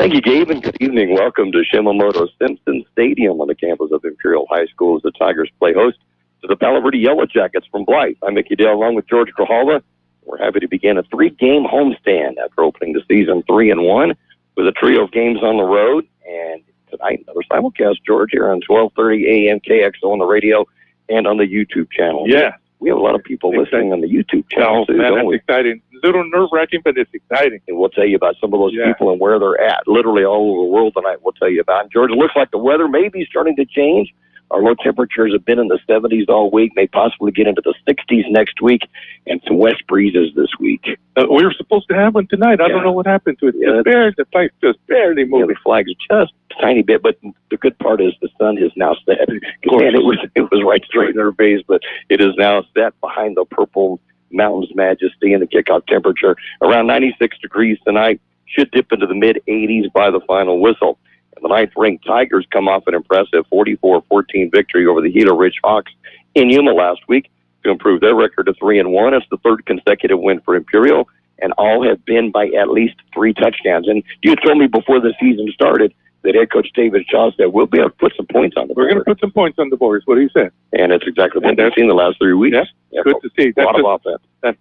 Thank you, Gabe, and good evening. Welcome to Shimamoto Simpson Stadium on the campus of Imperial High School as the Tigers play host to the Palo Verde Yellow Jackets from Blythe. I'm Mickey Dale along with George Grijalva. We're happy to begin a 3-game homestand after opening the season 3-1 with a trio of games on the road. And tonight, another simulcast, George, here on 1230 AM Kxo on the radio and on the YouTube channel. Yeah. We have a lot of people listening on the YouTube channel, too, man, don't we? That's exciting. A little nerve-wracking, but it's exciting. And we'll tell you about some of those people and where they're at. Literally all over the world tonight, we'll tell you about. And George, it looks like the weather may be starting to change. Our low temperatures have been in the 70s all week, may possibly get into the 60s next week, and some west breezes this week. We were supposed to have one tonight. I don't know what happened to it. The flag's just barely moving. The flag's just a tiny bit, but the good part is the sun has now set. And it was right straight in our face, but it is now set behind the purple mountains majesty, and the kickoff temperature around 96 degrees tonight. Should dip into the mid-80s by the final whistle. And the ninth-ranked Tigers come off an impressive 44-14 victory over the Gila Ridge Hawks in Yuma last week to improve their record to 3-1. It's the third consecutive win for Imperial, and all have been by at least 3 touchdowns. And you told me before the season started that head coach David Shaw said, we'll be able to put some points on the board. We're going to put some points on the board, is what he said. And it's exactly what we've seen the last 3 weeks. Yeah, good to see. A lot of offense. That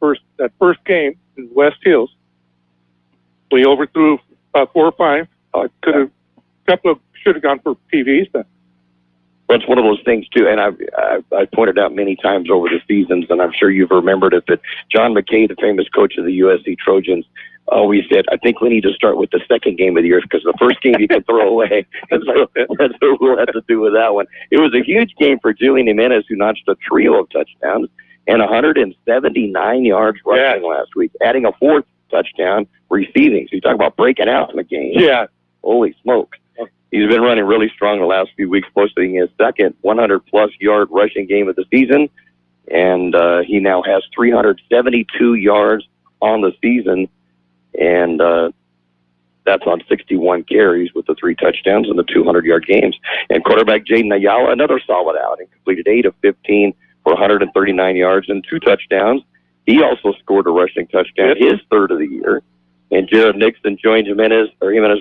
first game in West Hills, we overthrew 4 or 5. Should have gone for PVs, but that's one of those things too. And I pointed out many times over the seasons, and I'm sure you've remembered it, that John McKay, the famous coach of the USC Trojans, always said, I think we need to start with the second game of the year because the first game you can throw away. That's what we'll have to do with that one. It was a huge game for Julian Jimenez, who notched a trio of touchdowns and 179 yards rushing last week, adding a 4th touchdown receiving. So you talk about breaking out in the game. Yeah. Holy smokes. He's been running really strong the last few weeks, posting his second 100-plus yard rushing game of the season, and he now has 372 yards on the season, and that's on 61 carries with the 3 touchdowns and the 200-yard games. And quarterback Jaden Ayala, another solid outing, completed 8 of 15 for 139 yards and 2 touchdowns. He also scored a rushing touchdown, his 3rd of the year. And Jared Nixon joined Jimenez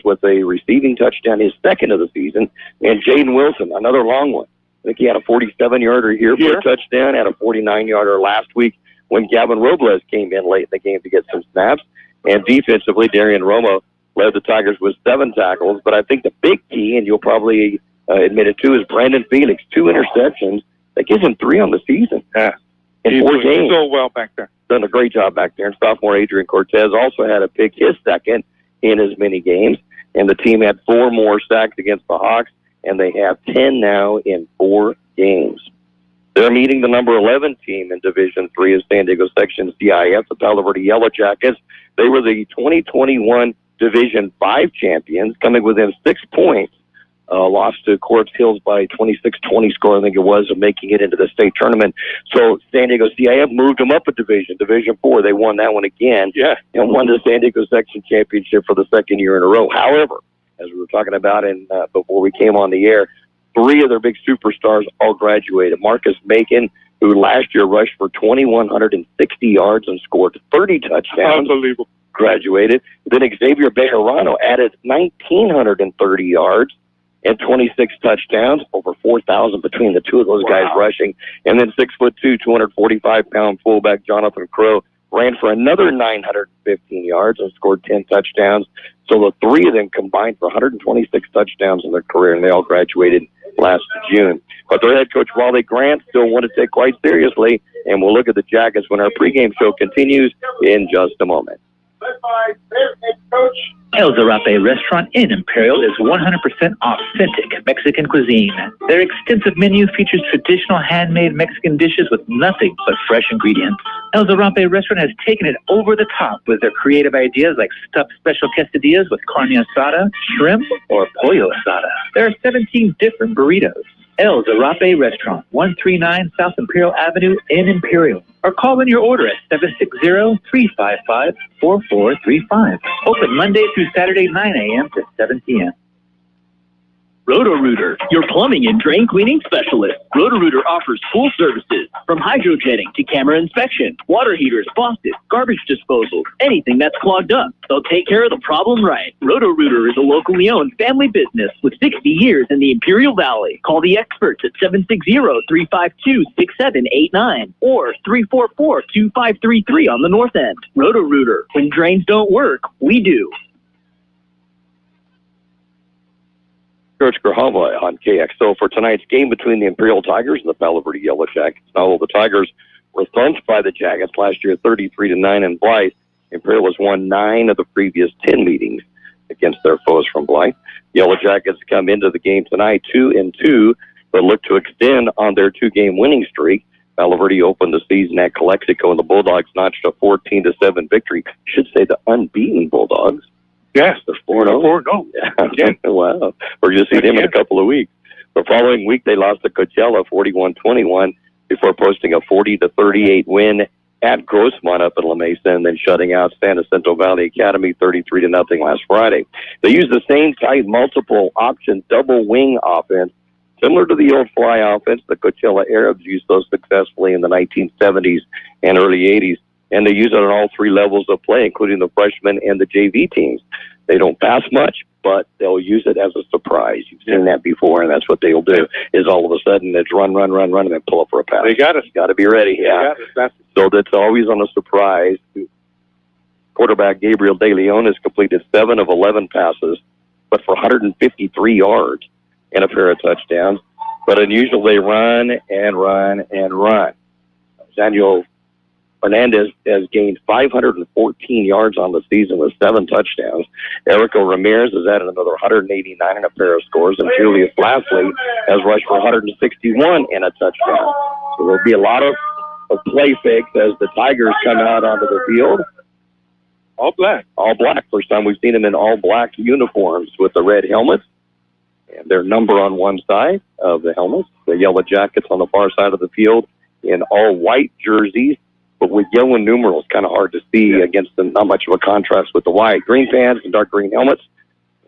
with a receiving touchdown, his 2nd of the season. And Jaden Wilson, another long one. I think he had a 47-yarder here for a touchdown, had a 49-yarder last week when Gavin Robles came in late in the game to get some snaps. And defensively, Darian Romo led the Tigers with 7 tackles. But I think the big key, and you'll probably admit it too, is Brandon Felix, 2 interceptions. That gives him 3 on the season. Yeah. In 4 games. So well back there. Done a great job back there. And sophomore Adrian Cortez also had a pick, his 2nd in as many games. And the team had 4 more sacks against the Hawks, and they have 10 now in 4 games. They're meeting the number 11 team in Division III of San Diego Section CIF, the Palo Verde Yellow Jackets. They were the 2021 Division V champions, coming within 6 points. Lost to Quartz Hills by 26-20 score, I think it was, of making it into the state tournament. So San Diego CIF moved them up a division, Division IV. They won that one again and won the San Diego Section Championship for the 2nd year in a row. However, as we were talking about before we came on the air, 3 of their big superstars all graduated. Marcus Macon, who last year rushed for 2,160 yards and scored 30 touchdowns. Unbelievable. Graduated. Then Xavier Bejarano added 1,930 yards and 26 touchdowns, over 4,000 between the 2 of those guys rushing. And then 6'2", 245-pound fullback Jonathan Crow ran for another 915 yards and scored 10 touchdowns. So the 3 of them combined for 126 touchdowns in their career, and they all graduated last June. But their head coach, Wally Grant, still want to take quite seriously, and we'll look at the Jackets when our pregame show continues in just a moment. El Zarape restaurant in Imperial is 100% authentic Mexican cuisine. Their extensive menu features traditional handmade Mexican dishes with nothing but fresh ingredients. El Zarape restaurant has taken it over the top with their creative ideas like stuffed special quesadillas with carne asada, shrimp, or pollo asada. There are 17 different burritos. El Zarape Restaurant, 139 South Imperial Avenue in Imperial. Or call in your order at 760-355-4435. Open Monday through Saturday, 9 a.m. to 7 p.m. Roto-Rooter, your plumbing and drain cleaning specialist. Roto-Rooter offers full services from hydrojetting to camera inspection, water heaters, faucets, garbage disposal, anything that's clogged up. They'll take care of the problem right. Roto-Rooter is a locally owned family business with 60 years in the Imperial Valley. Call the experts at 760-352-6789 or 344-2533 on the north end. Roto-Rooter. When drains don't work, we do. George Grijalva on Kxo for tonight's game between the Imperial Tigers and the Palo Verde Yellow Jackets. Now, the Tigers were thumped by the Jackets last year 33-9 in Blythe. Imperial has won 9 of the previous 10 meetings against their foes from Blythe. Yellow Jackets come into the game tonight 2-2, but look to extend on their 2-game winning streak. Palo Verde opened the season at Calexico, and the Bulldogs notched a 14-7 victory. I should say the unbeaten Bulldogs. Yes, the 4-0. Yeah. Wow. We're going to see them in a couple of weeks. The following week, they lost to Coachella 41-21 before posting a 40-38 win at Grossmont up in La Mesa and then shutting out San Jacinto Valley Academy 33-0 last Friday. They used the same tight multiple option double wing offense, similar to the old fly offense the Coachella Arabs used so successfully in the 1970s and early 80s. And they use it on all 3 levels of play, including the freshman and the JV teams. They don't pass much, but they'll use it as a surprise. You've seen that before, and that's what they'll do, is all of a sudden it's run, and then pull up for a pass. They got it. Got to be ready, yeah. So that's always on a surprise. Quarterback Gabriel De Leon has completed 7 of 11 passes, but for 153 yards and a pair of touchdowns. But unusually they run. Daniel Fernandez has gained 514 yards on the season with 7 touchdowns. Erico Ramirez has added another 189 and a pair of scores, and Julius Lastly has rushed for 161 and a touchdown. So there'll be a lot of play fakes as the Tigers come out onto the field. All black. All black. First time we've seen them in all black uniforms with the red helmets and their number on one side of the helmets. The Yellow Jackets on the far side of the field in all white jerseys, but with yellow numerals, kind of hard to see against them. Not much of a contrast with the white. Green pants and dark green helmets.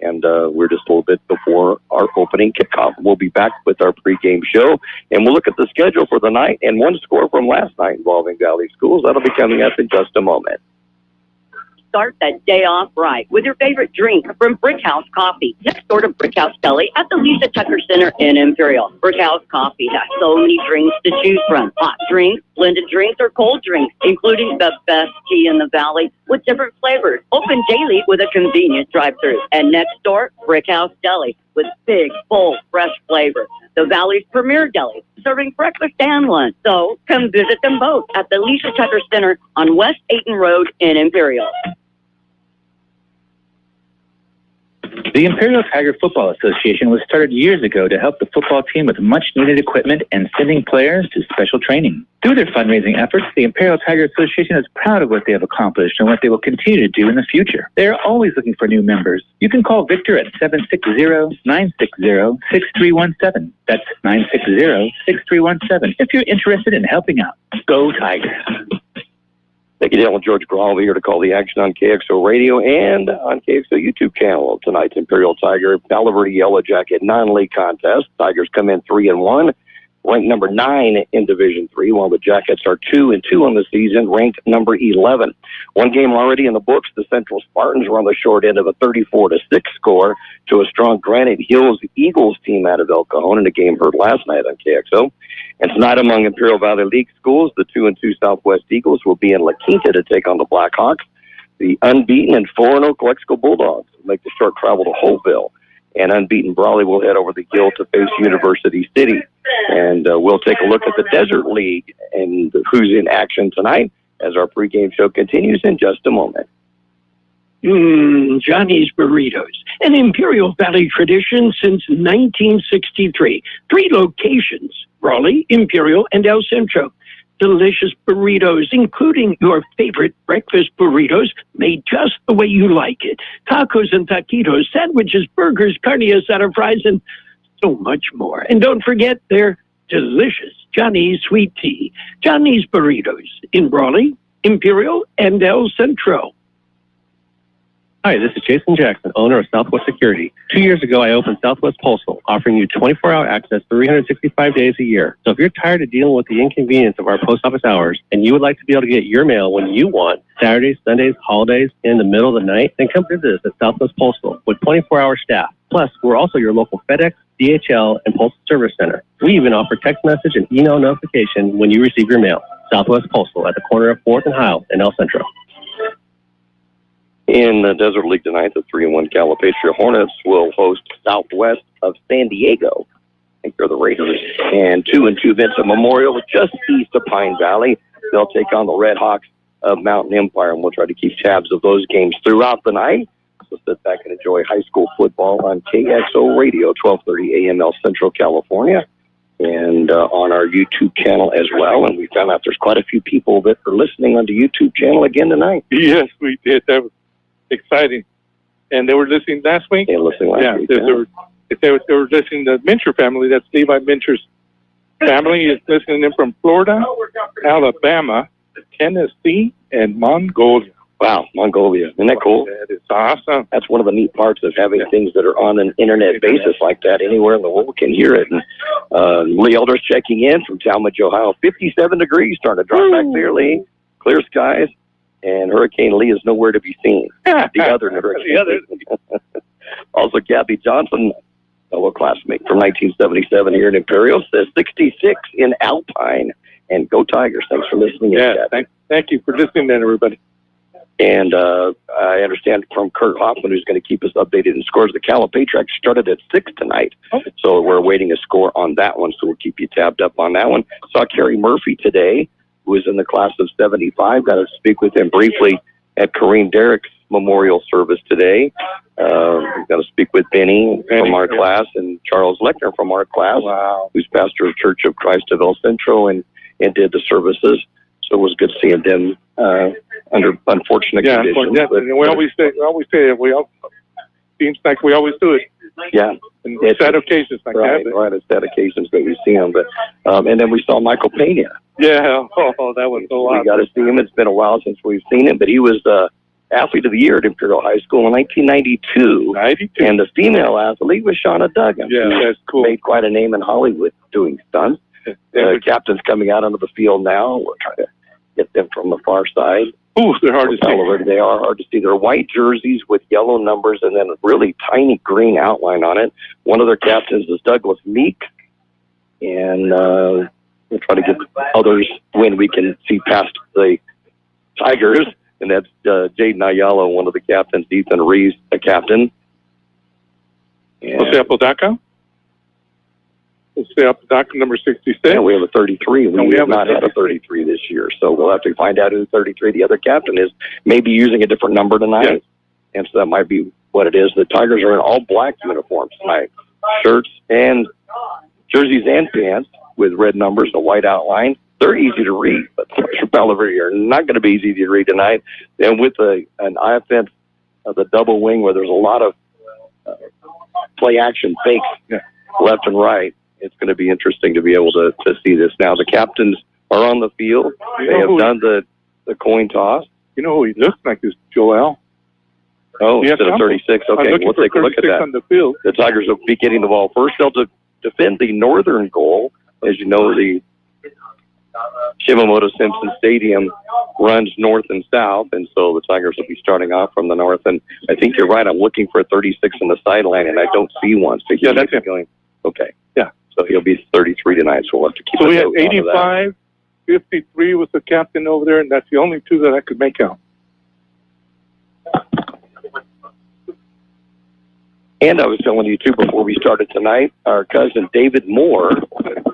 And we're just a little bit before our opening kickoff. We'll be back with our pregame show, and we'll look at the schedule for the night and one score from last night involving Valley Schools. That'll be coming up in just a moment. Start that day off right with your favorite drink from Brick House Coffee, next door to Brick House Deli at the Lisa Tucker Center in Imperial. Brick House Coffee has so many drinks to choose from. Hot drinks, blended drinks, or cold drinks, including the best tea in the valley with different flavors. Open daily with a convenient drive-thru. And next door, Brick House Deli with big, bold, fresh flavors. The Valley's premier deli, serving breakfast and lunch. So come visit them both at the Lisa Tucker Center on West Ayton Road in Imperial. The Imperial Tiger Football Association was started years ago to help the football team with much-needed equipment and sending players to special training. Through their fundraising efforts, the Imperial Tiger Association is proud of what they have accomplished and what they will continue to do in the future. They are always looking for new members. You can call Victor at 760-960-6317. That's 960-6317 if you're interested in helping out. Go Tigers! Thank you, Dale and George Grijalva here to call the action on Kxo Radio and on Kxo YouTube channel. Tonight's Imperial Tiger Palo Verde Yellow Jacket non-league contest. Tigers come in 3-1, ranked number 9 in Division III, while the Jackets are 2-2 on the season, ranked number 11. One game already in the books. The Central Spartans were on the short end of a 34-6 score to a strong Granite Hills Eagles team out of El Cajon in a game heard last night on KXO. And tonight among Imperial Valley League schools, the 2-2 Southwest Eagles will be in La Quinta to take on the Blackhawks. The unbeaten and 4-0 Calexico Bulldogs will make the short travel to Holtville. And unbeaten Brawley will head over the Gill to face University City. And we'll take a look at the Desert League and who's in action tonight as our pregame show continues in just a moment. Johnny's Burritos, an Imperial Valley tradition since 1963. 3 locations, Raleigh, Imperial, and El Centro. Delicious burritos, including your favorite breakfast burritos, made just the way you like it. Tacos and taquitos, sandwiches, burgers, carne asada fries, and so much more. And don't forget their delicious Johnny's sweet tea. Johnny's Burritos in Raleigh, Imperial, and El Centro. Hi, this is Jason Jackson, owner of Southwest Security. 2 years ago, I opened Southwest Postal, offering you 24-hour access 365 days a year. So if you're tired of dealing with the inconvenience of our post office hours and you would like to be able to get your mail when you want, Saturdays, Sundays, holidays, in the middle of the night, then come visit us at Southwest Postal with 24-hour staff. Plus, we're also your local FedEx, DHL, and Postal Service Center. We even offer text message and email notification when you receive your mail. Southwest Postal at the corner of 4th and Heil in El Centro. In the Desert League tonight, the 3-1 Calipatria Hornets will host Southwest of San Diego. I think they're the Raiders. And 2-2 Vincent Memorial, just east of Pine Valley. They'll take on the Red Hawks of Mountain Empire, and we'll try to keep tabs of those games throughout the night. So sit back and enjoy high school football on Kxo Radio, 1230 AM El Centro, California, and on our YouTube channel as well. And we found out there's quite a few people that are listening on the YouTube channel again tonight. Yes, we did. That was exciting. And they were listening last week? Yeah, listening last week. They were listening to the Mincher family. That's Levi Mincher's family is listening in from Florida, Alabama, Tennessee, and Mongolia. Wow, Mongolia. Isn't that cool? That is awesome. That's one of the neat parts of having things that are on an internet basis like that. Anywhere in the world can hear it. And Lee Elder's checking in from Talmadge, Ohio. 57 degrees, starting to drop back there, Lee. Clear skies. And Hurricane Lee is nowhere to be seen. The other hurricane. Also, Gabby Johnson, fellow classmate from 1977 here in Imperial, says 66 in Alpine. And go Tigers. Thanks for listening. Yeah, thank you for listening then, everybody. And I understand from Kurt Hoffman, who's going to keep us updated in scores, the Calipatria started at 6 tonight. So we're awaiting a score on that one, so we'll keep you tabbed up on that one. Saw Kerry Murphy today, who was in the class of 75. Got to speak with him briefly at Kareem Derrick's memorial service today. Got to speak with Benny from our class and Charles Lechner from our class, who's pastor of Church of Christ of El Centro and did the services. So it was good seeing them under unfortunate conditions. Yeah, and we always say it. Seems like we always do it. Yeah, and sad occasions like that. Right, it's sad occasions that we see him. But and then we saw Michael Pena. Yeah, that was so awesome. We got to see him. It's been a while since we've seen him, but he was Athlete of the Year at Imperial High School in 1992. And the female athlete was Shauna Duggan. Yeah, that's cool. Made quite a name in Hollywood doing stunts. Captain's coming out onto the field now. We're trying to get them from the far side. Ooh, they're hard to see. They are hard to see. They're white jerseys with yellow numbers and then a really tiny green outline on it. One of their captains is Douglas Meek. And we'll try to get others when we can see past the Tigers. And that's Jaden Ayala, one of the captains. Ethan Reeves, a captain. Jose Apodaca? Jose Apodaca, number 66. Yeah, we have a 33. We have not had a 33 this year, so we'll have to find out who 33 the other captain is. Maybe using a different number tonight, and so that might be what it is. The Tigers are in all black uniforms tonight, shirts and jerseys and pants with red numbers, a white outline. They're easy to read, but Palo Verde are not going to be easy to read tonight. And with an offense of the double wing where there's a lot of play action fakes left and right, it's going to be interesting to be able to see this. Now, the captains are on the field. They have done the coin toss. You know who he looks like is Joel. Oh, instead of 36. Okay, we'll take a look at that. On the field. The Tigers will be getting the ball first. They'll defend the northern goal. As you know, the Shimamoto Simpson Stadium runs north and south, and so the Tigers will be starting off from the north. And I think you're right. I'm looking for a 36 on the sideline, and I don't see one. So that's it. Going. Okay. Yeah. So he'll be 33 tonight, so we'll have to keep. So we have 85, 53 was the captain over there, and that's the only two that I could make out. And I was telling you, too, before we started tonight, our cousin David Moore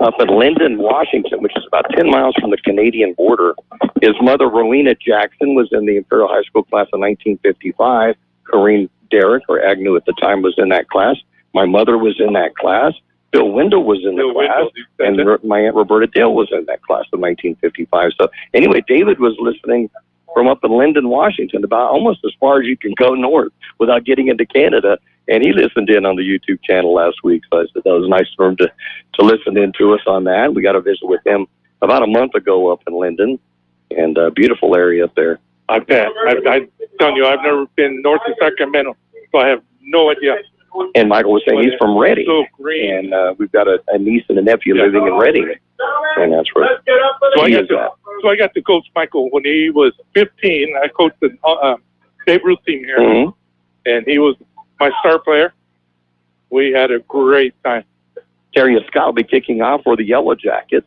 up in Linden, Washington, which is about 10 miles from the Canadian border. His mother, Rowena Jackson, was in the Imperial High School class of 1955. Kareem Derrick, or Agnew at the time, was in that class. My mother was in that class. Bill Wendell was in the class. And my Aunt Roberta Dale was in that class of 1955. So anyway, David was listening from up in Linden, Washington, about almost as far as you can go north without getting into Canada. And he listened in on the YouTube channel last week, so I said that was nice for him to listen in to us on that. We got a visit with him about a month ago up in Linden, and a beautiful area up there. I bet. I'm telling you, I've never been north of Sacramento, so I have no idea. And Michael was saying he's from Redding. So green. And we've got a niece and a nephew living in Redding. And that's where So I got to coach Michael when he was 15. I coached the Babe Ruth team here. Mm-hmm. And he was my star player. We had a great time. Terry Scott will be kicking off for the Yellow Jackets.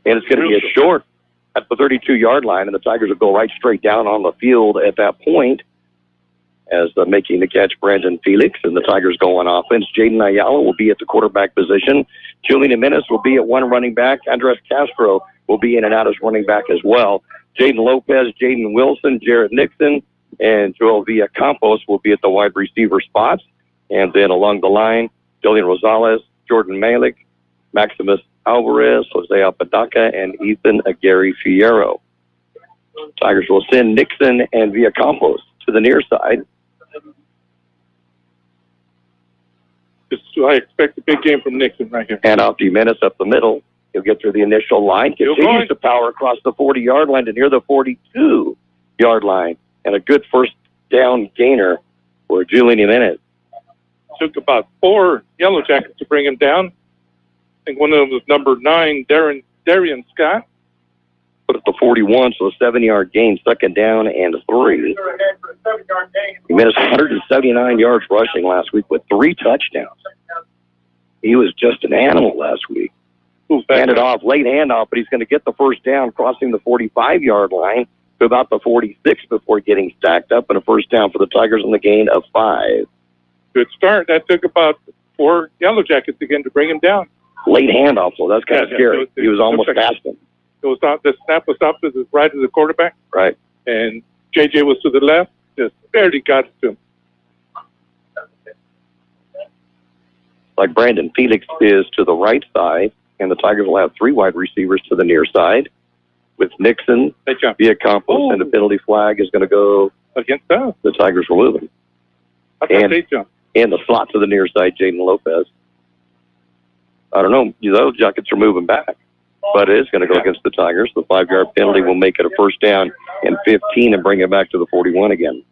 And it's going to be a short at the 32-yard line, and the Tigers will go right straight down on the field at that point as making the catch, Brandon Felix, and the Tigers go on offense. Jaden Ayala will be at the quarterback position. Julian Jimenez will be at one running back. Andres Castro will be in and out as running back as well. Jaden Lopez, Jaden Wilson, Jarrett Nixon, and Joel Villacampos will be at the wide receiver spots. And then along the line, Jillian Rosales, Jordan Malik, Maximus Alvarez, Jose Apodaca, and Ethan Aguirre Fierro. Tigers will send Nixon and Villacampos to the near side. I expect a big game from Nixon right here. And off Jimenez up the middle. He'll get through the initial line, continues to power across the 40-yard line to near the 42-yard line. And a good first down gainer for Julian Jimenez. Took about 4 Yellow Jackets to bring him down. I think one of them was number 9, Darian Scott. Put at the 41, so a 7-yard gain, second down and 3. Jimenez 179 yards rushing last week with 3 touchdowns. He was just an animal last week. Handed off, late handoff, but he's going to get the first down crossing the 45-yard line to about the 46 before getting stacked up, and a first down for the Tigers on the gain of 5. Good start. That took about 4 Yellow Jackets again to bring him down. Late handoff, so that's kind of scary. He was almost past him. It was out, the snap was up to the right of the quarterback. Right. And JJ was to the left, just barely got it to him. Like Brandon Felix is to the right side, and the Tigers will have 3 wide receivers to the near side with Nixon, Villacampos, and the penalty flag is going to go against us. The Tigers were moving. And the slot to the near side, Jaden Lopez. I don't know. Those Jackets are moving back, but it is going to go against the Tigers. The 5-yard penalty will make it a first down and 15 and bring it back to the 41 again.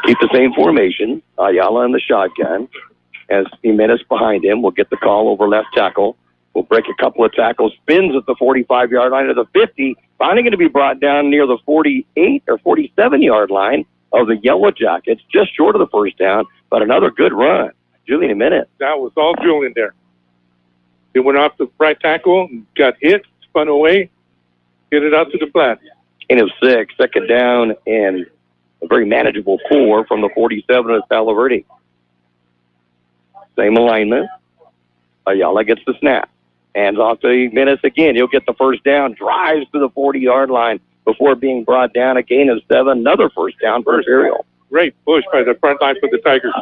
Keep the same formation. Ayala in the shotgun. As Jimenez behind him, we'll get the call over left tackle. We'll break a couple of tackles. Spins at the 45-yard line to the 50. Finally going to be brought down near the 48 or 47-yard line of the Yellow Jackets, just short of the first down, but another good run. Julian Jimenez. That was all Julian there. He went off the right tackle, got hit, spun away, hit it out to the flat. Gain of 6, second down, and a very manageable 4 from the 47 of Palo Verde. Same alignment. Ayala gets the snap. Hands off to Jimenez again. He'll get the first down, drives to the 40-yard line before being brought down. A gain of 7, another first down for Imperial. Great push by the front line for the Tigers.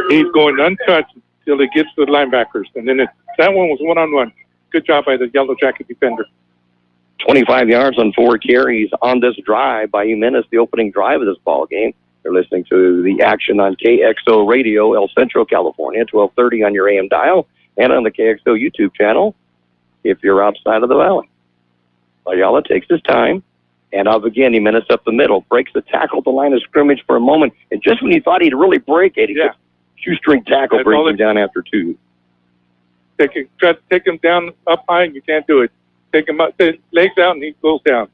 He's going untouched until he gets to the linebackers. And then that one was one-on-one. Good job by the Yellow Jacket defender. 25 yards on 4 carries on this drive by Jimenez, the opening drive of this ball game. You're listening to the action on Kxo Radio, El Centro, California, 1230 on your AM dial, and on the KXO YouTube channel if you're outside of the valley. Ayala takes his time, and off again, Jimenez up the middle, breaks the tackle at the line of scrimmage for a moment, and just when he thought he'd really break it, he gets shoestring tackle, brings him down after 2. Try to take him down up high, and you can't do it. Take him up, legs out, and he goes down.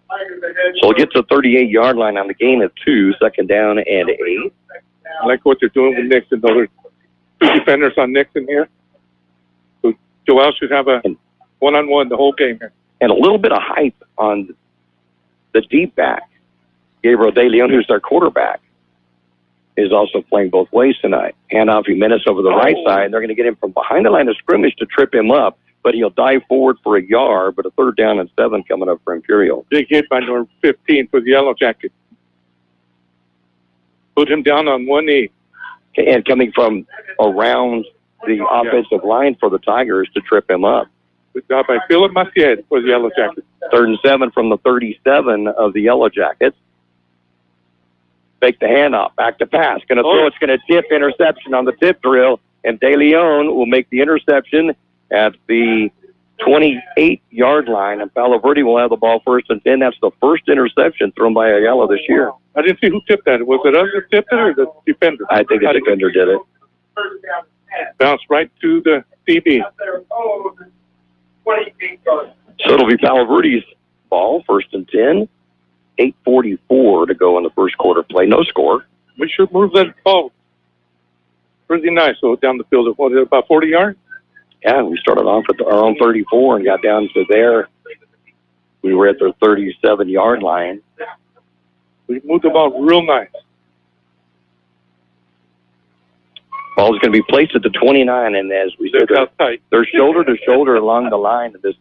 So he'll get to the 38-yard line on the gain of 2, second down and 8. I like what they're doing with Nixon. There's 2 defenders on Nixon here. So Joel should have a one-on-one the whole game here. And a little bit of hype on the deep back. Gabriel De Leon, who's their quarterback, is also playing both ways tonight. Handoff Jimenez over the right side. They're going to get him from behind the line of scrimmage to trip him up, but he'll dive forward for a yard, but a third down and 7 coming up for Imperial. Big hit by number 15 for the Yellow Jacket. Put him down on one knee. And coming from around the offensive line for the Tigers to trip him up. Good job by Philip Maciel for the Yellow Jackets. 3rd and 7 from the 37 of the Yellow Jackets. Fake the handoff, back to pass. Going to throw, it's going to tip, interception on the tip drill. and De Leon will make the interception at the 28-yard line, and Palo Verde will have the ball first and 10. That's the first interception thrown by Ayala this year. I didn't see who tipped that. Was it us that tipped it or the defender? I think the defender did it. Bounced right to the DB. So it'll be Palo Verde's ball, first and 10. 8:44 to go in the first quarter play. No score. We should move that ball pretty nice. So down the field, what, about 40 yards? Yeah, we started off at our own 34 and got down to there. We were at their 37-yard line. We moved the ball real nice. Ball's going to be placed at the 29, and as we said, they're shoulder to shoulder along the line of this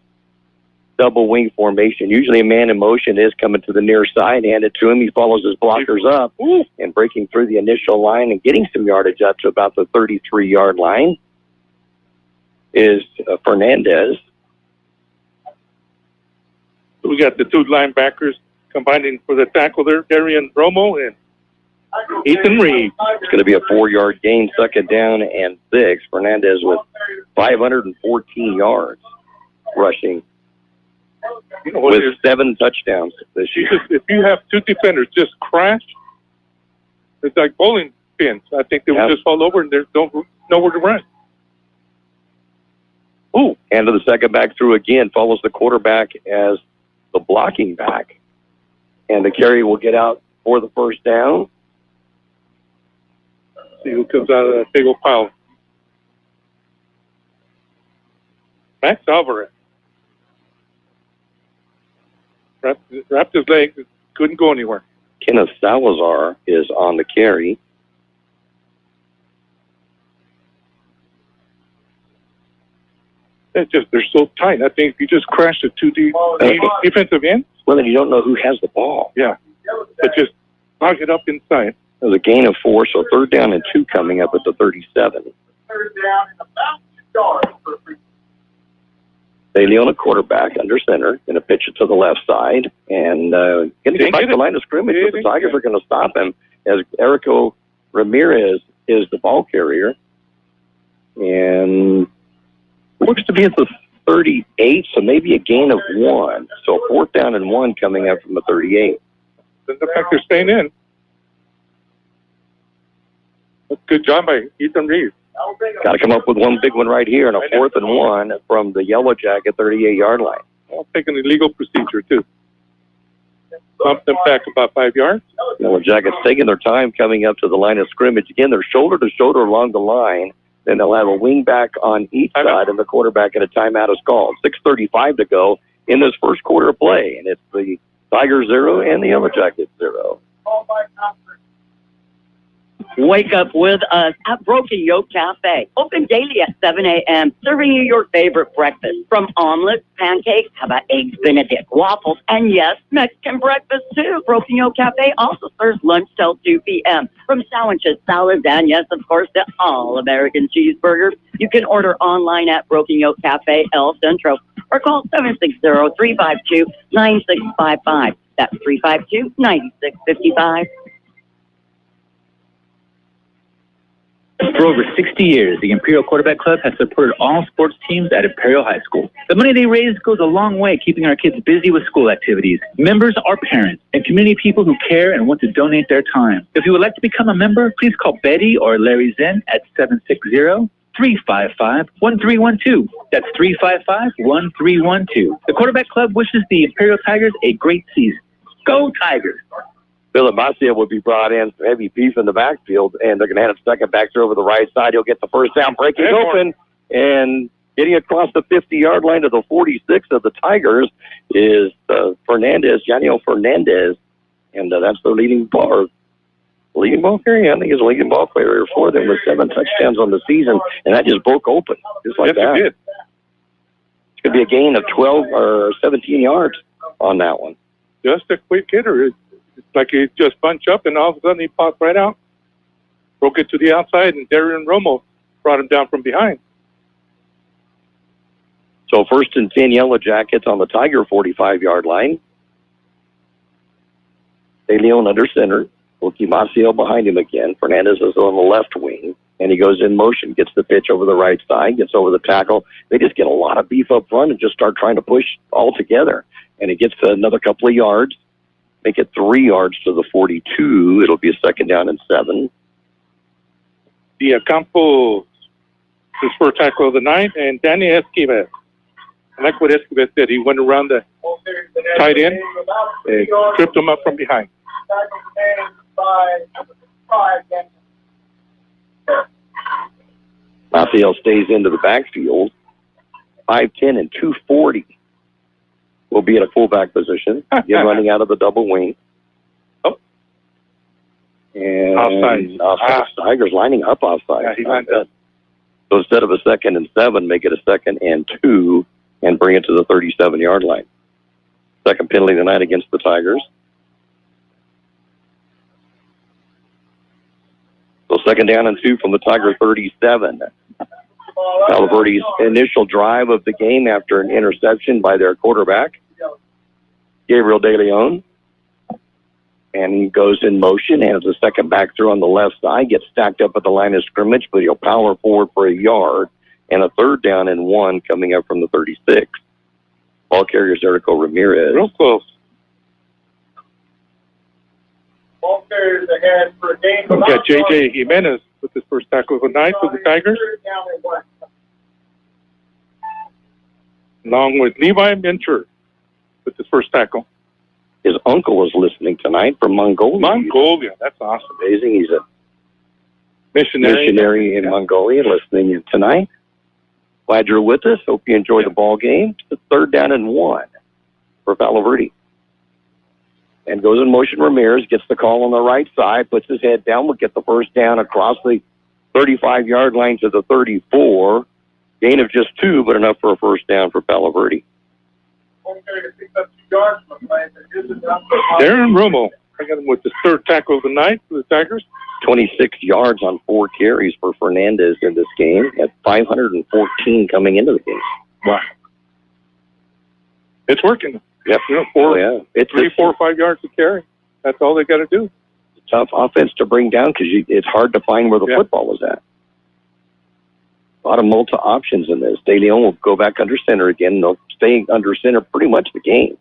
double wing formation. Usually a man in motion is coming to the near side, hand it to him. He follows his blockers up and breaking through the initial line and getting some yardage up to about the 33-yard line is Fernandez. We got the two linebackers combining for the tackle there, Darian Romo and Ethan Reed. It's going to be a 4-yard gain, second down and 6. Fernandez with 514 yards rushing. You know what with 7 touchdowns this year. If you have two defenders just crash, it's like bowling pins. I think they would just fall over and they don't know where to run. Ooh, and to the second back through again, follows the quarterback as the blocking back. And the carry will get out for the first down. See who comes out of that big old pile. Max Alvarez. Wrapped his legs, couldn't go anywhere. Kenneth Salazar is on the carry. They're so tight. I think if you just crash the two defensive ends. Well, then you don't know who has the ball. Yeah. But just lock it up inside. There's a gain of 4, so third down and 2 coming up at the 37. Third down and about 2 yards for free. De Leon, a quarterback under center, going to pitch it to the left side, and going to get back to the line of scrimmage, but the Tigers are going to stop him as Erico Ramirez is the ball carrier. And looks to be at the 38, so maybe a gain of 1. So fourth down and 1 coming up from the 38. Doesn't look like they're staying in. Good job by Ethan Reed. Got to come up with one big one right here, and a 4th and 1 from the Yellow Jacket 38-yard line. I'll take an illegal procedure, too. Bump them back about 5 yards. Yellow Jackets taking their time coming up to the line of scrimmage. Again, they're shoulder to shoulder along the line. Then they'll have a wing back on each side, and the quarterback and a timeout is called. 6:35 to go in this first quarter of play, and it's the Tigers 0 and the Yellow Jackets 0. Wake up with us at Broken Yolk Cafe. Open daily at 7 a.m., serving you your favorite breakfast. From omelets, pancakes, how about eggs Benedict, waffles, and yes, Mexican breakfast too. Broken Yolk Cafe also serves lunch till 2 p.m. From sandwiches, salads, and yes, of course, the all-American cheeseburgers. You can order online at Broken Yolk Cafe El Centro or call 760-352-9655. That's 352-9655. For over 60 years, the Imperial Quarterback Club has supported all sports teams at Imperial High School. The money they raise goes a long way keeping our kids busy with school activities. Members are parents and community people who care and want to donate their time. If you would like to become a member, please call Betty or Larry Zen at 760-355-1312. That's 355-1312. The Quarterback Club wishes the Imperial Tigers a great season. Go Tigers! Philip Macia will be brought in for heavy beef in the backfield, and they're going to hand it second back through over the right side. He'll get the first down, breaking open, and getting across the 50-yard line to the 46 of the Tigers is Fernandez, Janiel Fernandez, and that's their leading ball carrier. I think he's a leading ball carrier for them with 7 touchdowns on the season, and that just broke open, just like that. It did. It's going to be a gain of 12 or 17 yards on that one. Just a quick hitter. It's like he just bunched up, and all of a sudden he popped right out. Broke it to the outside, and Darian Romo brought him down from behind. So first and 10 Yellow Jackets on the Tiger 45-yard line. De Leon under center. Wilkie Maciel behind him again. Fernandez is on the left wing. And he goes in motion, gets the pitch over the right side, gets over the tackle. They just get a lot of beef up front and just start trying to push all together. And he gets another couple of yards, make it 3 yards to the 42. It'll be a second down and 7. The Campos, his first tackle of the night, and Danny Esquivel. I like what Esquivel did. He went around the tight end and tripped him up from behind. Rafael stays into the backfield. 5'10" and 240 will be in a fullback position. Again, running out of the double wing. Oh. And offside. Tigers lining up offside. Yeah, he lined up. So instead of a second and 7, make it a second and 2 and bring it to the 37-yard line. Second penalty tonight against the Tigers. So second down and 2 from the Tiger 37. Palo Verde's initial drive of the game after an interception by their quarterback, Gabriel De Leon. And he goes in motion, has a second back through on the left side, gets stacked up at the line of scrimmage, but he'll power forward for a yard, and a third down and 1 coming up from the 36. Ball carrier is Erico Ramirez. Real close. Ball carriers ahead for a game. We got J.J. Jimenez with his first tackle of the night for the Tigers, along with Levi Mincher with his first tackle. His uncle was listening tonight from Mongolia. Mongolia, that's awesome. Amazing. He's a missionary in Mongolia listening in tonight. Glad you're with us. Hope you enjoy the ball game. It's third down and 1 for Palo Verde. And goes in motion. Ramirez gets the call on the right side, puts his head down, will get the first down across the 35-yard line to the 34. Gain of just 2, but enough for a first down for Palo Verde. Darren Rummel, I got him with the third tackle of the night for the Tigers. 26 yards on 4 carries for Fernandez in this game at 514 coming into the game. Wow. It's working. Yep. You know, It's 3, 4, 5 yards to carry. That's all they got to do. Tough offense to bring down because it's hard to find where the football is at. A lot of multi-options in this. De Leon will go back under center again. They'll stay under center pretty much the game.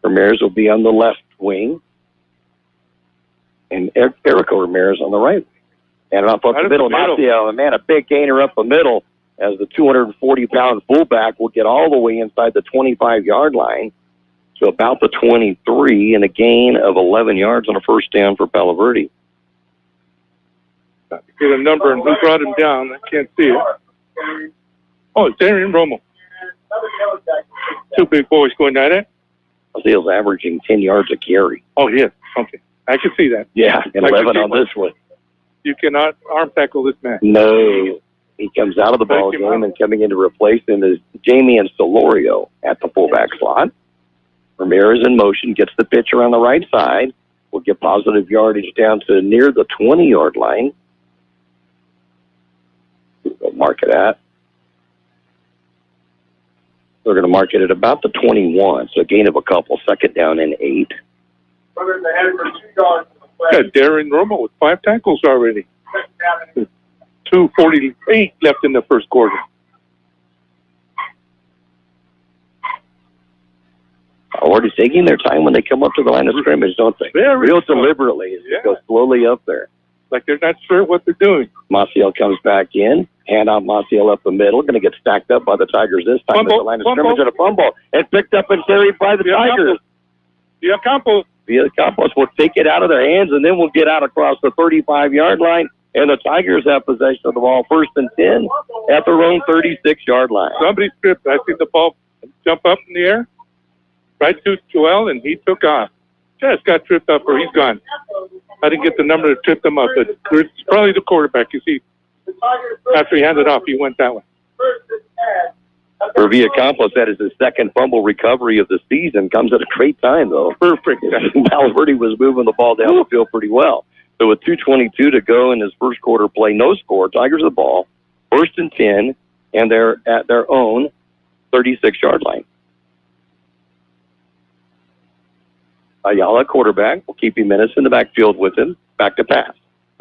Ramirez will be on the left wing. And Erico Ramirez on the right. And up the middle. Man, a big gainer up the middle as the 240-pound fullback will get all the way inside the 25-yard line to about the 23 and a gain of 11 yards on a first down for Palo Verde. Get a number and who brought him down. I can't see it. Oh, it's Darren Rummel. 2 big boys going at it. Leo's averaging 10 yards a carry. Oh, he is. Okay. I can see that. Yeah, and 11 on this one. You cannot arm tackle this man. No. He comes out of the ball game and coming in to replace him is Jamie and Solorio at the fullback slot. Ramirez in motion, gets the pitch around the right side. Will get positive yardage down to near the 20-yard line. We'll mark it at. They're going to mark it at about the 21, so a gain of a couple, second down and 8. Got Darren Rummel with 5 tackles already. 2:48 left in the first quarter. Already taking their time when they come up to the line of scrimmage, don't they? Real deliberately as they go slowly up there. Like they're not sure what they're doing. Maciel comes back in. Hand out Maciel up the middle. Going to get stacked up by the Tigers this time. At the line of scrimmage and a fumble. And picked up and carried by the Tigers. Campos will take it out of their hands, and then we'll get out across the 35-yard line. And the Tigers have possession of the ball, first and 10 at their own 36-yard line. Somebody tripped. I see the ball jump up in the air, right to Joel, and he took off. Just got tripped up, or he's gone. I didn't get the number that tripped him up, but it's probably the quarterback. You see, after he handed off, he went that way. For Campos, that is his second fumble recovery of the season. Comes at a great time, though. Perfect. Palo Verde was moving the ball down the field pretty well. So with 2:22 to go in his first quarter play, no score. Tigers the ball, first and 10, and they're at their own 36-yard line. Ayala, quarterback, will keep him minutes in the backfield with him. Back to pass.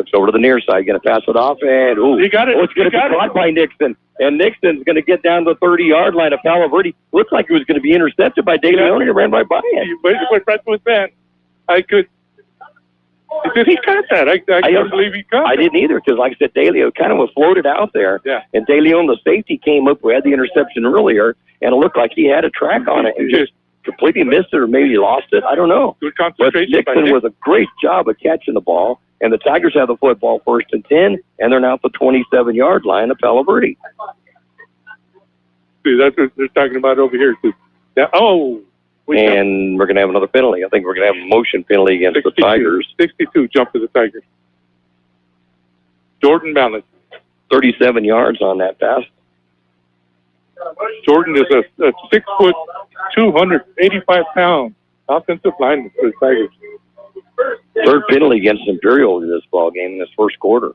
Looks over to the near side, going to pass it off, and He got it. it's going to be caught by Nixon. And Nixon's going to get down to the 30-yard line of Palo Verde. Looks like it was going to be intercepted by De Leon, and it ran right by it. He went right to his man. Did he cut that? I couldn't believe he cut I it. didn't either, because like I said, De Leon kind of was floated out there. Yeah. And De Leon, the safety, came up. We had the interception earlier, and it looked like he had a track on it and just completely missed it, or maybe lost it. I don't know. Good But concentration by Nixon Nick. was a great job of catching the ball, and the Tigers have the football 1st and 10, and they're now at the 27-yard line of Palo Verde. See, that's what they're talking about over here, too. Yeah. Oh. And we're going to have another penalty. I think we're going to have a motion penalty against 62, the Tigers. 62 jump to the Tigers. Jordan Mallett. 37 yards on that pass. Jordan is a 6 foot, 285-pound offensive lineman for the Tigers. Third penalty against Imperial in this ball game in this first quarter.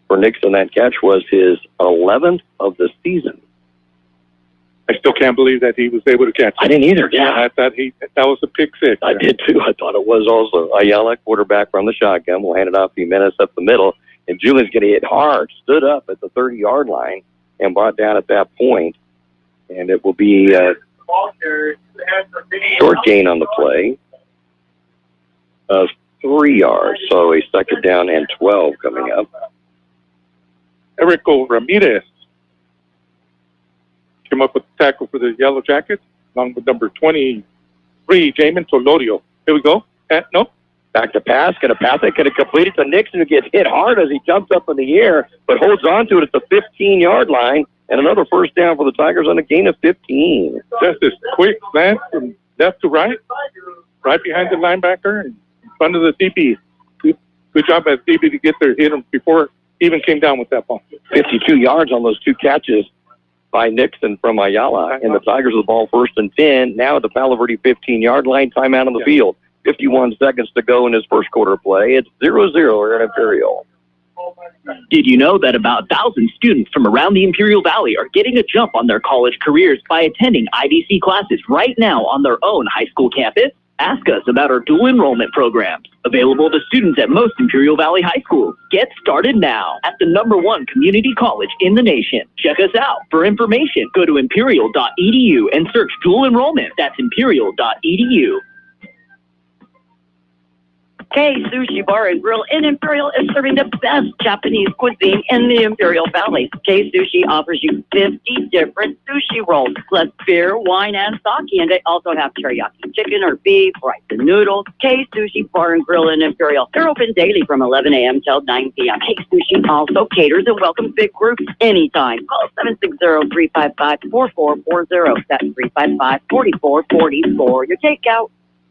For Nixon, that catch was his 11th of the season. I still can't believe that he was able to catch it. I didn't either. Yeah, I thought that was a pick six. I did too. I thought it was also. Ayala, quarterback from the shotgun, will hand it off a few minutes up the middle. And Julian's going to hit hard, stood up at the 30-yard line and brought down at that point. And it will be a short gain on the play of 3 yards. So a second down and 12 coming up. Erico Ramirez came up with the tackle for the Yellow Jackets, along with number 23, Jamin Tolorio. Here we go. No. Back to pass, going to pass it, going to complete it to Nixon, who gets hit hard as he jumps up in the air, but holds on to it at the 15-yard line, and another first down for the Tigers on a gain of 15. Just this quick slant from left to right behind the linebacker, and in front of the DB. Good job by the DB to get there, hit him before he even came down with that ball. 52 yards on those two catches by Nixon from Ayala, and the Tigers with the ball 1st and 10, now at the Palo Verde 15-yard line, timeout on the field. 51 seconds to go in his first quarter play. It's 0-0 here in Imperial. Did you know that about 1,000 students from around the Imperial Valley are getting a jump on their college careers by attending IDC classes right now on their own high school campus? Ask us about our dual enrollment programs, available to students at most Imperial Valley high schools. Get started now at the #1 community college in the nation. Check us out. For information, go to imperial.edu and search dual enrollment. That's imperial.edu. Kxo Sushi Bar and Grill in Imperial is serving the best Japanese cuisine in the Imperial Valley. Kxo Sushi offers you 50 different sushi rolls, plus beer, wine, and sake. And they also have teriyaki chicken or beef, rice and noodles. Kxo Sushi Bar and Grill in Imperial. They're open daily from 11 a.m. till 9 p.m. Kxo Sushi also caters and welcomes big groups anytime. Call 760-355-4440. That's 355-4444. Your takeout.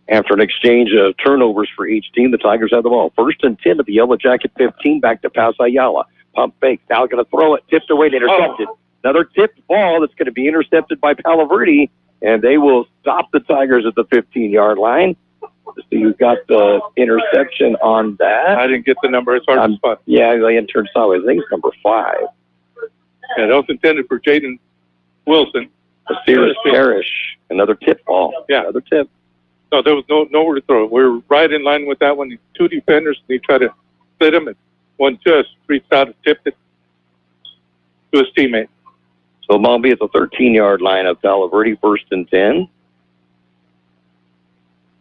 After an exchange of turnovers for each team, the Tigers have the ball. 1st and 10 at the Yellow Jacket 15, back to pass Ayala. Pump fake, now going to throw it, tipped away and intercepted. Another tipped ball that's going to be intercepted by Palo Verde, and they will stop the Tigers at the 15-yard line. Let's see who got the interception on that. I didn't get the number. It's hard to spot. Yeah, they turned sideways. I think it's number 5. Yeah, that was intended for Jaden Wilson. Serious Parrish, another tip ball. Yeah. Another tip. No, there was nowhere to throw. We were right in line with that one. 2 defenders, and he tried to split him, and one just reached out and tipped it to his teammate. So the ball will be at the 13-yard line of Palo Verde, 1st and 10,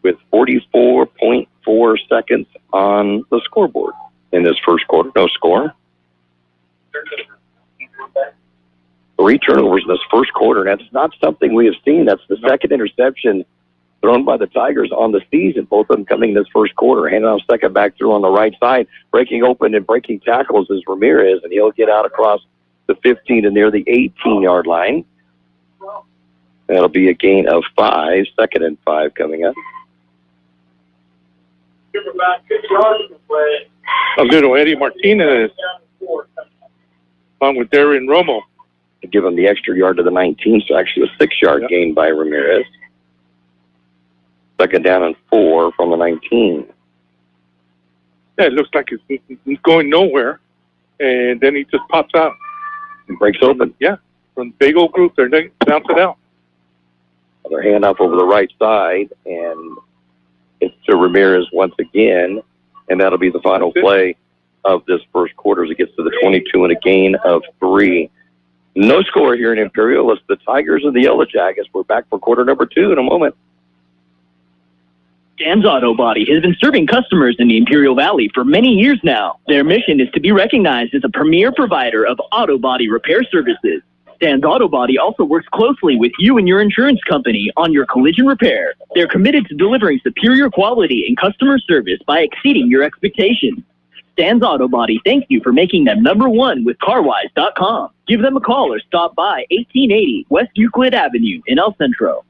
with 44.4 seconds on the scoreboard in this first quarter. No score. 3 turnovers in this first quarter, and that's not something we have seen. That's the second interception thrown by the Tigers on the season, both of them coming in this first quarter. Handing off second back through on the right side, breaking open and breaking tackles is Ramirez, and he'll get out across the 15 and near the 18-yard line. That'll be a gain of 5, 2nd and 5 coming up. A little Eddie Martinez, along with Darren Romo. To give him the extra yard to the 19, so actually a 6-yard gain by Ramirez. 2nd down and 4 from the 19. Yeah, it looks like he's going nowhere, and then he just pops out. And breaks open. Yeah, from the big old group, they're bounce it out. Another handoff over the right side, and it's to Ramirez once again. and that'll be the final play of this first quarter as it gets to the 22 and a gain of 3. No score here in Imperial. It's the Tigers and the Yellow Jackets. We're back for quarter number 2 in a moment. Dan's Auto Body has been serving customers in the Imperial Valley for many years now. Their mission is to be recognized as a premier provider of auto body repair services. Dan's Auto Body also works closely with you and your insurance company on your collision repair. They're committed to delivering superior quality and customer service by exceeding your expectations. Dan's Auto Body thanks you for making them #1 with CarWise.com. Give them a call or stop by 1880 West Euclid Avenue in El Centro.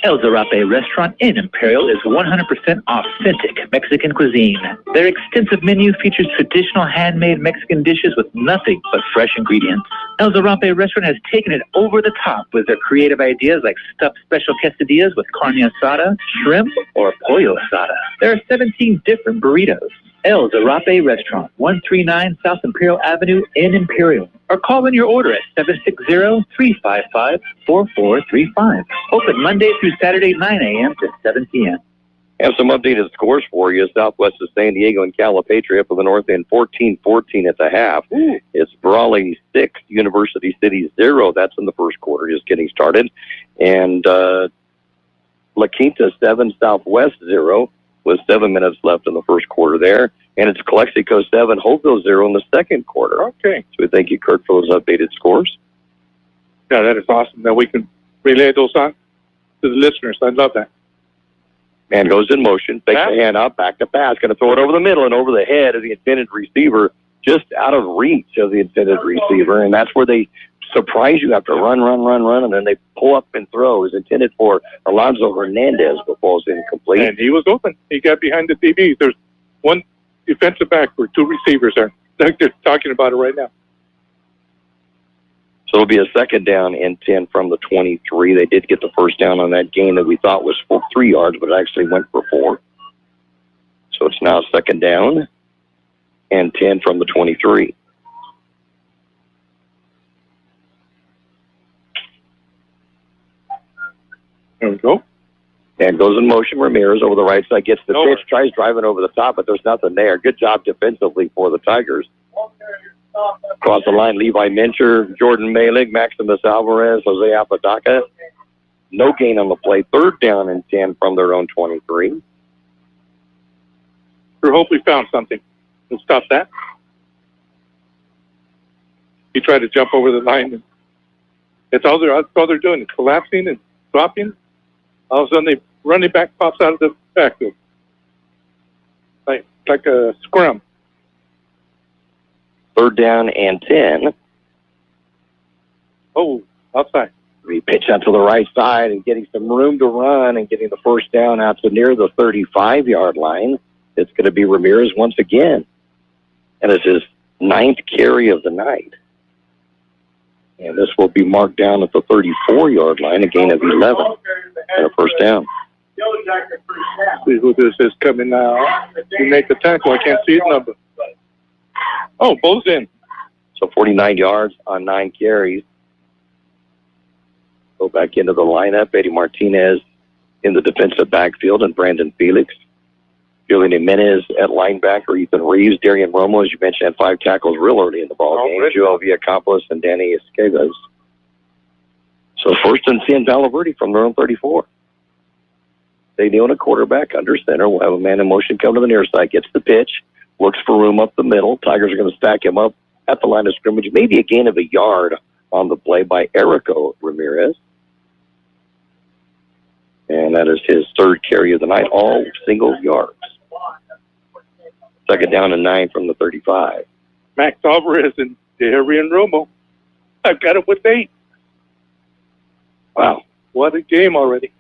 El Zarape restaurant in Imperial is 100% authentic Mexican cuisine. Their extensive menu features traditional handmade Mexican dishes with nothing but fresh ingredients. El Zarape restaurant has taken it over the top with their creative ideas like stuffed special quesadillas with carne asada, shrimp, or pollo asada. There are 17 different burritos. El Zarape Restaurant, 139 South Imperial Avenue in Imperial. Or call in your order at 760-355-4435. Open Monday through Saturday, 9 a.m. to 7 p.m. Have some updated scores for you. Southwest of San Diego and Calipatria for the north end, 14-14 at the half. It's Brawley 6, University City 0. That's in the first quarter, just getting started. And La Quinta 7, Southwest 0. With 7 minutes left in the first quarter there. And it's Calexico 7, Holtville 0 in the second quarter. Okay. So we thank you, Kurt, for those updated scores. Yeah, that is awesome. Now we can relay those on to the listeners. I love that. Man goes in motion, takes the hand up, back to pass, going to throw it over the middle and over the head of the intended receiver, just out of reach of the intended receiver. And that's where they surprise you after run, and then they pull up and throw. Is intended for Alonzo Hernandez, but falls incomplete. And he was open. He got behind the DB. There's one defensive back for 2 receivers there. They're talking about it right now. So it'll be a second down and 10 from the 23. They did get the first down on that gain that we thought was for 3 yards, but it actually went for 4. So it's now second down and 10 from the 23. There we go. And goes in motion. Ramirez over the right side, gets the pitch, tries driving over the top, but there's nothing there. Good job defensively for the Tigers. Across the line, Levi Mincher, Jordan Malik, Maximus Alvarez, Jose Apodaca. No gain on the play. Third down and 10 from their own 23. We hope we found something. We'll stop that. He tried to jump over the line. And that's all they're doing. It's collapsing and dropping. All of a sudden, the running back pops out of the backfield. Like a scrum. Third down and 10. Oh, outside. We pitch out to the right side and getting some room to run and getting the first down out to near the 35-yard line. It's going to be Ramirez once again. And it's his 9th carry of the night. And this will be marked down at the 34-yard line, a gain of 11 and a first down. See who this is coming now. You make the tackle. I can't see his number. Oh, Bo's in. So 49 yards on 9 carries. Go back into the lineup. Eddie Martinez in the defensive backfield and Brandon Felix. Julian Jimenez at linebacker. Ethan Reeves, Darian Romo, as you mentioned, had 5 tackles real early in the ball game. Joel Villacampos and Danny Esquivas. So first and 10, Palo Verde from their own 34. They kneel a quarterback under center. We'll have a man in motion come to the near side. Gets the pitch. Looks for room up the middle. Tigers are going to stack him up at the line of scrimmage. Maybe a gain of a yard on the play by Erico Ramirez. And that is his 3rd carry of the night, all single yards. Second down and 9 from the 35. Max Alvarez and Darian Romo. I've got it with 8. Wow. What a game already.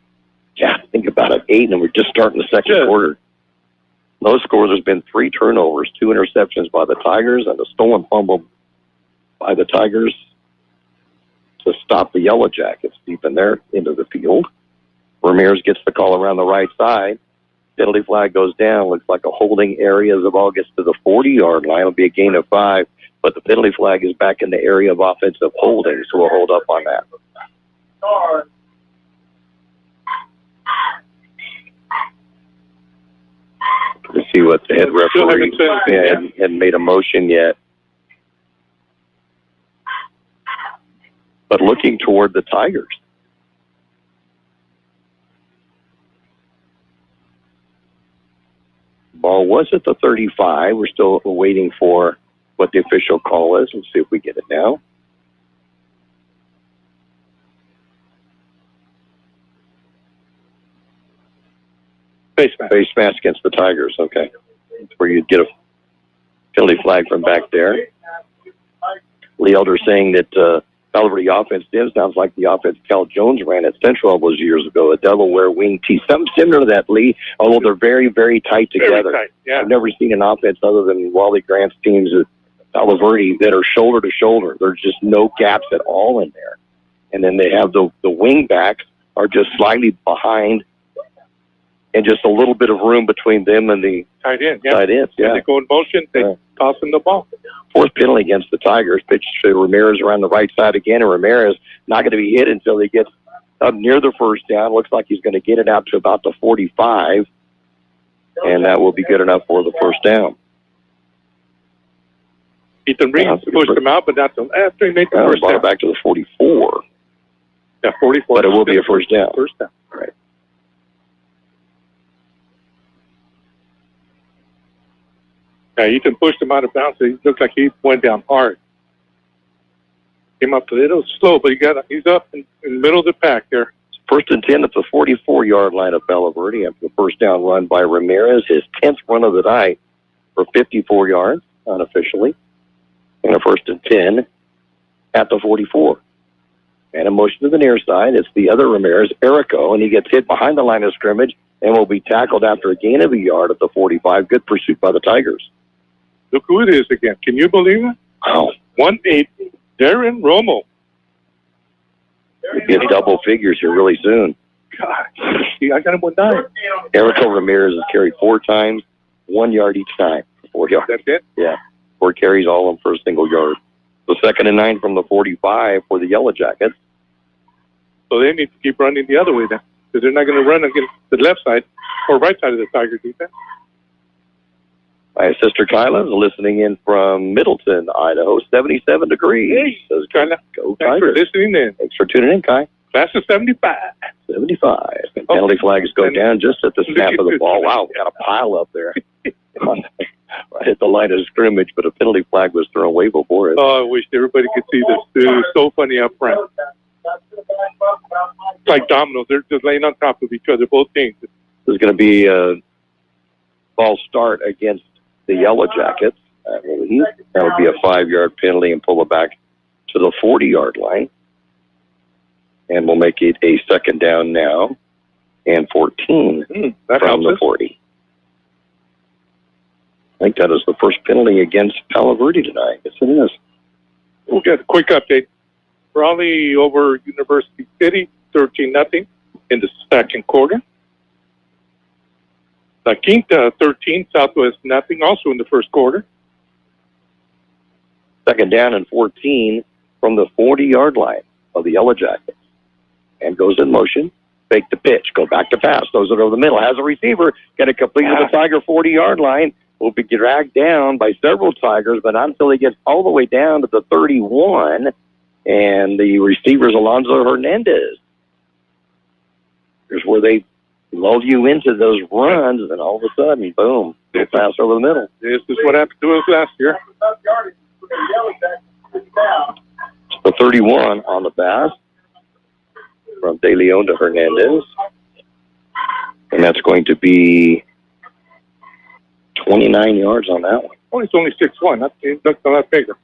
Yeah, think about it. 8, and we're just starting the second quarter. No scores. There's been 3 turnovers, 2 interceptions by the Tigers, and a stolen fumble by the Tigers to stop the Yellow Jackets deep in there into the field. Ramirez gets the call around the right side. Penalty flag goes down. Looks like a holding area as the ball gets to the 40-yard line. It'll be a gain of 5, but the penalty flag is back in the area of offensive holding, so we'll hold up on that. Still haven't said anything yet. hadn't made a motion yet. But looking toward the Tigers. Ball was at the 35. We're still waiting for what the official call is. Let's see if we get it now. Face mask. Face mask against the Tigers. Okay. That's where you'd get a penalty flag from back there. Lee Elder saying that Palo Verde offense sounds like the offense Cal Jones ran at Centro all those years ago, a Delaware wing tee. Something similar to that, Lee, although they're very, very tight together. Very tight, yeah. I've never seen an offense other than Wally Grant's teams at Palo Verde that are shoulder to shoulder. There's just no gaps at all in there. And then they have the wing backs are just slightly behind and just a little bit of room between them and the tight end. Yeah. Tight ends, yeah. When they go in motion, they toss in the ball. Fourth penalty against the Tigers. Pitch to Ramirez around the right side again, and Ramirez not going to be hit until he gets up near the first down. Looks like he's going to get it out to about the 45, and that will be good enough for the first down. Ethan Reed pushed him out, but not after he made the first down. Back to the 44. Yeah, 44. But it will be a first down. First down. Right. Yeah, Ethan pushed him out of bounds. It looked like he went down hard. Came up a little slow, but he's up in the middle of the pack there. First and 10 at the 44-yard line of Palo Verde after the first down run by Ramirez, his 10th run of the night for 54 yards, unofficially. And a first and 10 at the 44. And a motion to the near side. It's the other Ramirez, Erico, and he gets hit behind the line of scrimmage and will be tackled after a gain of a yard at the 45. Good pursuit by the Tigers. Look who it is again. Can you believe it? Oh. 1-8, Darren Romo. We'll get double figures here really soon. God, I got him 1-9. Erico Ramirez has carried 4 times, 1 yard each time. 4 yards. That's it? Yeah. 4 carries, all of them for a single yard. So 2nd and 9 from the 45 for the Yellow Jackets. So they need to keep running the other way then, because they're not going to run against the left side or right side of the Tiger defense. My sister Kyla is listening in from Middleton, Idaho, 77 degrees. Hey, says, Kyla. Go Thanks for Tigers. listening in. Thanks for tuning in, Kai. Class of 75. 75. And penalty flags go down just at the snap of the ball. Wow, we got a pile up there. Right at the line of scrimmage, but a penalty flag was thrown way before it. Oh, I wish everybody could see this. It was so funny up front. It's like dominoes. They're just laying on top of each other, both teams. There's going to be a ball start against the Yellow Jackets. That would be a 5-yard penalty and pull it back to the 40-yard line. And we'll make it a 2nd down now and 14 from the 40. I think that is the first penalty against Palo Verde tonight. Yes, it is. We'll get a quick update. Raleigh over University City, 13-0 in the second quarter. La Quinta, 13, Southwest nothing, also in the first quarter. 2nd down and 14 from the 40-yard line of the Yellow Jackets. And goes in motion. Fake the pitch. Go back to pass. Those that are over the middle. Has a receiver. Get it complete to the Tiger 40-yard line. Will be dragged down by several Tigers, but not until he gets all the way down to the 31. And the receiver's Alonzo Hernandez. Here's where they lull you into those runs, and then all of a sudden, boom, go pass over the middle. This is what happened to us last year. The 31 on the pass from De Leon to Hernandez. And that's going to be 29 yards on that one. Oh, it's only 6'1". That's not bigger.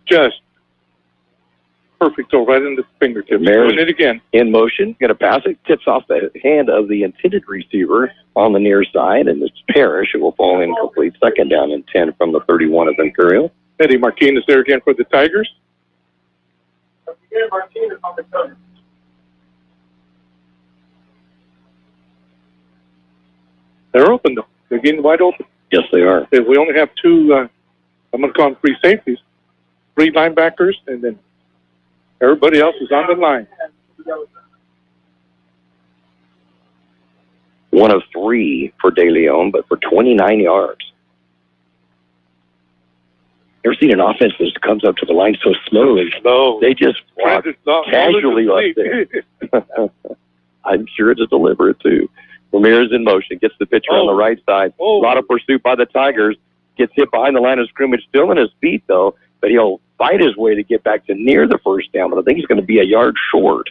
Just perfect throw right in the fingertips. Doing it again. In motion, going to pass it, tips off the hand of the intended receiver on the near side, and it's Parrish. It will fall incomplete. 2nd down and 10 from the 31 of Imperial. Eddie Martinez there again for the Tigers. They're open, though. They're getting wide open. Yes, they are. We only have 2, I'm going to call them 3 safeties, 3 linebackers, and then everybody else is on the line. One of 3 for De Leon, but for 29 yards. Ever seen an offense that comes up to the line so slowly? No. They just walk casually up there. I'm sure it's deliberate, too. Ramirez in motion, gets the pitcher on the right side. A lot of pursuit by the Tigers. Gets hit behind the line of scrimmage, still in his feet, though, but he'll fight his way to get back to near the first down, but I think he's going to be a yard short,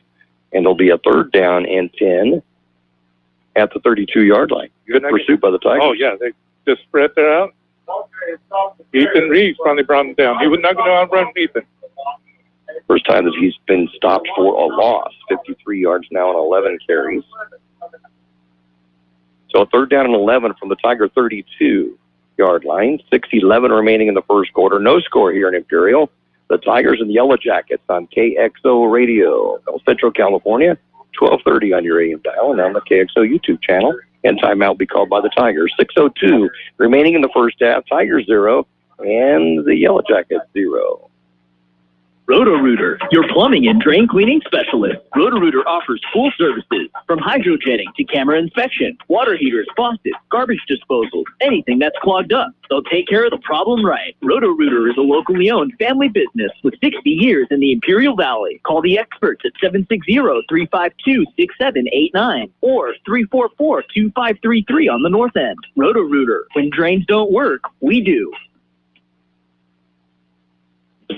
and there'll be a 3rd down and 10 at the 32-yard line. Good pursuit by the Tigers. Oh, yeah, they just spread that out. Ethan Reeves finally brought him down. He was not going to outrun Ethan. First time that he's been stopped for a loss. 53 yards now on 11 carries. So a 3rd down and 11 from the Tiger 32-yard line. 6:11 remaining in the first quarter. No score here in Imperial. The Tigers and Yellow Jackets on Kxo Radio, Centro, California. 1230 on your AM dial and on the Kxo YouTube channel. And timeout will be called by the Tigers. 6:02 remaining in the first half. Tigers 0 and the Yellow Jackets 0. Roto-Rooter, your plumbing and drain cleaning specialist. Roto-Rooter offers full services from hydrojetting to camera inspection, water heaters, faucets, garbage disposal, anything that's clogged up. They'll take care of the problem right. Roto-Rooter is a locally owned family business with 60 years in the Imperial Valley. Call the experts at 760-352-6789 or 344-2533 on the north end. Roto-Rooter, when drains don't work, we do.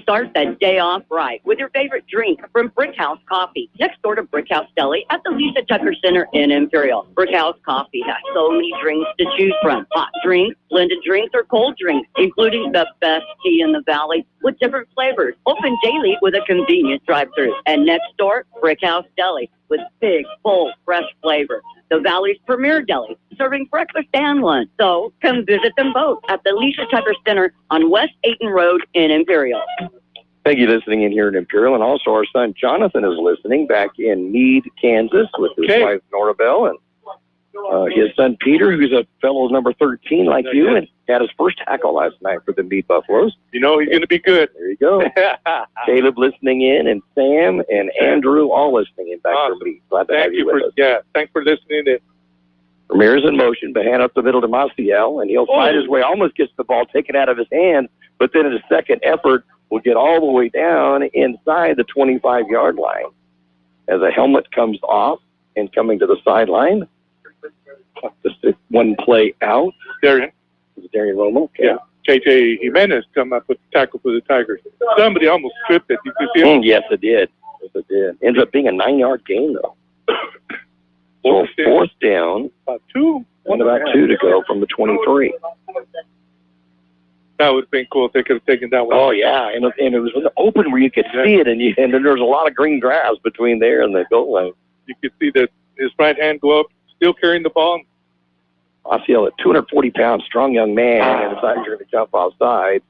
Start that day off right with your favorite drink from Brick House Coffee, next door to Brick House Deli at the Lisa Tucker Center in Imperial. Brick House Coffee has so many drinks to choose from. Hot drinks, blended drinks, or cold drinks, including the best tea in the valley with different flavors. Open daily with a convenient drive-thru. And next door, Brick House Deli with big, full, fresh flavor. The Valley's premier deli, serving breakfast and lunch. So come visit them both at the Lisa Tucker Center on West Ayton Road in Imperial. Thank you for listening in here in Imperial. And also our son Jonathan is listening back in Meade, Kansas with his wife Nora Bell and his son Peter, who's a fellow number 13 like you, and had his first tackle last night for the Meade Buffaloes. You know he's going to be good. There you go. Caleb listening in, and Sam and Andrew all listening in back from Meade. Glad to have you with us. Yeah, thanks for listening in. Ramirez in motion, but hand up the middle to Maciel, and he'll fight his way, almost gets the ball taken out of his hand, but then in a second effort will get all the way down inside the 25-yard line. As a helmet comes off and coming to the sideline, just one play out. Darian. Is it Darian Romo? Okay. Yeah. J.J. Jimenez come up with the tackle for the Tigers. Somebody almost tripped it. Did you see it? Yes, it did. Yes, it did. Ends up being a 9-yard gain, though. Fourth down. About 2. About 2 to go from the 23. That would have been cool if they could have taken that one. Oh, yeah. And it was open where you could see it, and then there was a lot of green grass between there and the goal line. You could see that his right hand go up, still carrying the ball. Maciel, a 240-pound strong young man, and the Tigers are going to jump offside.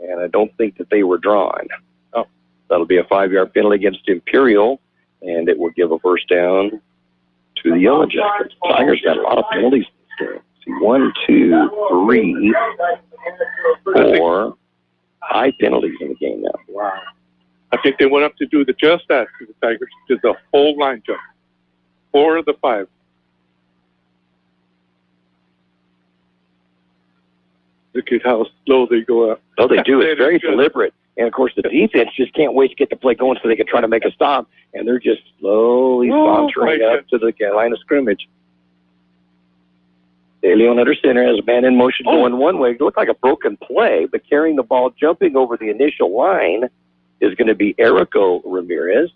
And I don't think that they were drawn. Oh, that'll be a 5-yard penalty against Imperial, and it will give a first down to the Yellow Jackets. Tigers got a lot of penalties this game. See, 1, 2, 3, 4, 5 penalties in the game now. Wow. I think they went up to do the just that to the Tigers, just a whole line jump. 4 of the 5. Look at how slow they go up. Oh, they do. It's very deliberate. And, of course, the defense just can't wait to get the play going so they can try to make a stop. And they're just slowly sauntering up to the line of scrimmage. De Leon under center has a man in motion going one way. It looked like a broken play, but carrying the ball, jumping over the initial line is going to be Erico Ramirez.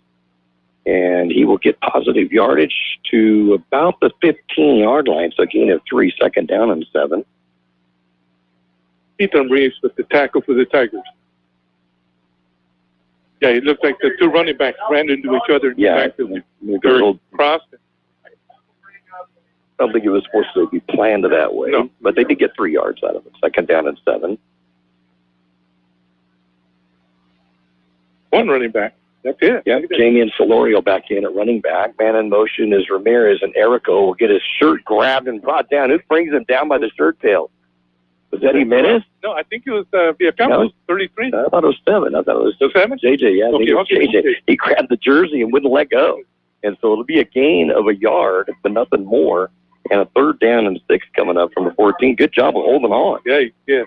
And he will get positive yardage to about the 15-yard line. So a gain of 3, second down and 7. Ethan Reeves with the tackle for the Tigers. Yeah, it looked like the 2 running backs ran into each other. Yeah, crossed. I don't think it was supposed to be planned that way, but they did get 3 yards out of it. Second down and 7. 1 running back. That's it. Yeah, Jamie and Solorio back in at running back. Man in motion is Ramirez, and Erico will get his shirt grabbed and brought down. Who brings him down by the shirt tail? Was that Jimenez? No, I think it was Villacampos, 33. I thought it was 7. I thought it was 7? JJ, yeah. I think it was Okay. JJ. He grabbed the jersey and wouldn't let go. And so it'll be a gain of a yard, but nothing more. And a 3rd down and 6 coming up from the 14. Good job of holding on. Yeah.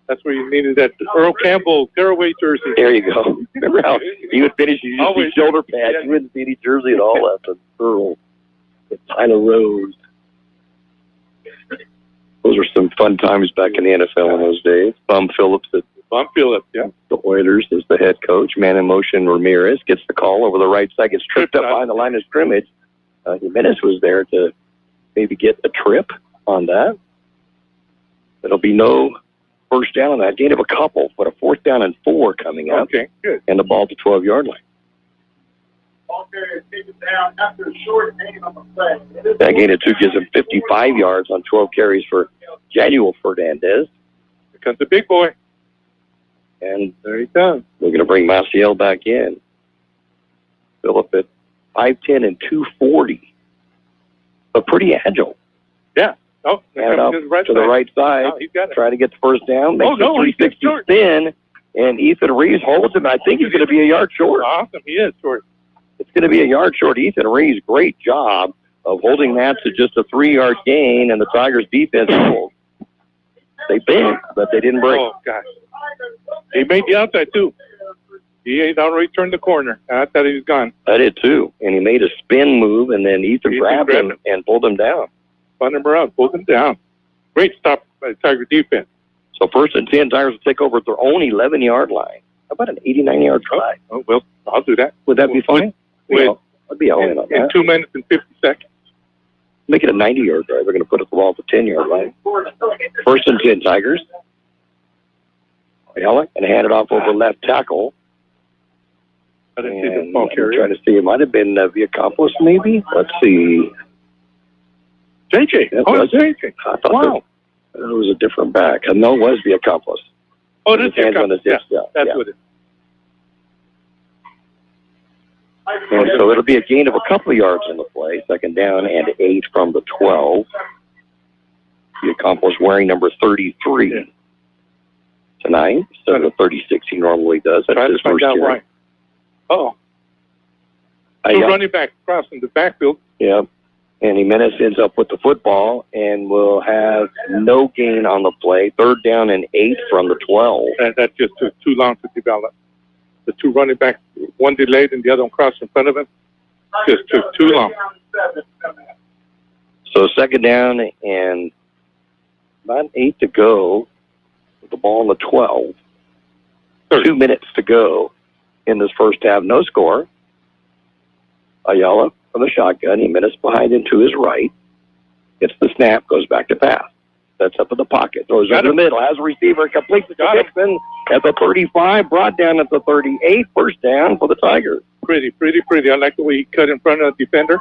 That's where you needed that Earl Campbell tearaway jersey. There you go. Remember how he would finish, you just see shoulder pads. Yeah. You wouldn't see any jersey at all left. And Earl, Tyler Rose. Those were some fun times back in the NFL in those days. Bum Phillips, yeah. The Oilers is the head coach. Man in motion, Ramirez gets the call over the right side, gets tripped up behind the line of scrimmage. Jimenez was there to maybe get a trip on that. There'll be no first down on that. Gain of a couple, but a 4th down and 4 coming up. Okay, good. And the ball at the 12-yard line. Ball carrier takes it down after a short gain on the play. That gain of 2 gives him 55 yards on 12 carries for Januel Fernandez. Here comes the big boy. And there he comes. We're going to bring Maciel back in. Phillip at 5'10" and 240. But pretty agile. Yeah. Oh, and up to the right side. Oh, he's got it. Trying to get the first down. Makes a 360 short. spin. And Ethan Reeves holds him. I think he's going to be a yard short. Awesome. He is short. It's going to be a yard short. Ethan Reeves, great job of holding that to just a 3-yard gain. And the Tigers defense pulled. They bent, but they didn't break. Oh, gosh. He made the outside, too. He had already turned the corner. I thought he was gone. I did, too. And he made a spin move, and then Ethan grabbed him and pulled him down. Spun him around, pulled him down. Great stop by the Tiger defense. So 1st and 10, Tigers will take over at their own 11-yard line. How about an 89-yard try? Oh, well, I'll do that. Would that be fine? I'd be all in on that. In 2 minutes and 50 seconds. Make it a 90-yard drive. They're going to put it the ball at the 10-yard line. 1st and 10, Tigers. Ayala, and hand it off over left tackle. I didn't see the ball carrier. Trying to see. It might have been Villacampos, maybe. Let's see. JJ. JJ. I thought it was a different back. No, it was Villacampos. Oh, it is Villacampos. Yeah, that's what it is. And so it'll be a gain of a couple of yards in the play. 2nd down and 8 from the 12. Villacampos wearing number 33 tonight instead of the 36 he normally does. That's his first year. Right. Oh. Two running back crossing the backfield. Yeah. And Jimenez ends up with the football and will have no gain on the play. 3rd down and 8 from the 12. That just took too long to develop. The 2 running backs, one delayed and the other one crossed in front of him. Just took too long. So 2nd down and about 8 to go. With the ball on the 12. 2 minutes to go in this first half. No score. Ayala from the shotgun. Jimenez behind him to his right. Gets the snap, goes back to pass. That's up in the pocket. Throws over the middle. Has a receiver. Completes it to Dixon at the 35. Brought down at the 38. First down for the Tigers. Pretty. I like the way he cut in front of the defender.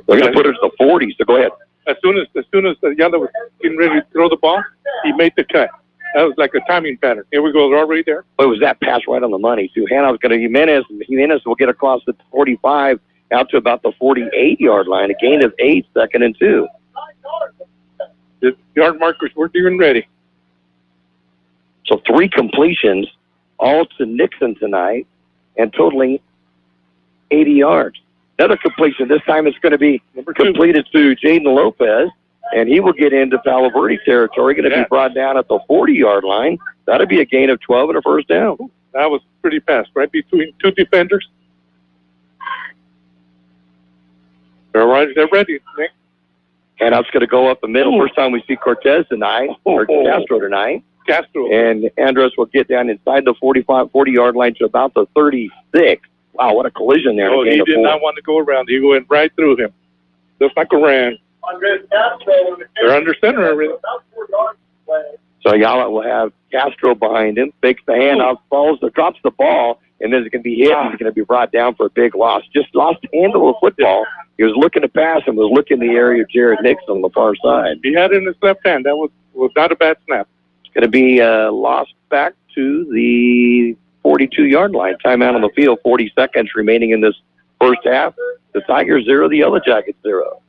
They're going to put it to the 40, so go ahead. As soon as the Yellow was getting ready to throw the ball, he made the cut. That was like a timing pattern. Here we go. They're already there. It was that pass right on the money, too. Handoff's going to Jimenez. Jimenez will get across the 45 out to about the 48-yard line. A gain of 8, 2nd and 2. The yard markers weren't even ready. So 3 completions, all to Nixon tonight, and totaling 80 yards. Another completion. This time it's going to be completed to Jaden Lopez, and he will get into Palo Verde territory. Going to be brought down at the 40-yard line. That'll be a gain of 12 and a first down. That was pretty fast, right between 2 defenders. They're ready, Nick. And that's going to go up the middle. First time we see Cortez tonight, or Castro tonight. And Andros will get down inside the 40-yard line to about the 36. Wow, what a collision there. Oh, he did not want to go around. He went right through him. Just like a ran. They're under center already. So Ayala will have Castro behind him, fakes the handoff, drops the ball, and then it's going to be hit, and he's going to be brought down for a big loss. Just lost the handle of the football. He was looking to pass and was looking in the area of Jared Nixon on the far side. He had it in his left hand. That was not a bad snap. It's going to be lost back to the 42-yard line. Timeout on the field, 40 seconds remaining in this first half. The Tigers 0, the Yellow Jackets 0.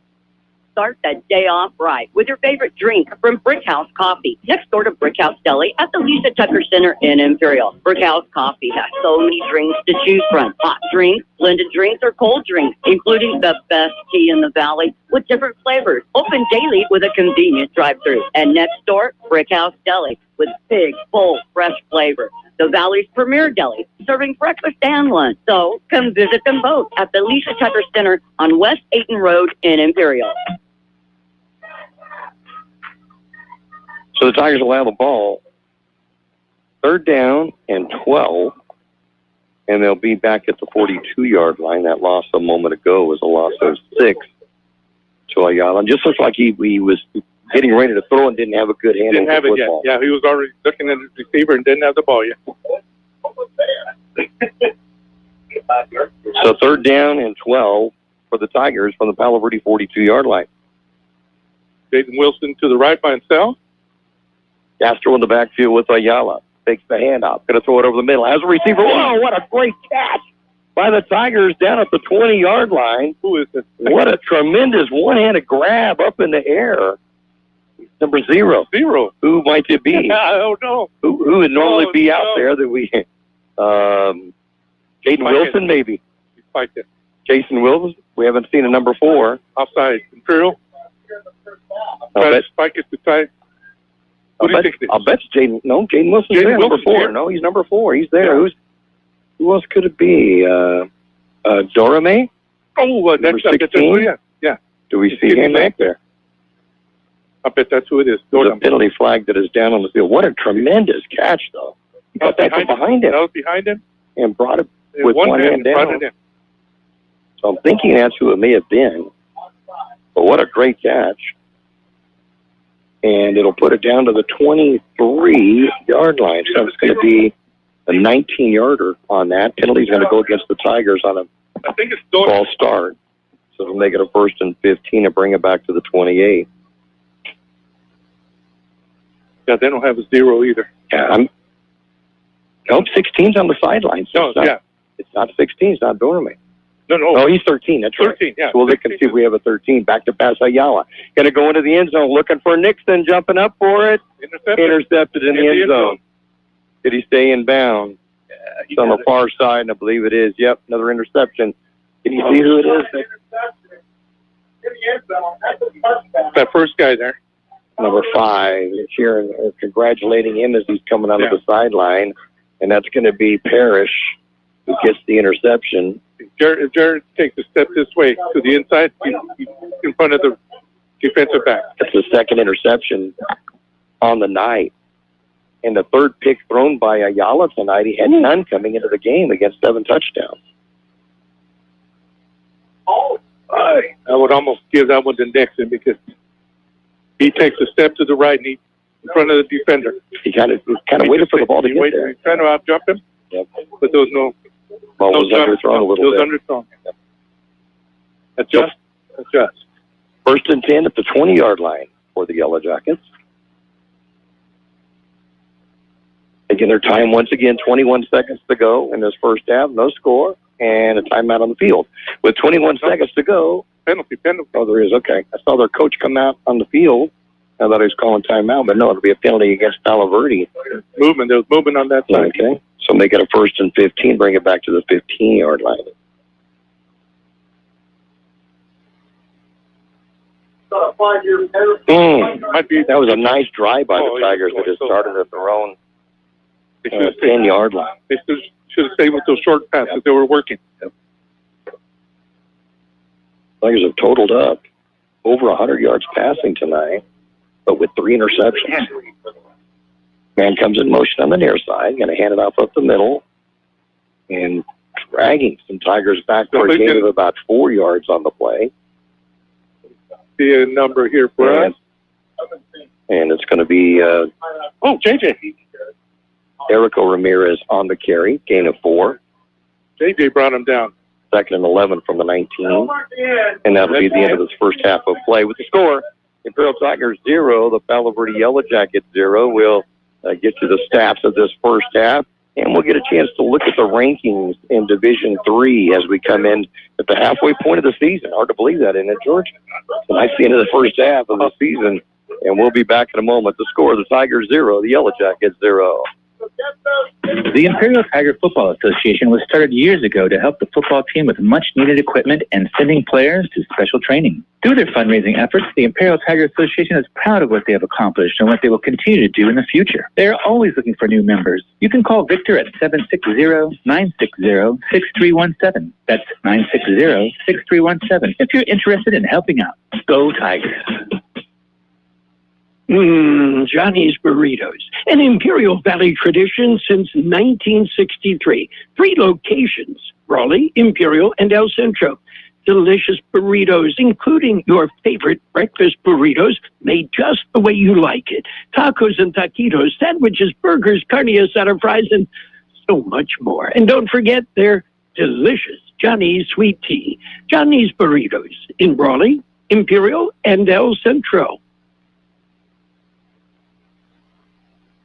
Start that day off right with your favorite drink from Brick House Coffee, next door to Brick House Deli at the Lisa Tucker Center in Imperial. Brick House Coffee has so many drinks to choose from. Hot drinks, blended drinks, or cold drinks, including the best tea in the valley with different flavors. Open daily with a convenient drive-thru. And next door, Brick House Deli with big, full, fresh flavor. The Valley's premier deli, serving breakfast and lunch. So come visit them both at the Lisa Tucker Center on West Ayton Road in Imperial. So the Tigers will have the ball. 3rd down and 12. And they'll be back at the 42-yard line. That loss a moment ago was a loss of 6 to Ayala. And just looks like he was getting ready to throw and didn't have a good handle. Didn't have it yet. Yeah, he was already looking at his receiver and didn't have the ball yet. So 3rd down and 12 for the Tigers from the Palo Verde 42-yard line. Jaden Wilson to the right by himself. Castro in the backfield with Ayala. Takes the handoff. Going to throw it over the middle. Has a receiver. Whoa, what a great catch by the Tigers down at the 20-yard line. Who is this? What a tremendous one-handed grab up in the air. Number 0. Who might it be? I don't know. Who would normally be out there that we... Jaden Wilson, maybe. He spiked it. Jason Wilson. We haven't seen a number 4. Offside. Imperial. Spike it to tight. I'll bet Jaden. No, Jaden Wilson's there. Number 4. Here. No, he's number 4. He's there. Yeah. Who else could it be? Dorame? Oh, that's 16? Yeah. Do we see him back there? I bet that's who it is. There's a penalty flag that is down on the field. What a tremendous catch, though. He got that from behind him. That was behind him. And brought it with one hand down. So I'm thinking that's who it may have been. But what a great catch. And it'll put it down to the 23-yard line. So it's going to be a 19-yarder on that. Penalty's going to go against the Tigers on a false start. So it'll make it a 1st and 15 and bring it back to the 28. Yeah, they don't have a 0 either. Yeah, nope, 16's on the sidelines. So it's not 16. It's not Dorame. No. Oh, he's 13. That's 13, right. yeah. So we'll look and see if we have a 13. Back to pass Ayala. Going to go into the end zone, looking for Nixon, jumping up for it. Intercepted in the end zone. Did he stay in bounds? It's on the far side, and I believe it is. Yep, another interception. Can you see who it is? That first guy there. Number 5. Cheering, congratulating him as he's coming out of the sideline. And that's going to be Parrish who gets the interception. If Jared takes a step this way to the inside, he's in front of the defensive back. That's the 2nd interception on the night. And the 3rd pick thrown by Ayala tonight. He had none coming into the game against 7 touchdowns. I would almost give that one to Nixon because he takes a step to the right and he's in front of the defender. He kind of waited for the ball to get there. He's trying to out-jump him, but there was no... Ball was underthrown a little bit. Underthrown. Adjust. 1st and 10 at the 20-yard line for the Yellow Jackets. Taking their time once again, 21 seconds to go in this first half. No score and a timeout on the field. With 21 seconds to go. Penalty. Oh, there is. Okay. I saw their coach come out on the field. I thought he was calling timeout, but no, it'll be a penalty against Palo Verde. There was movement on that side. Okay. So make it a 1st and 15, bring it back to the 15-yard line. That was a nice drive by the Tigers that has started at their own 10-yard line. They should have stayed with those short passes. They were working. Tigers have totaled up over 100 yards passing tonight, but with 3 interceptions. Man comes in motion on the near side, going to hand it off up the middle, and dragging some Tigers back for a gain of about 4 yards on the play. See a number here for us. And it's going to be JJ. Erico Ramirez on the carry, gain of 4. JJ brought him down. 2nd and 11 from the 19. And that'll be the end of this first half of play. With the score, Imperial Tigers 0, the Palo Verde Yellow Jackets 0. We'll get you the stats of this first half. And we'll get a chance to look at the rankings in Division III as we come in at the halfway point of the season. Hard to believe that, isn't it, George? It's a nice end of the first half of the season, and we'll be back in a moment. The score, the Tigers 0, the Yellow Jackets 0. The Imperial Tiger Football Association was started years ago to help the football team with much-needed equipment and sending players to special training. Through their fundraising efforts, the Imperial Tiger Association is proud of what they have accomplished and what they will continue to do in the future. They are always looking for new members. You can call Victor at 760-960-6317. That's 960-6317 if you're interested in helping out. Go Tigers. Johnny's Burritos, an Imperial Valley tradition since 1963. 3 locations, Raleigh, Imperial, and El Centro. Delicious burritos, including your favorite breakfast burritos, made just the way you like it. Tacos and taquitos, sandwiches, burgers, carne asada, fries, and so much more. And don't forget their delicious Johnny's sweet tea. Johnny's Burritos in Raleigh, Imperial, and El Centro.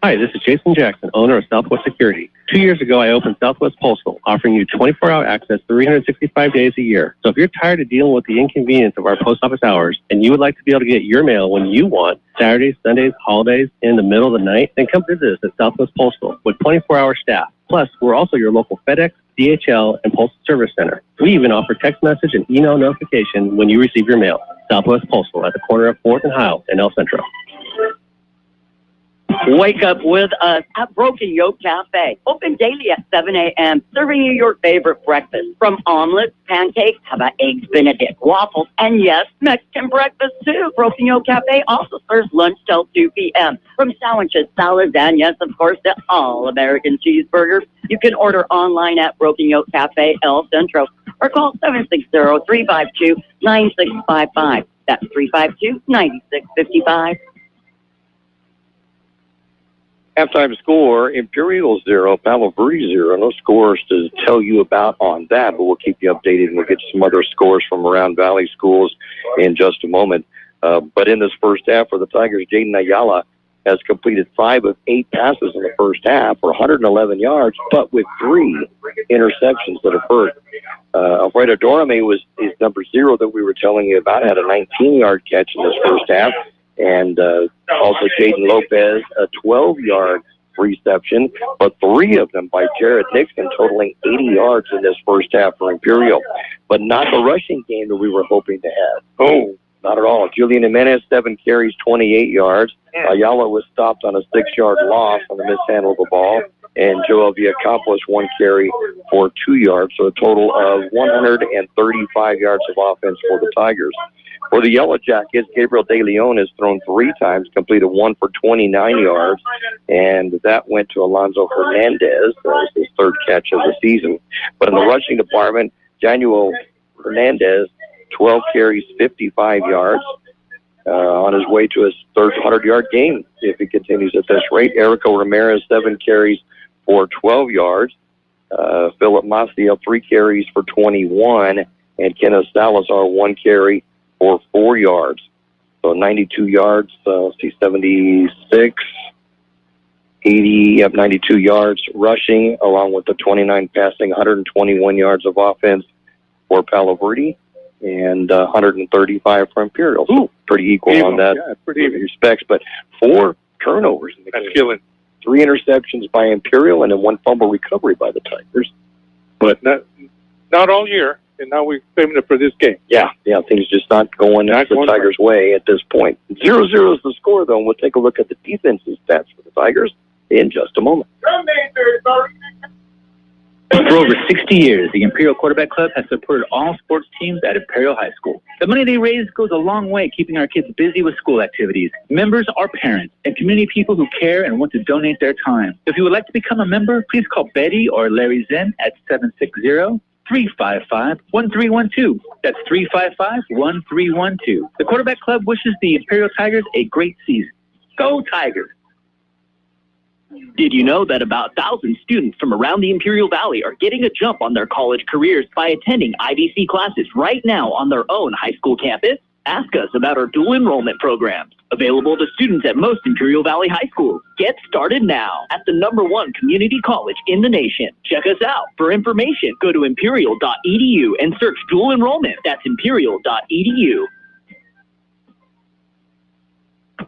Hi, this is Jason Jackson, owner of Southwest Security. 2 years ago, I opened Southwest Postal, offering you 24-hour access 365 days a year. So if you're tired of dealing with the inconvenience of our post office hours and you would like to be able to get your mail when you want, Saturdays, Sundays, holidays, in the middle of the night, then come visit us at Southwest Postal with 24-hour staff. Plus, we're also your local FedEx, DHL, and Postal Service Center. We even offer text message and email notification when you receive your mail. Southwest Postal at the corner of 4th and Hiles in El Centro. Wake up with us at Broken Yoke Cafe. Open daily at 7 a.m., serving you your favorite breakfast. From omelets, pancakes, how about eggs Benedict, waffles, and yes, Mexican breakfast too. Broken Yoke Cafe also serves lunch till 2 p.m. From sandwiches, salads, and yes, of course, the all-American cheeseburger. You can order online at Broken Yoke Cafe El Centro or call 760-352-9655. That's 352-9655. Halftime score, Imperial 0, Palo Verde 0. No scores to tell you about on that, but we'll keep you updated and we'll get some other scores from around Valley schools in just a moment. But in this first half for the Tigers, Jaden Ayala has completed 5 of 8 passes in the first half for 111 yards, but with 3 interceptions that occurred. Alfredo Dorame is number 0 that we were telling you about, had a 19-yard catch in this first half. And also Jaden Lopez, a 12-yard reception, but 3 of them by Jared Nixon, totaling 80 yards in this first half for Imperial. But not the rushing game that we were hoping to have. Oh, not at all. Julian Jimenez, 7 carries, 28 yards. Ayala was stopped on a 6-yard loss on the mishandle of the ball. And Joel Villacampos, 1 carry for 2 yards, so a total of 135 yards of offense for the Tigers. For the Yellow Jackets, Gabriel De Leon has thrown 3 times, completed 1 for 29 yards, and that went to Alonzo Hernandez. That was his 3rd catch of the season. But in the rushing department, Januel Hernandez, 12 carries, 55 yards, on his way to his 3rd 100-yard game if he continues at this rate. Erico Ramirez, 7 carries for 12 yards. Philip Maciel, 3 carries for 21, and Kenneth Salazar, 1 carry for 4 yards. So 92 yards, 76, 80, 92 yards rushing, along with the 29 passing, 121 yards of offense for Palo Verde, and 135 for Imperial. So pretty equal on that. Yeah, pretty even. Respects, but 4 turnovers in the game. That's killing. 3 interceptions by Imperial, and then 1 fumble recovery by the Tigers. But not all year. And now we're saving it for this game. Yeah, things just not going the Tigers' way at this point. 0-0 is the score, though, and we'll take a look at the defensive stats for the Tigers in just a moment. For over 60 years, the Imperial Quarterback Club has supported all sports teams at Imperial High School. The money they raise goes a long way keeping our kids busy with school activities. Members are parents and community people who care and want to donate their time. If you would like to become a member, please call Betty or Larry Zen at 760-355-1312. That's 355-1312. The Quarterback Club wishes the Imperial Tigers a great season. Go Tigers! Did you know that about 1,000 students from around the Imperial Valley are getting a jump on their college careers by attending IVC classes right now on their own high school campus? Ask us about our dual enrollment programs, available to students at most Imperial Valley High Schools. Get started now at the #1 community college in the nation. Check us out. For information, go to imperial.edu and search dual enrollment. That's imperial.edu.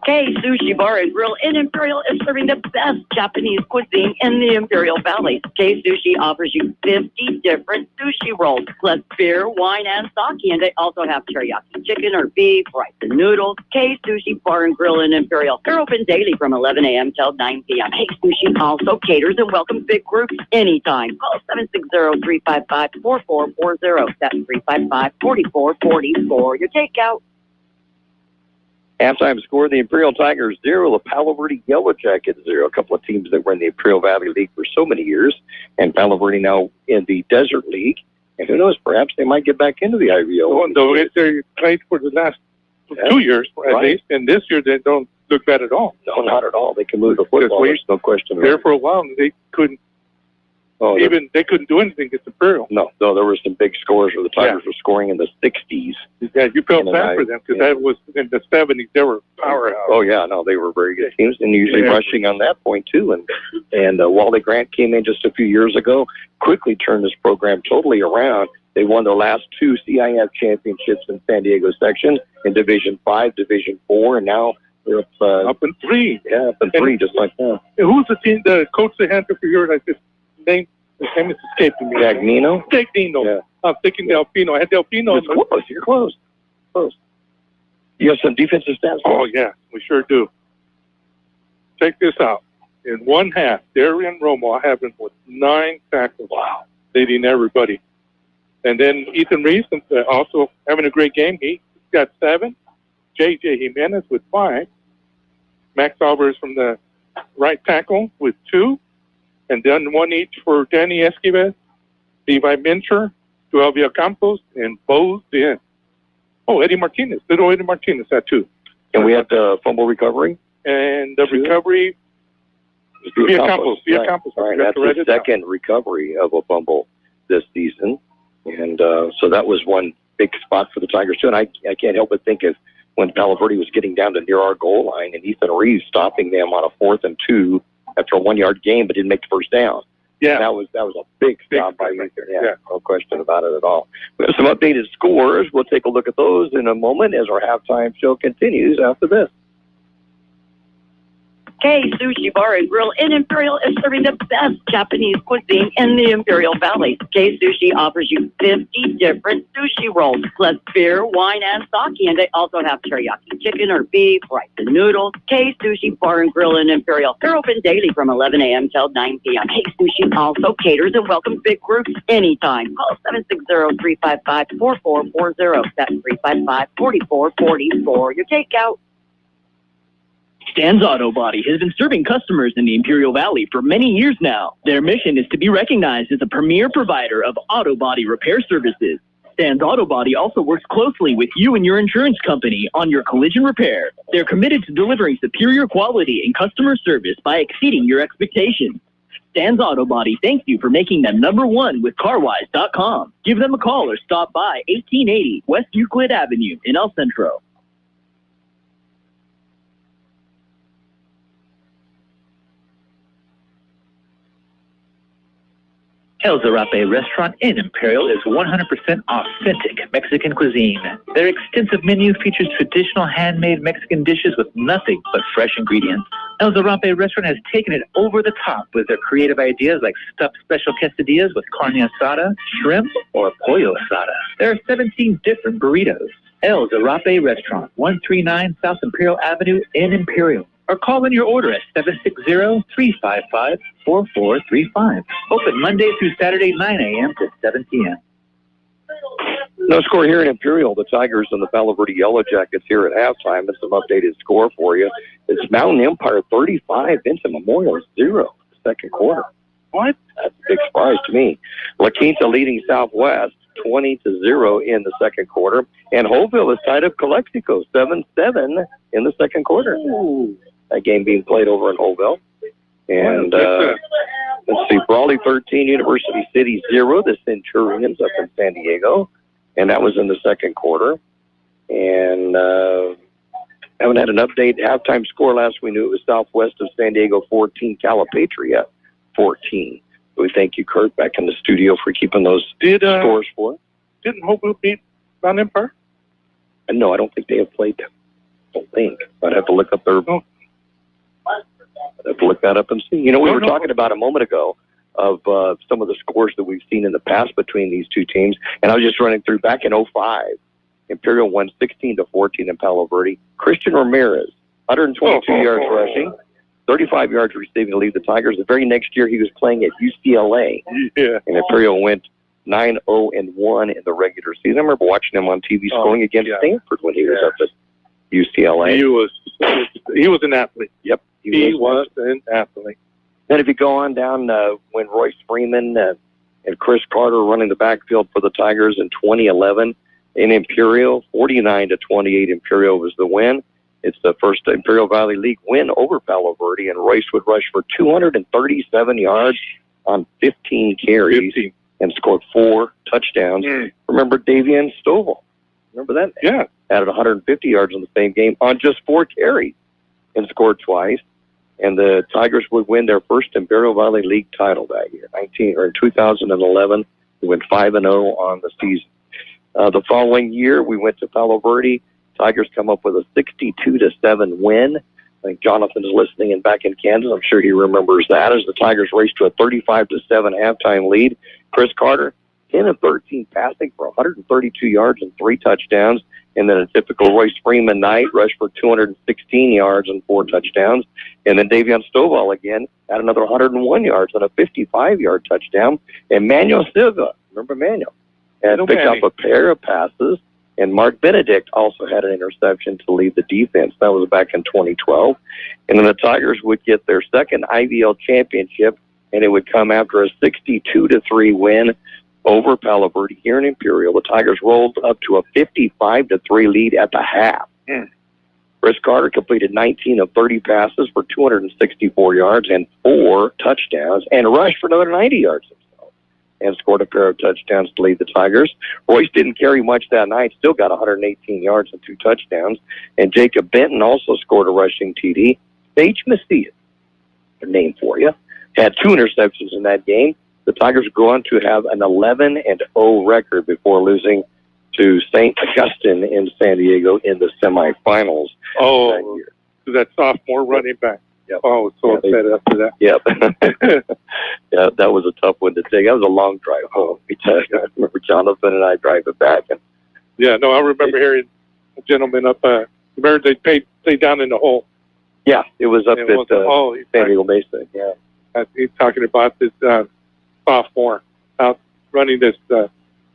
Kxo Sushi Bar and Grill in Imperial is serving the best Japanese cuisine in the Imperial Valley. Kxo Sushi offers you 50 different sushi rolls, plus beer, wine, and sake. And they also have teriyaki chicken or beef, rice and noodles. Kxo Sushi Bar and Grill in Imperial. They're open daily from 11 a.m. till 9 p.m. Kxo Sushi also caters and welcomes big groups anytime. Call 760-355-4440. That's 355-4444. Your takeout. Halftime score, the Imperial Tigers 0, the Palo Verde Yellow Jackets 0. A couple of teams that were in the Imperial Valley League for so many years, and Palo Verde now in the Desert League. And who knows, perhaps they might get back into the IVO. Though they played for the last 2 years, at least, and this year they don't look bad at all. No, not at all. They can move the football, there's no question. There for a while, and they couldn't. They couldn't do anything against Imperial. No, there were some big scores where the Tigers were scoring in the 60s. Yeah, you felt bad for them because that was in the 70s. They were powerhouse. Oh yeah, no, they were very good teams, and usually rushing on that point too. And Wally Grant came in just a few years ago, quickly turned this program totally around. They won their last 2 CIF championships in San Diego section in Division 5, Division 4, and now they're up in 3. Yeah, up in 3, just like that. Who's the team? The coach they had for years? Like this name. The name is escaping me. Dagnino? Yeah. I'm thinking Delfino. I had Delfino. You're close. You have some defensive stats? Oh, yeah, we sure do. Check this out. In one half, Darian Romo having with 9 tackles. Wow. Leading everybody. And then Ethan Reese also having a great game. He got 7. J.J. Jimenez with 5. Max Alvarez from the right tackle with 2. And then 1 each for Danny Esquivel, Levi Mincher, Joel Villacampos, and Bo Zinn. Oh, little Eddie Martinez had 2. And we had the fumble recovery? And the recovery, Villacampos. All right, that's the second recovery of a fumble this season. And so that was one big spot for the Tigers, too. And I can't help but think of when Palo Verde was getting down to near our goal line and Ethan Reeves stopping them on a 4th and 2 after a 1-yard gain, but didn't make the first down. Yeah, that was a big stop by Ethan. Yeah, no question about it at all. We have some updated scores. We'll take a look at those in a moment as our halftime show continues after this. Kxo Sushi Bar and Grill in Imperial is serving the best Japanese cuisine in the Imperial Valley. Kxo Sushi offers you 50 different sushi rolls, plus beer, wine, and sake. And they also have teriyaki chicken or beef, rice and noodles. Kxo Sushi Bar and Grill in Imperial. They're open daily from 11 a.m. till 9 p.m. Kxo Sushi also caters and welcomes big groups anytime. Call 760-355-4440. That's 355-4444. Your takeout. Stan's Auto Body has been serving customers in the Imperial Valley for many years now. Their mission is to be recognized as a premier provider of auto body repair services. Stan's Auto Body also works closely with you and your insurance company on your collision repair. They're committed to delivering superior quality and customer service by exceeding your expectations. Stan's Auto Body thanks you for making them #1 with CarWise.com. Give them a call or stop by 1880 West Euclid Avenue in El Centro. El Zarape restaurant in Imperial is 100% authentic Mexican cuisine. Their extensive menu features traditional handmade Mexican dishes with nothing but fresh ingredients. El Zarape restaurant has taken it over the top with their creative ideas like stuffed special quesadillas with carne asada, shrimp, or pollo asada. There are 17 different burritos. El Zarape restaurant, 139 South Imperial Avenue in Imperial. Or call in your order at 760-355-4435. Open Monday through Saturday, 9 a.m. to 7 p.m. No score here in Imperial. The Tigers and the Palo Verde Yellow Jackets here at halftime. And some updated score for you. It's Mountain Empire 35, Vincent Memorial 0, second quarter. What? That's a big surprise to me. La Quinta leading Southwest 20-0 in the second quarter. And Holville is tied up Calexico 7-7 in the second quarter. Ooh. That game being played over in Holville. And let's see, Brawley 13, University City 0, the Centurions up in San Diego. And that was in the second quarter. And haven't had an update. Halftime score last we knew it was Southwest of San Diego 14, Calipatria 14. We thank you, Kurt, back in the studio for keeping those scores for us. Didn't Hope beat Mount Empire? No, I don't think they have played them. I don't think. I'd have to look up their... I'd have to look that up and see. You know, we were talking about a moment ago of some of the scores that we've seen in the past between these two teams, and I was just running through back in 2005. Imperial won 16-14 in Palo Verde. Christian Ramirez, 122 yards rushing, 35 yards receiving to lead the Tigers. The very next year, he was playing at UCLA, and Imperial went 9-0-1 in the regular season. I remember watching him on TV scoring against Stanford when he was up at UCLA. He was an athlete. Yep, he was an athlete. Then if you go on down when Royce Freeman and Chris Carter running the backfield for the Tigers in 2011 in Imperial, 49-28 Imperial was the win. It's the first Imperial Valley League win over Palo Verde, and Royce would rush for 237 yards on 15 carries and scored 4 touchdowns. Remember Davian Stovall? Remember that? Yeah. Added 150 yards in the same game on just 4 carries and scored twice. And the Tigers would win their first Imperial Valley League title that year, in 2011. We went 5-0 on the season. The following year, we went to Palo Verde. Tigers come up with a 62-7 win. I think Jonathan is listening in back in Kansas. I'm sure he remembers that as the Tigers raced to a 35-7 halftime lead. Chris Carter, 10-13 passing for 132 yards and 3 touchdowns. And then a typical Royce Freeman night, rushed for 216 yards and 4 touchdowns. And then Davion Stovall again had another 101 yards and a 55-yard touchdown. And Manuel Silva, remember Manuel, had picked up a pair of passes. And Mark Benedict also had an interception to lead the defense. That was back in 2012. And then the Tigers would get their second IVL championship, and it would come after a 62-3 win over Palo Verde here in Imperial. The Tigers rolled up to a 55-3 lead at the half. Chris Carter completed 19 of 30 passes for 264 yards and 4 touchdowns, and rushed for another 90 yards himself, and scored a pair of touchdowns to lead the Tigers. Royce didn't carry much that night, still got 118 yards and 2 touchdowns, and Jacob Benton also scored a rushing TD. Sage Macias, a name for you, had 2 interceptions in that game. The Tigers go on to have an 11-0 record before losing to St. Augustine in San Diego in the semifinals. Oh, that sophomore running back. Yep. Oh, so upset after that. Yep. Yeah, that was a tough one to take. That was a long drive home. I remember Jonathan and I driving back. And yeah, no, I remember hearing a gentleman up. Remember they played down in the hole. Yeah, it was up at San Diego Mesa. Yeah, he's talking about this sophomore out running this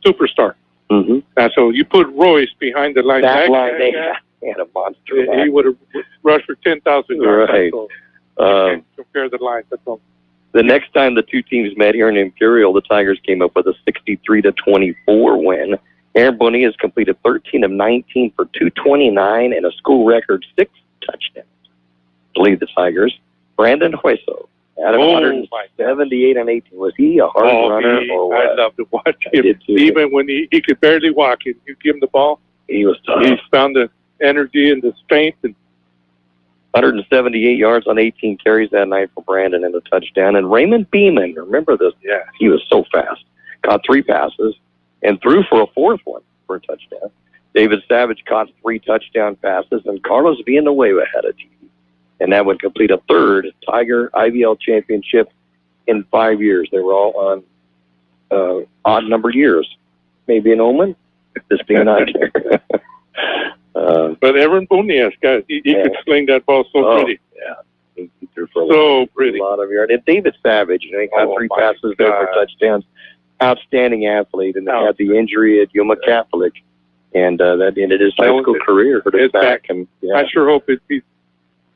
superstar. Mm-hmm. So you put Royce behind the line. That line, they had a monster. He would have rushed for 10,000 yards. Right. Compare the lines. That's all. The next time the two teams met here in Imperial, the Tigers came up with a 63-24 win. Aaron Bonillas completed 13 of 19 for 229 and a school record 6 touchdowns to lead the Tigers. Brandon Hueso had 178 and 18. Was he a hard runner? Or what? I love to watch him. Even when he could barely walk, you give him the ball. He was tough. He found the energy and the strength. And 178 yards on 18 carries that night for Brandon and a touchdown. And Raymond Beeman, remember this? Yeah, he was so fast. Caught 3 passes and threw for a 4th one for a touchdown. David Savage caught 3 touchdown passes, and Carlos Villanueva had a TD. And that would complete a 3rd Tiger IVL championship in 5 years. They were all on odd-numbered years. Maybe an omen, this being out there. But Aaron Bonillas, guys, he could sling that ball so pretty. Yeah, he threw for a lot of yards. And David Savage, he got 3 passes there for touchdowns. Outstanding athlete, and had the injury at Yuma Catholic, and that ended his high school career. Hurt his back, and I sure hope he's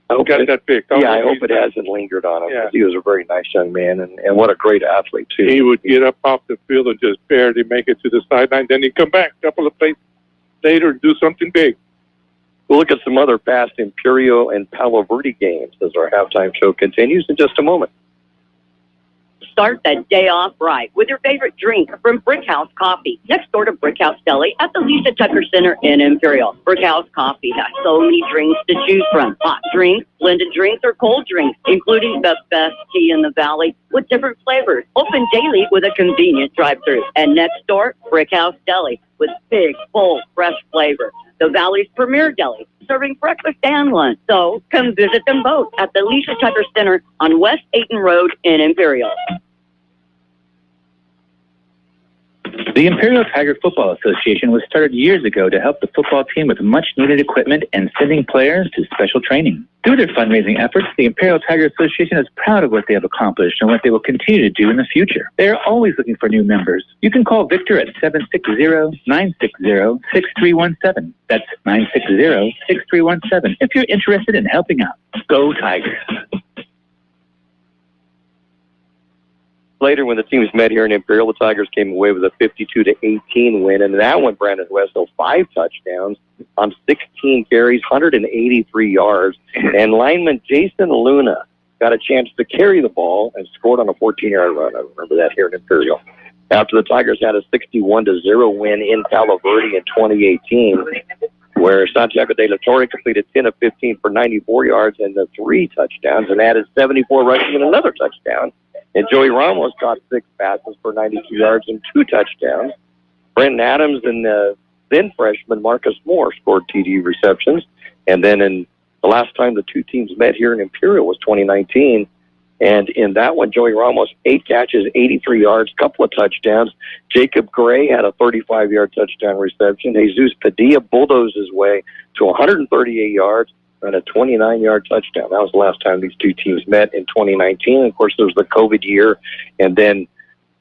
got that pick. I hope it hasn't lingered on him. Yeah. He was a very nice young man, and what a great athlete too. He would get up off the field and just barely make it to the sideline. Then he'd come back a couple of plays later and do something big. We'll look at some other past Imperial and Palo Verde games as our halftime show continues in just a moment. Start that day off right with your favorite drink from Brick House Coffee, next door to Brick House Deli at the Lisa Tucker Center in Imperial. Brick House Coffee has so many drinks to choose from. Hot drinks, blended drinks, or cold drinks, including the best tea in the valley with different flavors. Open daily with a convenient drive-thru. And next door, Brick House Deli with big, bold, fresh flavor. The Valley's premier deli, serving breakfast and lunch. So come visit them both at the Lisa Tucker Center on West Ayton Road in Imperial. The Imperial Tiger Football Association was started years ago to help the football team with much-needed equipment and sending players to special training. Through their fundraising efforts, the Imperial Tiger Association is proud of what they have accomplished and what they will continue to do in the future. They are always looking for new members. You can call Victor at 760-960-6317. That's 960-6317 if you're interested in helping out. Go Tigers! Later, when the teams met here in Imperial, the Tigers came away with a 52-18 win, and that one, Brandon Wessel, 5 touchdowns on 16 carries, 183 yards, and lineman Jason Luna got a chance to carry the ball and scored on a 14-yard run. I remember that here in Imperial. After the Tigers had a 61-0 win in Palo Verde in 2018, where Santiago de la Torre completed 10 of 15 for 94 yards and 3 touchdowns and added 74 rushing and another touchdown. And Joey Ramos caught 6 passes for 92 yards and 2 touchdowns. Brenton Adams and then freshman Marcus Moore scored TD receptions. And then in the last time the two teams met here in Imperial was 2019. And in that one, Joey Ramos, 8 catches, 83 yards, couple of touchdowns. Jacob Gray had a 35-yard touchdown reception. Jesus Padilla bulldozed his way to 138 yards and a 29-yard touchdown. That was the last time these two teams met in 2019. Of course, there was the COVID year, and then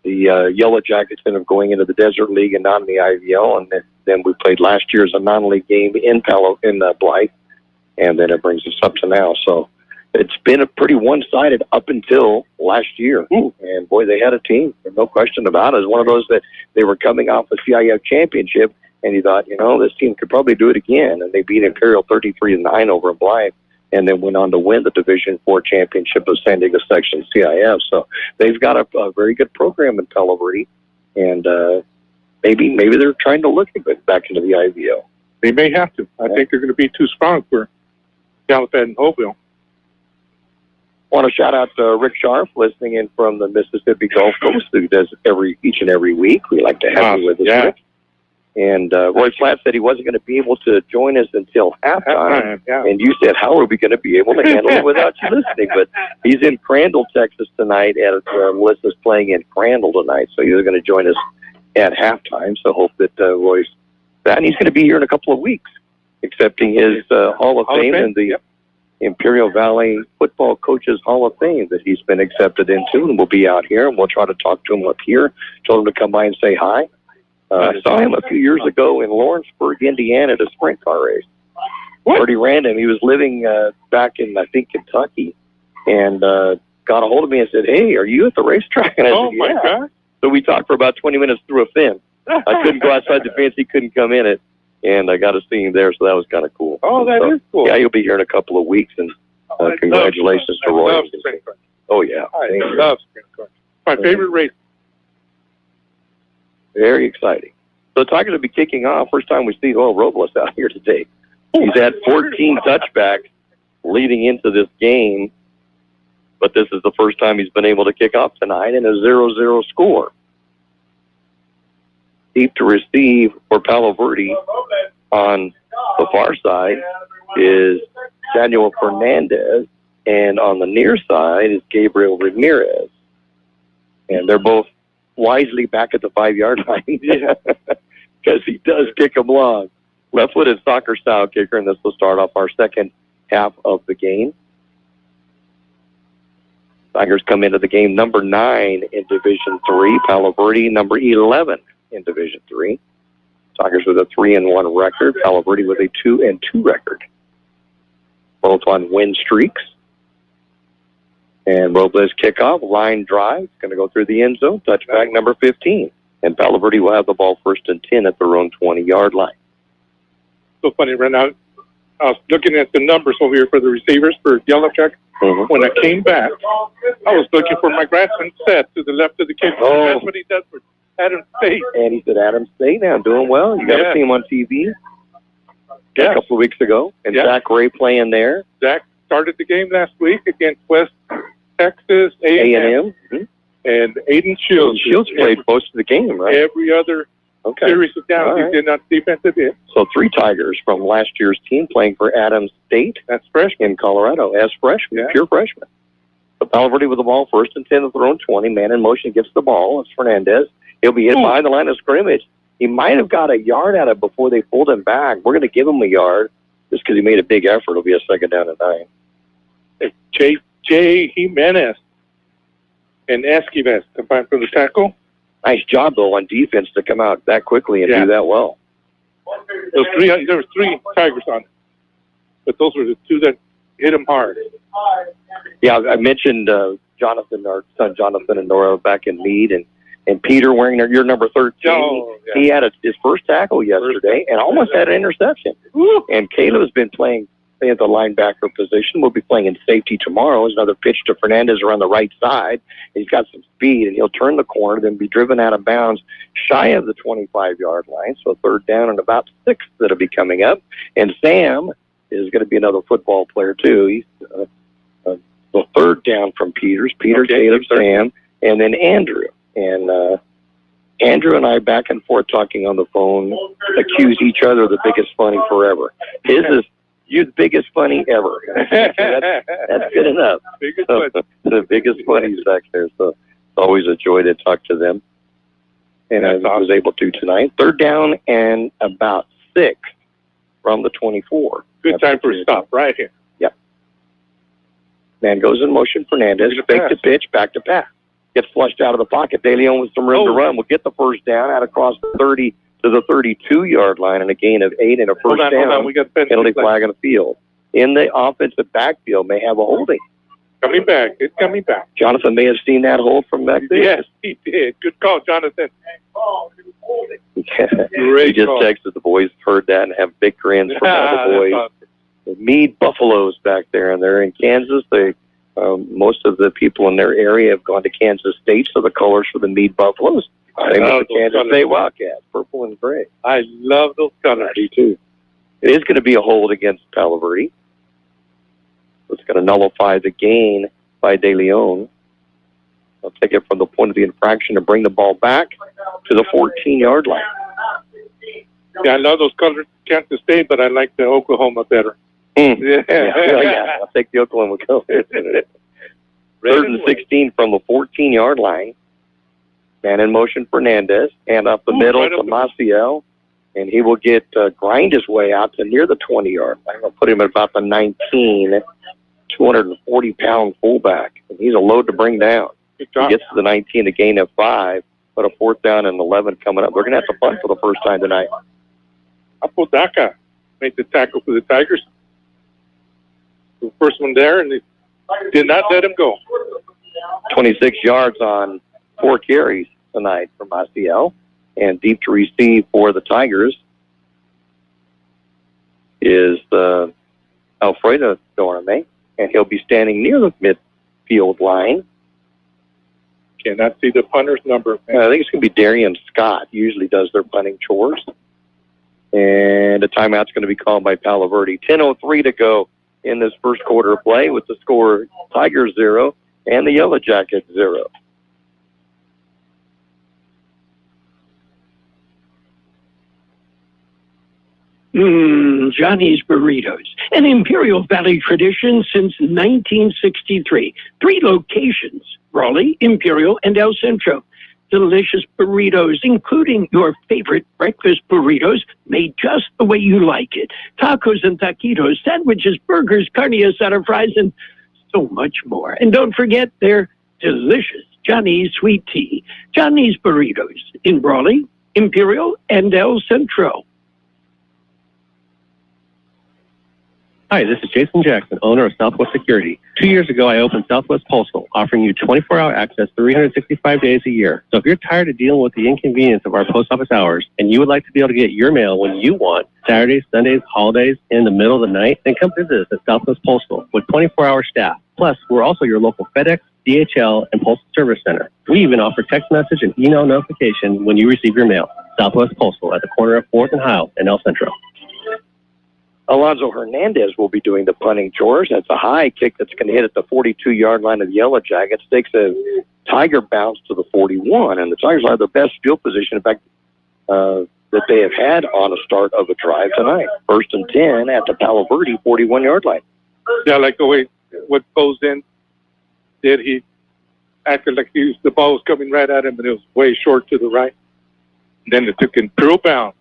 the Yellow Jackets ended up going into the Desert League and not in the IVL, and then we played last year's a non-league game in Blythe, and then it brings us up to now. So it's been a pretty one-sided up until last year. And, boy, they had a team. There's no question about it. It was one of those that they were coming off a CIF championship, and you thought, this team could probably do it again. And they beat Imperial 33-9 over in Blythe, and then went on to win the Division IV championship of San Diego Section CIF. So they've got a very good program in Palo Verde, and maybe they're trying to look a bit back into the IVO. They may have to. I think they're going to be too strong for Gallup and Hopeville. I want to shout out to Rick Scharf, listening in from the Mississippi Gulf Coast, who does each and every week. We like to have you with us, Rick. And Roy Flatt said he wasn't going to be able to join us until halftime. And you said, how are we going to be able to handle it without you listening? But he's in Crandall, Texas tonight, and Melissa's playing in Crandall tonight. So he's going to join us at halftime. So hope that Roy's that. And he's going to be here in a couple of weeks, accepting his Hall of Fame in the Imperial Valley Football Coaches Hall of Fame that he's been accepted into. And we'll be out here, and we'll try to talk to him up here. Told him to come by and say hi. Saw him a few years ago in Lawrenceburg, Indiana, at a sprint car race. Pretty random. He was living back in, I think, Kentucky, and got a hold of me and said, "Hey, are you at the racetrack?" And I said, my God. So we talked for about 20 minutes through a fence. I couldn't go outside the fence. He couldn't come in it, and I got to see him there, so that was kind of cool. Oh, that is cool. Yeah, he'll be here in a couple of weeks, and congratulations to Roy. I love sprint cars. Oh, yeah. I love sprint cars. My favorite race. Very exciting. So the Tigers will be kicking off. First time we see Joel Robles out here today. He's had 14 touchbacks leading into this game, but this is the first time he's been able to kick off tonight in a 0-0 score. Deep to receive for Palo Verde on the far side is Daniel Fernandez, and on the near side is Gabriel Ramirez. And they're both wisely back at the 5-yard line because he does kick them long. Left-footed soccer-style kicker, and this will start off our second half of the game. Tigers come into the game number 9 in Division III. Palo Verde number 11 in Division III. Tigers with a 3-1 record. Palo Verde with a 2-2 record. Both on win streaks. And Robles kickoff, line drive, going to go through the end zone, touchback number 15. And Palo Verde will have the ball 1st and 10 at their own 20-yard line. So funny, right now, I was looking at the numbers over here for the receivers for Yellow Jack. When I came back, I was looking for my grandson, Seth, to the left of the kid. Oh. That's what he does for Adams State. And he's at Adams State now, doing well. You got to see him on TV a couple of weeks ago. And Zach Ray playing there. Zach started the game last week against West Texas A&M. And Aiden Shields. Shields played most of the game, right? Every other series of downs. He did not defensive end. So 3 Tigers from last year's team playing for Adams State. That's freshman in Colorado as freshmen, pure freshmen. So Palo Verde with the ball, 1st and 10 at their own 20. Man in motion gets the ball. It's Fernandez. He'll be hit behind the line of scrimmage. He might have got a yard out of it before they pulled him back. We're going to give him a yard just because he made a big effort. It'll be a 2nd down and 9. Jay Jimenez and Esquives combined for the tackle. Nice job, though, on defense to come out that quickly and do that well. There were 3 Tigers on it, but those were the 2 that hit him hard. Yeah, I mentioned Jonathan, our son Jonathan and Nora back in Meade, and Peter wearing your number 13. He had his first tackle yesterday and almost had an interception. And Caleb's been playing at the linebacker position. We'll be playing in safety tomorrow. There's another pitch to Fernandez around the right side. He's got some speed, and he'll turn the corner, then be driven out of bounds shy of the 25-yard line. So 3rd down and about 6 that'll be coming up. And Sam is going to be another football player, too. He's the 3rd down from Peters. Peter, Caleb, Sam, and then Andrew. And Andrew and I, back and forth talking on the phone, accuse each other of the biggest funny forever. His is, "You the biggest funny ever." That's good enough. The biggest funnies back there. So it's always a joy to talk to them. And I was able to tonight. 3rd down and about 6 from the 24. Good time for a stop right here. Yep. Man goes in motion. Fernandez fakes the pitch, back to pass. Gets flushed out of the pocket. De Leon with some room to run. Will get the 1st down out across the 30 to the 32-yard line and a gain of 8 and a first down. Hold on. We got penalty flag on the field. In the offensive backfield may have a holding. Coming back. It's coming back. Jonathan may have seen that hold from back there. Yes, he did. Good call, Jonathan. He just texted the boys, heard that, and have big grins from all the boys. Awesome. The Meade Buffaloes back there, and they're in Kansas. They most of the people in their area have gone to Kansas State, so the colors for the Meade Buffaloes. Same with the Kansas State Wildcats, purple and gray. I love those colors. Me too. It is going to be a hold against Palo Verde. It's going to nullify the gain by De Leon. They'll take it from the point of the infraction and bring the ball back to the 14-yard line. Yeah, I love those colors, Kansas State, but I like the Oklahoma better. Yeah. I'll take the Oklahoma colors. 3rd and 16 from the 14-yard line. Man in motion, Fernandez, and up the middle to Maciel, and he will get grind his way out to near the 20-yard line. I'll put him at about the 19, 240-pound fullback. And he's a load to bring down. He gets to the 19, a gain of 5, but a 4th down and 11 coming up. They're going to have to punt for the first time tonight. Apodaca made the tackle for the Tigers. The first one there, and they did not let him go. 26 yards on 4 carries tonight from Maciel. And deep to receive for the Tigers is Alfredo Dorame, and he'll be standing near the midfield line. Cannot see the punter's number. I think it's going to be Darian Scott. Usually does their punting chores. And a timeout's going to be called by Palo Verde. 10:03 to go in this first quarter of play with the score Tigers 0 and the Yellow Jackets 0. Johnny's Burritos, an Imperial Valley tradition since 1963. 3 locations, Raleigh, Imperial, and El Centro. Delicious burritos, including your favorite breakfast burritos, made just the way you like it. Tacos and taquitos, sandwiches, burgers, carne asada, fries, and so much more. And don't forget their delicious Johnny's sweet tea. Johnny's Burritos in Raleigh, Imperial, and El Centro. Hi, this is Jason Jackson, owner of Southwest Security. 2 years ago, I opened Southwest Postal, offering you 24-hour access 365 days a year. So if you're tired of dealing with the inconvenience of our post office hours and you would like to be able to get your mail when you want, Saturdays, Sundays, holidays, in the middle of the night, then come visit us at Southwest Postal with 24-hour staff. Plus, we're also your local FedEx, DHL, and Postal Service Center. We even offer text message and email notification when you receive your mail. Southwest Postal at the corner of 4th and Heil in El Centro. Alonzo Hernandez will be doing the punting chores. That's a high kick that's going to hit at the 42-yard line of the Yellow Jackets. Takes a Tiger bounce to the 41, and the Tigers have the best field position, in fact, that they have had on a start of a drive tonight. 1st and 10 at the Palo Verde 41-yard line. Yeah, like the way what goes in did. He acted like the ball was coming right at him, and it was way short to the right. Then it took in through bounds.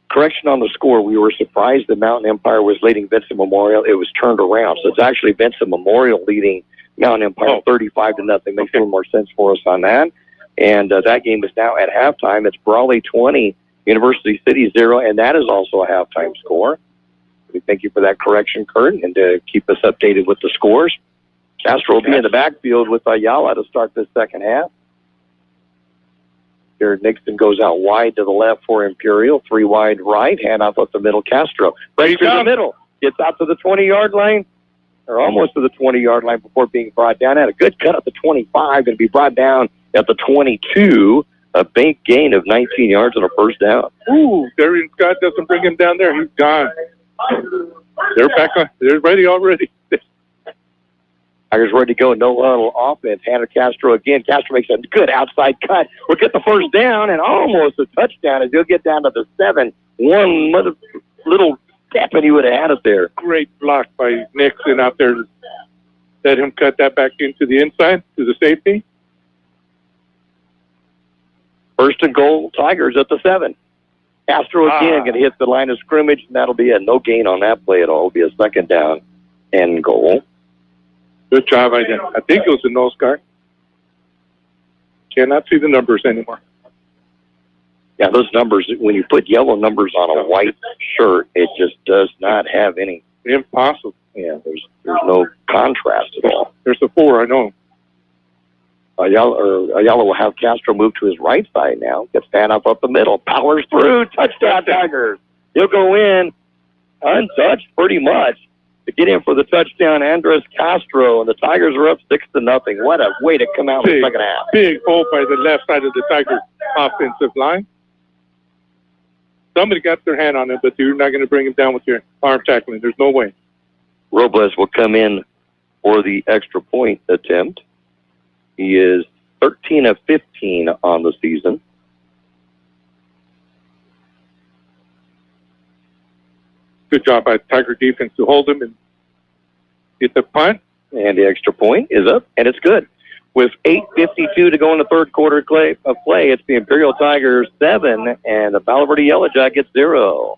Correction on the score. We were surprised the Mountain Empire was leading Vincent Memorial. It was turned around. So it's actually Vincent Memorial leading Mountain Empire 35-0. Makes a little more sense for us on that. And that game is now at halftime. It's Brawley 20, University City 0, and that is also a halftime score. We thank you for that correction, Kurt, and to keep us updated with the scores. Castro will be in the backfield with Ayala to start this second half. Jared Nixon goes out wide to the left for Imperial, 3 wide right, hand off up the middle, Castro. Right through the middle, gets out to the 20-yard line, or almost to the 20-yard line before being brought down. Had a good cut at the 25, going to be brought down at the 22. A big gain of 19 yards on a first down. Ooh, Darian Scott doesn't bring him down there. He's gone. They're back on. They're ready already. Tigers ready to go. No huddle offense. Hannah Castro again. Castro makes a good outside cut. We'll get the first down and almost a touchdown as he'll get down to the 7. One little step and he would have had it there. Great block by Nixon out there. Let him cut that back into the inside to the safety. First and goal, Tigers at the 7. Castro again going to hit the line of scrimmage, and that'll be a no gain on that play at all. It'll be a second down and goal. Good job, I think it was a nose guard. Cannot see the numbers anymore. Yeah, those numbers, when you put yellow numbers on a white shirt, it just does not have any. Impossible. Yeah, there's no contrast at all. There's a 4, I know. Ayala will have Castro move to his right side now. Gets fan up the middle. Powers through. Touchdown, Tigers. He'll go in untouched pretty much to get in for the touchdown, Andres Castro. And the Tigers are up 6-0. What a way to come out in the second half. Big hole by the left side of the Tigers offensive line. Somebody got their hand on it, but you're not going to bring him down with your arm tackling. There's no way. Robles will come in for the extra point attempt. He is 13 of 15 on the season. Good job by Tiger defense to hold him and get the punt. And the extra point is up, and it's good. With 8:52 to go in the third quarter of play, it's the Imperial Tigers 7 and the Palo Verde Yellow Jackets 0.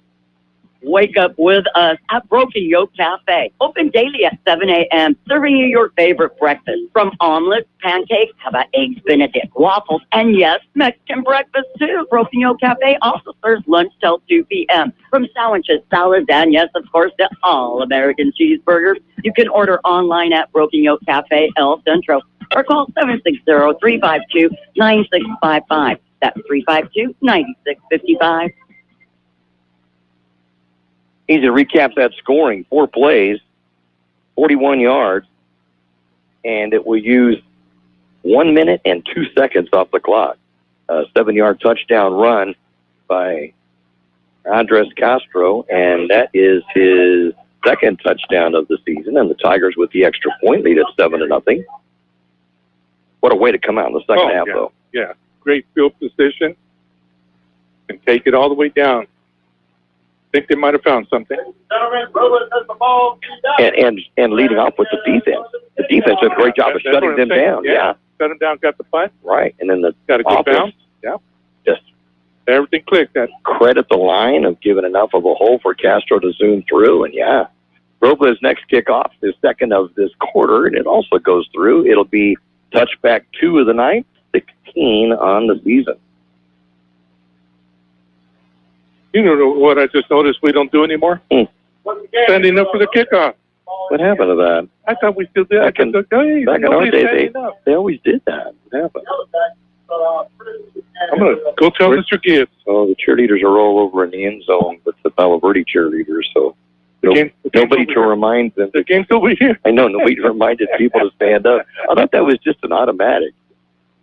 Wake up with us at Broken Yoke Cafe. Open daily at 7 a.m., serving you your favorite breakfast. From omelets, pancakes, how about eggs Benedict, waffles, and yes, Mexican breakfast too. Broken Yoke Cafe also serves lunch till 2 p.m. From sandwiches, salads, and yes, of course, the all-American cheeseburgers. You can order online at Broken Yoke Cafe El Centro or call 760-352-9655. That's 352-9655. Easy to recap that scoring. 4 plays, 41 yards, and it will use 1 minute and 2 seconds off the clock. A 7-yard touchdown run by Andres Castro, and that is his second touchdown of the season, and the Tigers with the extra point lead at 7-0. What a way to come out in the second half, though. Yeah, great field position and take it all the way down. Think they might have found something. And leading off with the defense. The defense did a great job of shutting them down. Yeah. Shut them down, got the punt. Right. And then the got a good bounce. Yeah. Just everything clicked. That credit the line of giving enough of a hole for Castro to zoom through. And yeah, Robles' next kickoff is second of this quarter, and it also goes through. It'll be touchback 2 of the night, 16 on the season. You know what I just noticed we don't do anymore? Standing up for the kickoff. What happened to that? I thought we still did. Back in our day, they always did that. What happened? I'm going to go tell Mr. Gibbs. Oh, the cheerleaders are all over in the end zone with the Palo Verde cheerleaders, so nobody to remind them. The game's over here. I know, nobody reminded people to stand up. I thought that was just an automatic.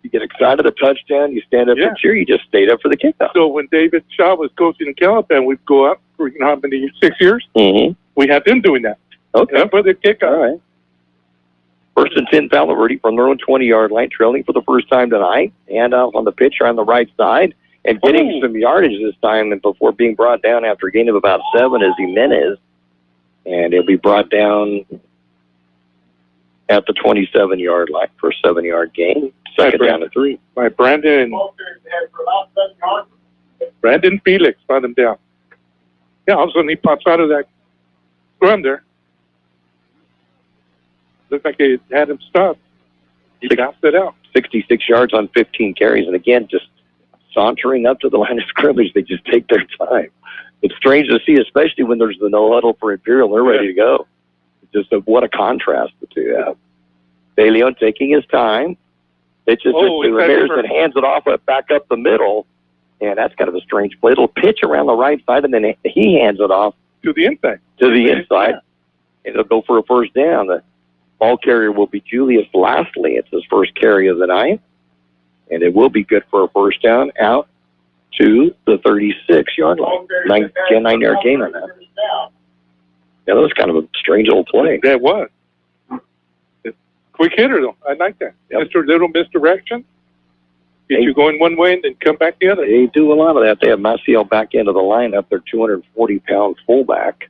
You get excited a touchdown, you stand up and cheer, you just stayed up for the kickoff. So when David Shaw was coaching in Caliban, we'd go up for how many, 6 years? Mm-hmm. We had them doing that. Okay. For the kickoff. All right. First and 10, Palo Verde from their own 20-yard line, trailing for the first time tonight. And on the pitch on the right side and getting some yardage this time and before being brought down after a gain of about 7 is Jimenez. And he'll be brought down at the 27-yard line for a 7-yard gain. Second down to 3. By Brandon Felix brought him down. Yeah, all of a sudden he pops out of that scrum there. Looked like they had him stopped. He bounced it out. 66 yards on 15 carries. And again, just sauntering up to the line of scrimmage, they just take their time. It's strange to see, especially when there's the no huddle for Imperial. They're ready to go. Just what a contrast the two have. De Leon taking his time. It's just Ramirez that hands it off back up the middle. And that's kind of a strange play. It'll pitch around the right side, and then he hands it off to the inside. And it'll go for a first down. The ball carrier will be Julius Lastly. It's his first carry of the night. And it will be good for a first down out to the 36-yard line. 9-yard gain on that. Yeah, that was kind of a strange old play. That was. Quick hitter, though. I like that. Yep. Mr. Little misdirection. Get you going one way and then come back the other. They do a lot of that. They have Maciel back into the lineup. Their 240-pound fullback.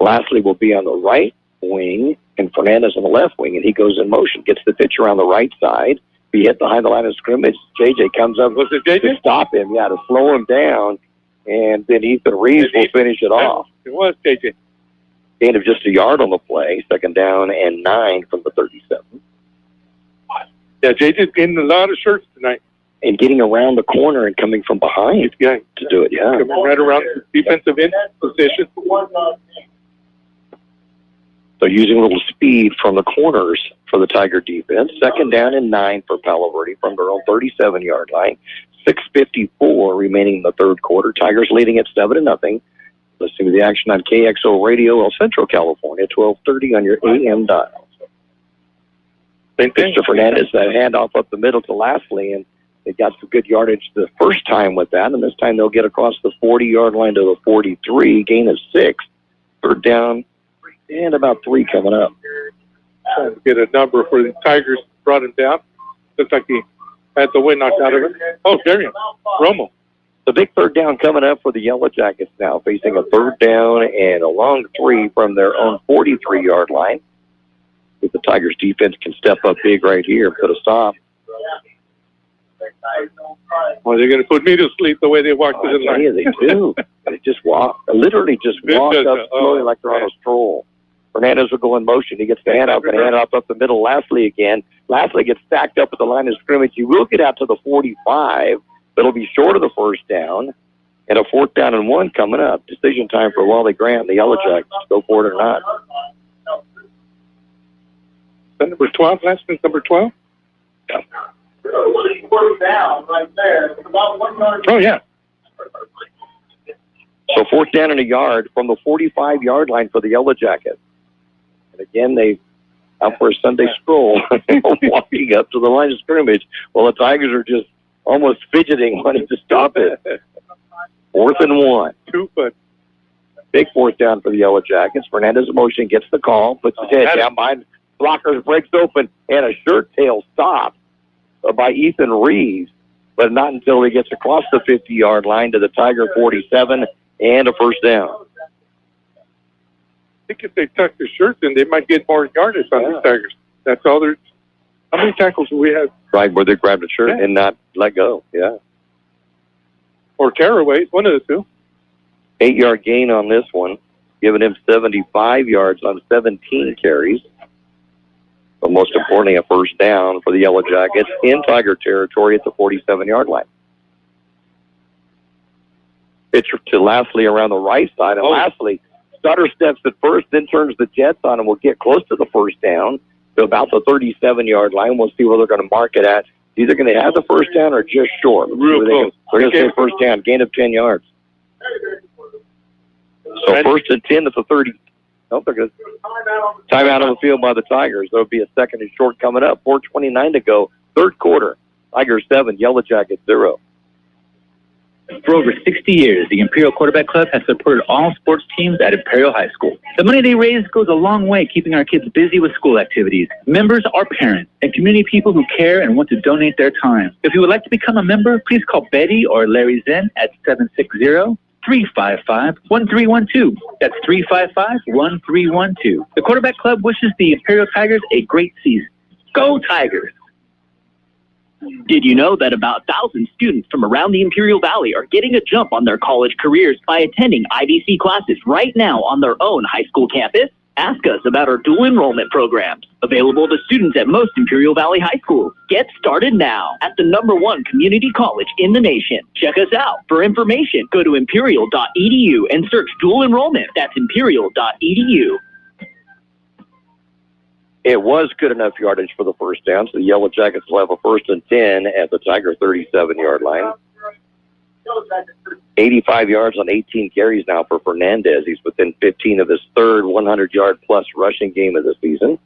Lastly will be on the right wing, and Fernandez on the left wing, and he goes in motion, gets the pitch around the right side. Be hit behind the line of scrimmage. JJ comes up to stop him, to slow him down, and then Ethan Reeves will finish it off. It was JJ. Gain of just a yard on the play, second down and 9 from the 37. Yeah, JJ's getting a lot of shirts tonight. And getting around the corner and coming from behind to do it, Coming right around the defensive end position. So using a little speed from the corners for the Tiger defense. Second down and 9 for Palo Verde from their own 37-yard line. 6:54 remaining in the third quarter. Tigers leading at 7-0. Listening to the action on Kxo Radio, El Centro, California, 1230 on your AM dial. Mr. Fernandez, that handoff up the middle to Lastly, and they got some good yardage the first time with that, and this time they'll get across the 40-yard line to the 43, gain of 6. Third down and about 3 coming up. Trying to get a number for the Tigers. Brought him down. Looks like he had the wind knocked out of it. Oh, Darian Romo. The big third down coming up for the Yellow Jackets now, facing a third down and a long 3 from their own 43-yard line. If the Tigers defense can step up big right here, put a stop. Well, they're going to put me to sleep the way they walk to the line. Yeah, they do. They just walk, literally just walk up slowly like they're on a stroll. Fernandez will go in motion. He gets the handoff and handoff up the middle. Lastly again. Lastly gets stacked up at the line of scrimmage. He will get out to the 45. But it'll be short of the first down. And a 4th down and 1 coming up. Decision time for Wally Grant and the Yellow Jackets. Go for it or not. Number 12, last name number 12? Yeah. Down right there. About 1 yard. Oh, yeah. So 4th down and a yard from the 45-yard line for the Yellow Jackets. And again, they out for a Sunday stroll, walking up to the line of scrimmage while the Tigers are just almost fidgeting, wanting to stop it. 4th and 1. 2 foot. Big 4th down for the Yellow Jackets. Fernandez in motion, gets the call, puts his head down behind blockers, breaks open, and a shirt tail stop by Ethan Reeves, but not until he gets across the 50-yard line to the Tiger 47 and a first down. I think if they tuck their shirts in, they might get more yardage on the Tigers. That's all they're... How many tackles do we have? Right, where they grab the shirt and not let go, Or tearaways, one of the two. 8-yard gain on this one, giving him 75 yards on 17 carries. But most importantly, a first down for the Yellow Jackets in Tiger territory at the 47-yard line. Pitch to Lastly around the right side, and Lastly Sutter steps at first, then turns the jets on, and will get close to the first down to about the 37-yard line. We'll see where they're going to mark it at. Either going to have the first down or just short. Real close. They're going to say first down, gain of 10 yards. So first and 10 at the 30. Nope, they're going to timeout on the field by the Tigers. There'll be a second and short coming up. 4:29 to go. Third quarter. Tigers 7, Yellow Jackets 0. For over 60 years, the Imperial Quarterback Club has supported all sports teams at Imperial High School. The money they raise goes a long way keeping our kids busy with school activities. Members are parents and community people who care and want to donate their time. If you would like to become a member, please call Betty or Larry Zen at 760-355-1312. That's 355-1312. The Quarterback Club wishes the Imperial Tigers a great season. Go Tigers! Did you know that about 1,000 students from around the Imperial Valley are getting a jump on their college careers by attending IVC classes right now on their own high school campus? Ask us about our dual enrollment programs, available to students at most Imperial Valley high schools. Get started now at the #1 community college in the nation. Check us out. For information, go to imperial.edu and search dual enrollment. That's imperial.edu. It was good enough yardage for the first down, so the Yellow Jackets will have a first and 10 at the Tiger 37-yard line. 85 yards on 18 carries now for Fernandez. He's within 15 of his third 100-yard-plus rushing game of the season.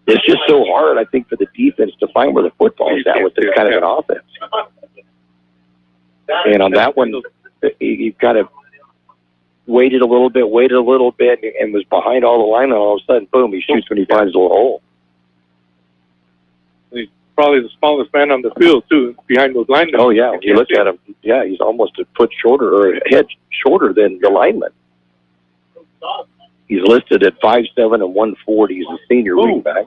It's just so hard, I think, for the defense to find where the football is at with this kind of an offense. And on that one, he kind of waited a little bit, and was behind all the linemen. All of a sudden, boom, he shoots when he finds a little hole. He's probably the smallest man on the field, too, behind those linemen. Oh, yeah. When you look at him, yeah, he's almost a foot shorter or a head shorter than the lineman. He's listed at 5'7" and 140. He's a senior wingback.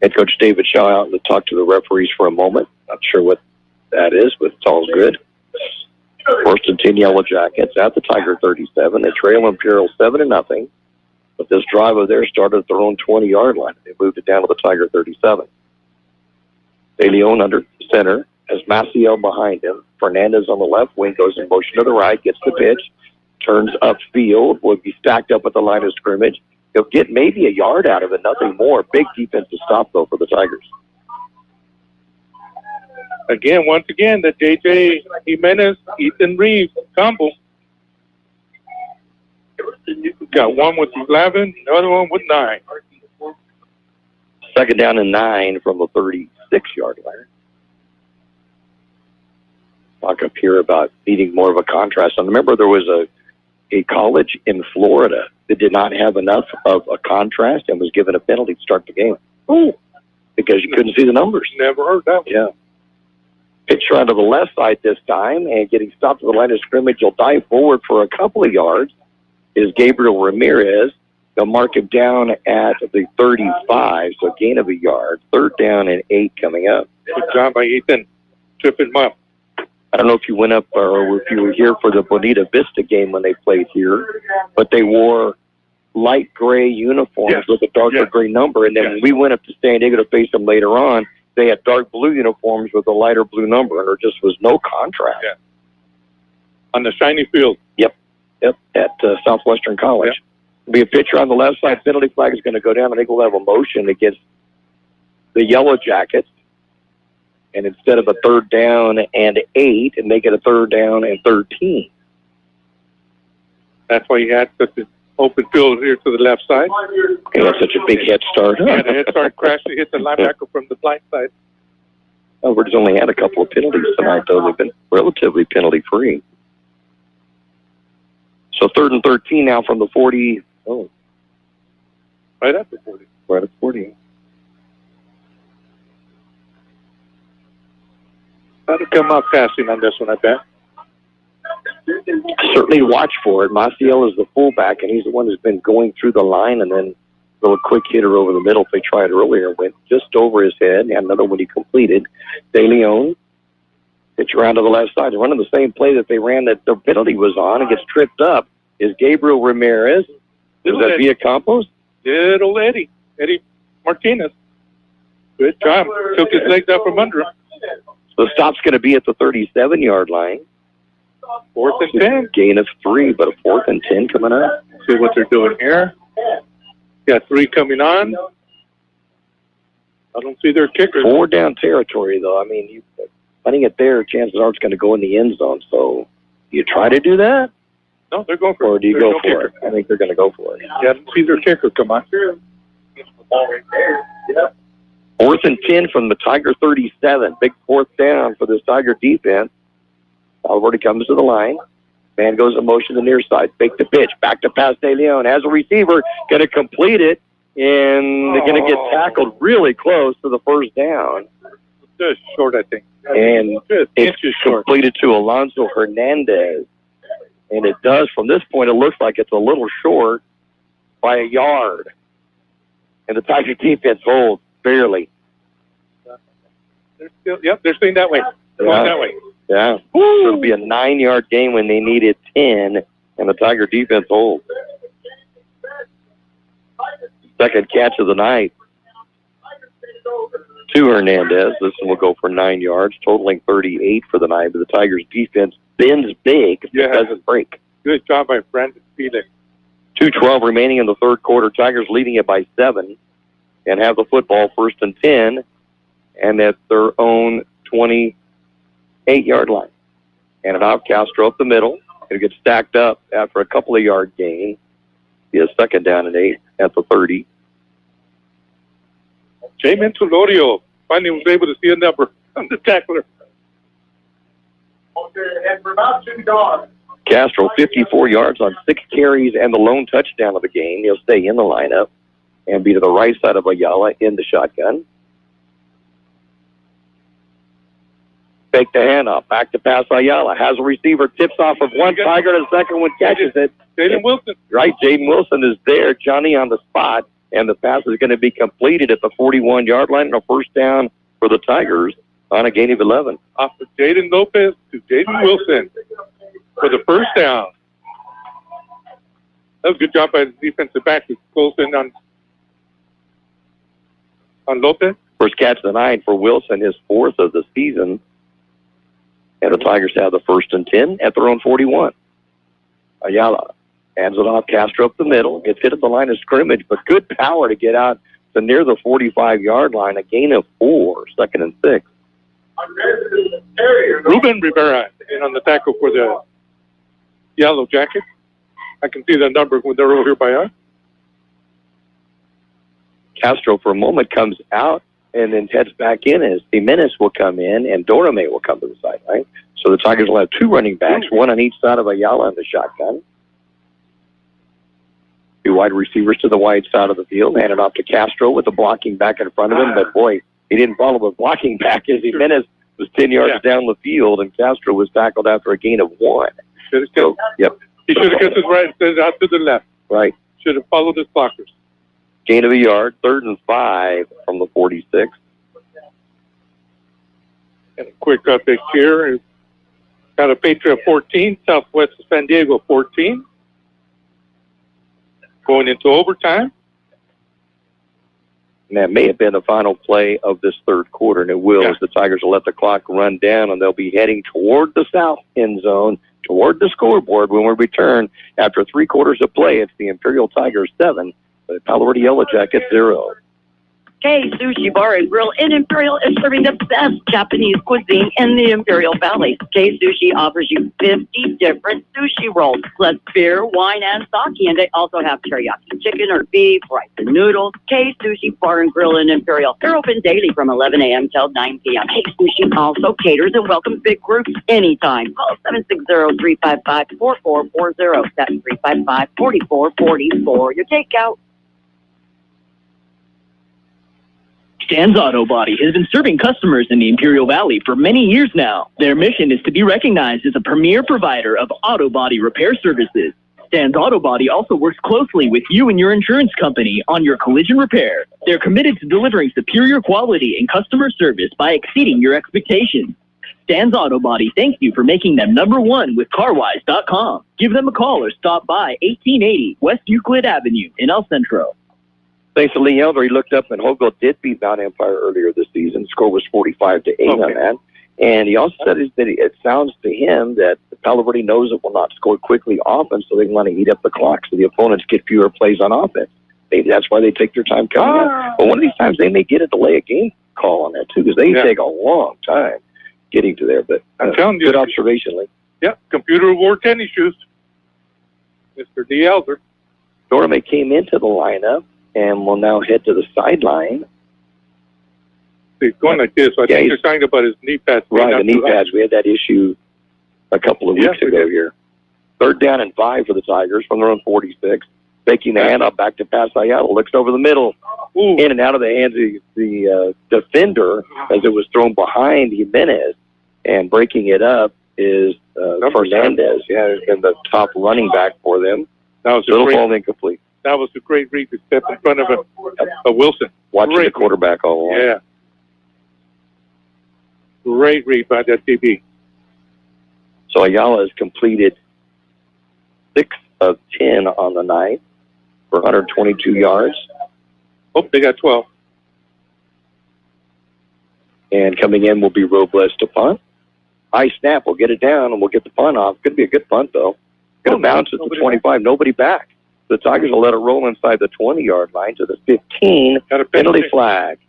Head coach David Shaw out to talk to the referees for a moment. Not sure what that is, but it's all good. First and 10 Yellow Jackets at the Tiger 37. They trail Imperial 7-0. But this drive of theirs started at their own 20-yard line. They moved it down to the Tiger 37. De Leon under center has Maciel behind him. Fernandez on the left wing goes in motion to the right, gets the pitch, turns upfield, will be stacked up at the line of scrimmage. He'll get maybe a yard out of it, nothing more. Big defensive stop, though, for the Tigers. Once again, the J.J. Jimenez, Ethan Reeves combo. Got one with 11, the other one with 9. Second down and 9 from the 36-yard line. Talk up here about needing more of a contrast. And remember, there was a college in Florida that did not have enough of a contrast and was given a penalty to start the game. Oh, because you couldn't see the numbers. Never heard that one. Yeah. Pitch around to the left side this time, and getting stopped at the line of scrimmage. He'll dive forward for a couple of yards. Is Gabriel Ramirez. They'll mark him down at the 35, so gain of a yard. Third down and 8 coming up. Good job by Ethan. Tripping him up. I don't know if you went up or if you were here for the Bonita Vista game when they played here, but they wore light gray uniforms with a darker gray number, and then when we went up to San Diego to face them later on, they had dark blue uniforms with a lighter blue number, and there just was no contrast. Yeah. On the shiny field. Yep, at Southwestern College. Yep. There'll be a pitcher on the left side. Penalty flag is going to go down. I think we'll have a motion against the Yellow Jackets. And instead of a third down and 8, and make it a third down and 13. That's why you had such an open field here to the left side. Okay, that's such a big head start. Yeah, the head start crashed to hit the linebacker from the blind side. We've only had a couple of penalties tonight, though. They've been relatively penalty-free. So 3rd and 13 now from the 40. Oh. Right at the 40. Right at 40. That'll come up passing on this one, I bet. Certainly watch for it. Maciel is the fullback, and he's the one who's been going through the line, and then a little quick hitter over the middle. They tried earlier, went just over his head, and another one he completed. De Leon, pitch around to the left side. They're running the same play that they ran that the penalty was on, and gets tripped up. Is Gabriel Ramirez. Is that Villa Campos? Little Eddie Martinez. Good job. Took his legs out from under him. The stop's going to be at the 37-yard line. 4th and 10. Gain of 3, but a 4th and 10 coming up. See what they're doing here. Got 3 coming on. I don't see their kicker. 4 down territory, though. I mean, you putting it there, chances are it's going to go in the end zone. So, you try to do that? No, they're going for it. Or do you There's go no for kicker. it? I think they're going to go for it. Yeah, I don't see their kicker. Come on. Ball right there. Yep. 4th and 10 from the Tiger 37. Big 4th down for this Tiger defense. Palo Verde comes to the line. Man goes in motion to the near side. Fake the pitch. Back to pass De Leon. Has a receiver. Going to complete it. And they're going to get tackled really close to the first down. Just short, I think. And Just it's inches short. completed to Alonso Hernandez. And it does, from this point, it looks like it's a little short by a yard. And the Tiger defense holds barely. They're still, yep, they're staying that way. Going that way. Yeah. So it'll be a 9-yard game when they needed 10, and the Tiger defense holds. Second catch of the night to Hernandez. This one will go for 9 yards, totaling 38 for the night. But the Tigers defense bends big, but doesn't break. Good job by Brandon Felix. 2:12 remaining in the third quarter. Tigers leading it by 7 and have the football 1st and 10 and at their own 28-yard line. And an off Castro up the middle. It'll get stacked up after a couple of yard gain. Be a 2nd down and 8 at the 30. Jamin Tolorio finally was able to see a number on the tackler. Okay, and for about 2 yards. Castro, 54 yards on 6 carries and the lone touchdown of the game. He'll stay in the lineup and be to the right side of Ayala in the shotgun. Fake the handoff. Back to pass Ayala. Has a receiver. Tips off of one Tiger and the second one catches it. Jaden Wilson. Right, Jaden Wilson is there. Johnny on the spot. And the pass is going to be completed at the 41-yard line and a 1st down for the Tigers on a gain of 11. Off of Jaden Lopez to Jaden Wilson for the 1st down. That was a good job by the defensive back to close in on Lopez. First catch of the night for Wilson, his 4th of the season. And the Tigers have the 1st and 10 at their own 41. Ayala hands it off. Castro up the middle. Gets hit at the line of scrimmage, but good power to get out to near the 45-yard line. A gain of 4, 2nd and 6. Ruben Rivera in on the tackle for the Yellow Jackets. I can see the number when they're over here by us. Castro for a moment comes out and then heads back in as Jimenez will come in and Dorame will come to the sideline. So the Tigers will have 2 running backs, one on each side of Ayala in the shotgun. 2 wide receivers to the wide side of the field. Hand it off to Castro with the blocking back in front of him. But, boy, he didn't follow the blocking back as Jimenez was 10 yards down the field, and Castro was tackled after a gain of 1. So, yep. He should have kept his right and out to the left. Right. Should have followed his blockers. Gain of a yard, 3rd and 5 from the 46. And a quick update here. Got a Patriot 14, Southwest of San Diego 14. Going into overtime. And that may have been the final play of this third quarter, and it will as the Tigers will let the clock run down, and they'll be heading toward the south end zone, toward the scoreboard when we return after 3 quarters of play. It's the Imperial Tigers 7, the Palo Verde Yellow Jackets 0. Kxo Sushi Bar and Grill in Imperial is serving the best Japanese cuisine in the Imperial Valley. Kxo Sushi offers you 50 different sushi rolls, plus beer, wine, and sake. And they also have teriyaki chicken or beef, rice and noodles. Kxo Sushi Bar and Grill in Imperial. They're open daily from 11 a.m. till 9 p.m. Kxo Sushi also caters and welcomes big groups anytime. Call 760-355-4440. That's 355-4444. Your takeout. Stan's Auto Body has been serving customers in the Imperial Valley for many years now. Their mission is to be recognized as a premier provider of auto body repair services. Stan's Auto Body also works closely with you and your insurance company on your collision repair. They're committed to delivering superior quality and customer service by exceeding your expectations. Stan's Auto Body thanks you for making them #1 with CarWise.com. Give them a call or stop by 1880 West Euclid Avenue in El Centro. Thanks to Lee Elder. He looked up and Hogo did beat Mount Empire earlier this season. The score was 45-8 on that. And he also said that it sounds to him that Palo Verde knows it will not score quickly often, so they want to eat up the clock so the opponents get fewer plays on offense. That's why they take their time coming out. But one of these times they may get a delay of game call on that, too, because they take a long time getting to there. But I'm telling you, good observation, Lee. Yeah, computer wore tennis shoes. Mr. D. Elder. Dorame came into the lineup and will now head to the sideline. He's going like this. So I think you're talking about his knee pads. Right, the knee pads. We had that issue a couple of weeks ago here. 3rd down and 5 for the Tigers from their own 46. Taking the hand up back to pass Ayala. Looks over the middle. In and out of the hands of the defender as it was thrown behind Jimenez. And breaking it up is Fernandez. Yeah, and the top running back for them. That was little ball incomplete. That was a great read to step in front of a Wilson. Watching the quarterback all along. Yeah. Great read by that DB. So Ayala has completed 6 of 10 on the night for 122 yards. Oh, they got 12. And coming in will be Robles to punt. High snap. We'll get it down and we'll get the punt off. Could be a good punt, though. Going to bounce at the 25. Nobody back. The Tigers will let it roll inside the 20-yard line to the 15. Got a penalty flag.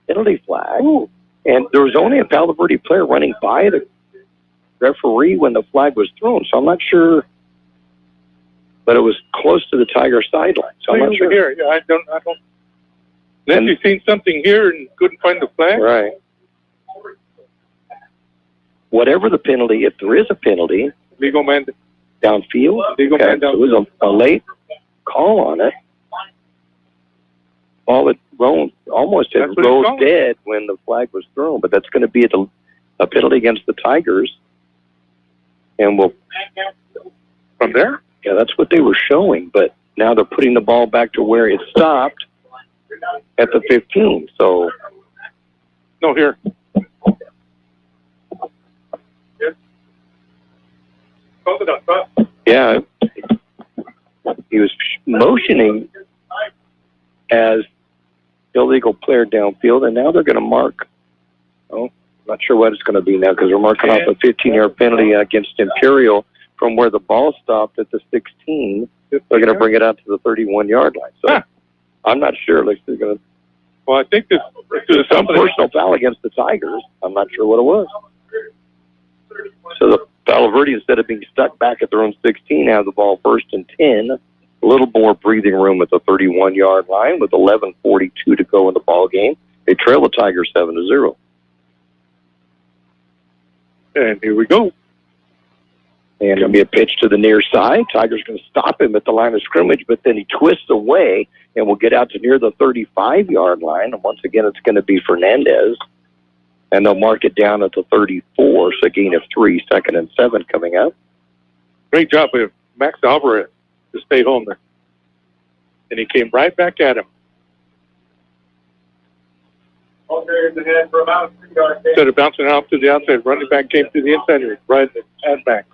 Penalty flag. Ooh. And there was only a Palo Verde player running by the referee when the flag was thrown, so I'm not sure. But it was close to the Tiger sideline, so I'm not sure. Here. Yeah, I don't. Unless you've seen something here and couldn't find the flag. Right. Whatever the penalty, if there is a penalty, legal man downfield. Legal man downfield. So it was a late call on it. Ball had almost had rolled dead when the flag was thrown, but that's going to be a penalty against the Tigers. And we'll from there. Yeah, that's what they were showing, but now they're putting the ball back to where it stopped at the 15. So no, here. Yeah, he was motioning as illegal player downfield, and now they're going to mark. Oh, not sure what it's going to be now because we're marking off a 15-yard penalty against Imperial from where the ball stopped at the 16. They're going to bring it out to the 31-yard line. So I'm not sure. Like they're going to. Well, I think this is some personal foul against the Tigers. I'm not sure what it was. So the Palo Verde, instead of being stuck back at their own 16, have the ball 1st and 10. A little more breathing room at the 31-yard line with 11:42 to go in the ball game. They trail the Tigers 7-0. And here we go. And it'll be a pitch to the near side. Tigers going to stop him at the line of scrimmage, but then he twists away and will get out to near the 35-yard line. And once again, it's going to be Fernandez. And they'll mark it down at the 34, so a gain of 3, 2nd and 7 coming up. Great job with Max Alvarez to stay home there. And he came right back at him. Instead of bouncing out to the outside, running back came to the inside and right at back.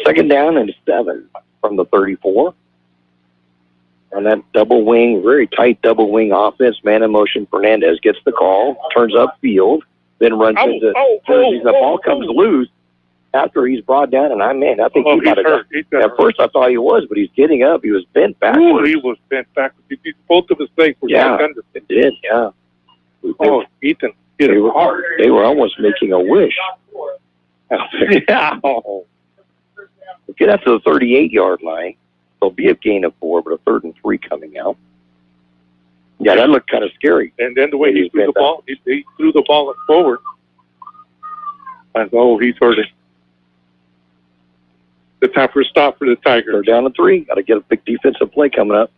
2nd down and 7 from the 34. On that double wing, very tight double wing offense, man in motion. Fernandez gets the call, turns upfield, then runs into the ball comes loose after he's brought down. And I think he might have hurt. At first I thought he was, but he's getting up. He was bent backwards. He was bent backwards. Both of his legs were under. It did, yeah. Oh, Ethan. They were almost making a wish. Yeah. Get out to the 38-yard line. There'll be a gain of 4, but a 3rd and 3 coming out. Yeah, that looked kind of scary. And then the way he threw the ball, he threw the ball forward. And he's hurt it. The time for a stop for the Tigers. They're down to 3. Got to get a big defensive play coming up.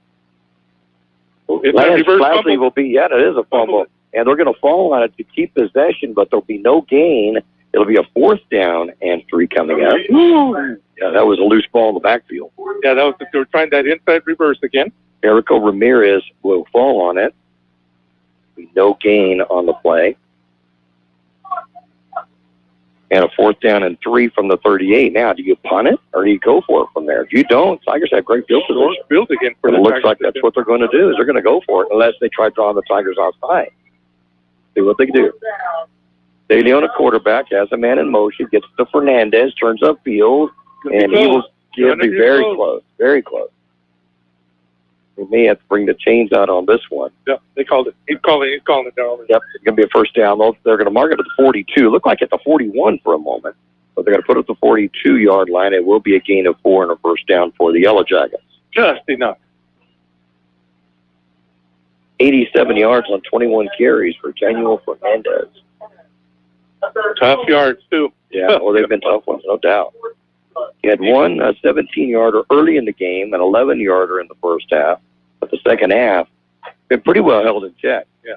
Lance Flasley will be, it is a fumble. And they're going to fall on it to keep possession, but there'll be no gain. It'll be a 4th down and 3 coming up. Yeah, that was a loose ball in the backfield. Yeah, they were trying that inside reverse again. Erico Ramirez will fall on it. No gain on the play. And a 4th down and 3 from the 38. Now, do you punt it or do you go for it from there? If you don't, Tigers have great field position. Field again for it looks like that's what they're going to do. Is they're going to go for it unless they try drawing the Tigers offside. See what they do. De Leon, a quarterback, has a man in motion, gets to Fernandez, turns upfield, and he will be very close, very close. We may have to bring the chains out on this one. Yep, they called it. He's calling it down. Yep, it's going to be a first down. They're going to mark it at the 42. Look like at the 41 for a moment, but they're going to put it at the 42-yard line. It will be a gain of 4 and a first down for the Yellow Jackets. Just enough. 87 yards on 21 carries for Daniel Fernandez. Tough yards, too. Yeah, well, they've been tough ones, no doubt. He had one 17-yarder early in the game, an 11-yarder in the first half. But the second half, been pretty well held in check. Yeah.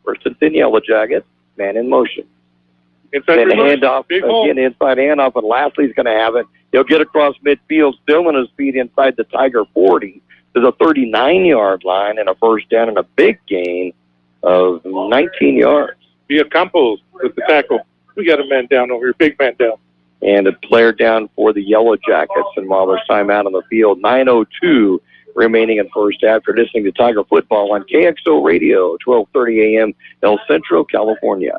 First and 10 Yellow Jackets, man in motion. Inside then handoff, again, inside handoff, and Lastly's going to have it. He'll get across midfield, still on his feet inside the Tiger 40 to the 39-yard line, and a first down and a big gain of 19 yards. Via Campos with the tackle. We got a man down over here, big man down. And a player down for the Yellow Jackets. And while there's time out on the field, 9:02 remaining in first half. You're listening to Tiger Football on Kxo Radio, 1230 AM, El Centro, California.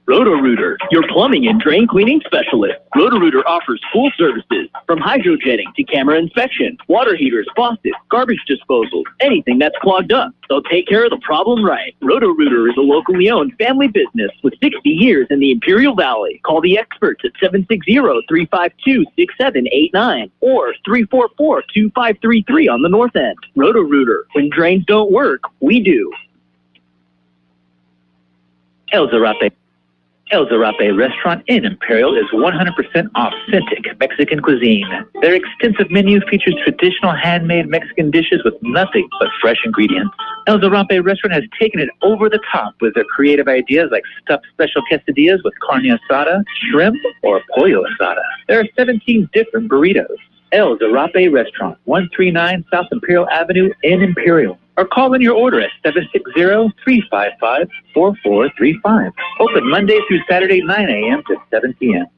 Roto-Rooter, your plumbing and drain cleaning specialist. Roto-Rooter offers full services from hydrojetting to camera inspection, water heaters, faucets, garbage disposal, anything that's clogged up. They'll take care of the problem right. Roto-Rooter is a locally owned family business with 60 years in the Imperial Valley. Call the experts at 760-352-6789 or 344-2533 on the north end. Roto-Rooter, when drains don't work, we do. El Zarape Restaurant in Imperial is 100% authentic Mexican cuisine. Their extensive menu features traditional handmade Mexican dishes with nothing but fresh ingredients. El Zarape Restaurant has taken it over the top with their creative ideas like stuffed special quesadillas with carne asada, shrimp, or pollo asada. There are 17 different burritos. El Zarape Restaurant, 139 South Imperial Avenue in Imperial. Or call in your order at 760-355-4435. Open Monday through Saturday, 9 a.m. to 7 p.m.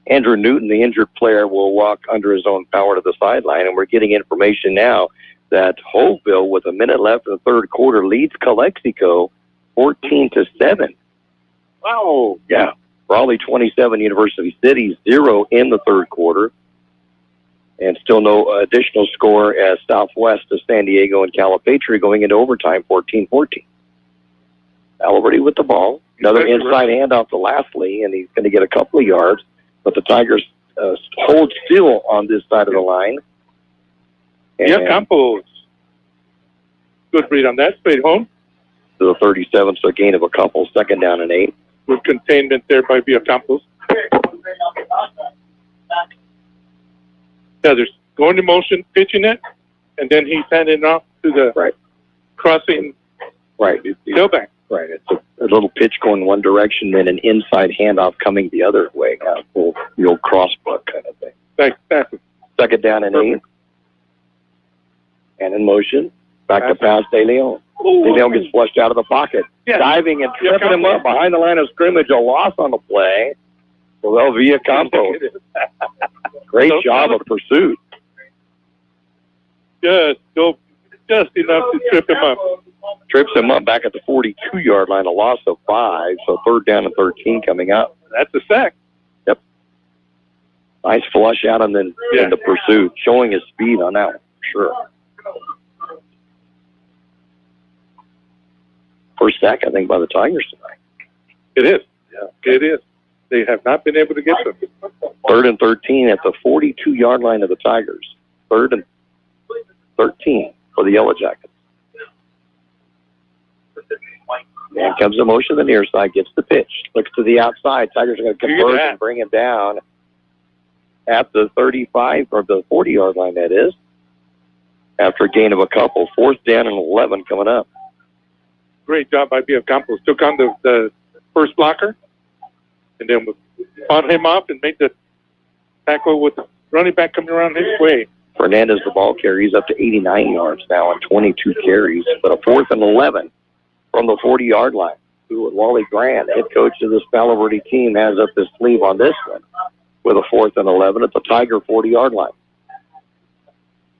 Andrew Newton, the injured player, will walk under his own power to the sideline, and we're getting information now that Hoveville, with a minute left in the third quarter, leads Calexico 14-7. Wow. Yeah. Raleigh 27, University City 0 in the third quarter. And still no additional score as Southwest of San Diego and Calipatria going into overtime, 14-14. Palo Verde with the ball. Another inside handoff to Lastly, and he's going to get a couple of yards. But the Tigers hold still on this side of the line. Yeah, Campos. Good read on that. Straight home. To the 37, so a gain of a couple. Second down and 8. With containment there by Via Campos. Yeah, there's going to motion, pitching it, and then he's handing off to the crossing tailback. Right. It's a little pitch going one direction, then an inside handoff coming the other way. The old crossbuck kind of thing. Exactly. Second down and 8. And in motion. Back to pass De Leon. De Leon gets flushed out of the pocket. Yeah. Diving and tripping him up behind the line of scrimmage. A loss on the play. Well, Via Campo. Great job of pursuit. Just enough to trip him up. Trips him up back at the 42-yard line, a loss of 5, so third down and 13 coming up. That's a sack. Yep. Nice flush out and then in the pursuit, showing his speed on that one, for sure. First sack, I think, by the Tigers tonight. It is. Yeah, it is. They have not been able to get them. Third and 13 at the 42-yard line of the Tigers. Third and 13 for the Yellow Jackets. And comes the motion to the near side, gets the pitch, looks to the outside. Tigers are going to convert and bring him down at the 35 or the 40-yard line, that is. After a gain of a couple, fourth down and 11 coming up. Great job by Via Campos. Took on the first blocker. And then fought him off and made the tackle with the running back coming around his way. Fernandez, the ball carrier, he's up to 89 yards now on 22 carries. But a fourth and 11 from the 40-yard line. Wally Grant, head coach of this Palo Verde team, has up his sleeve on this one with a fourth and 11 at the Tiger 40-yard line.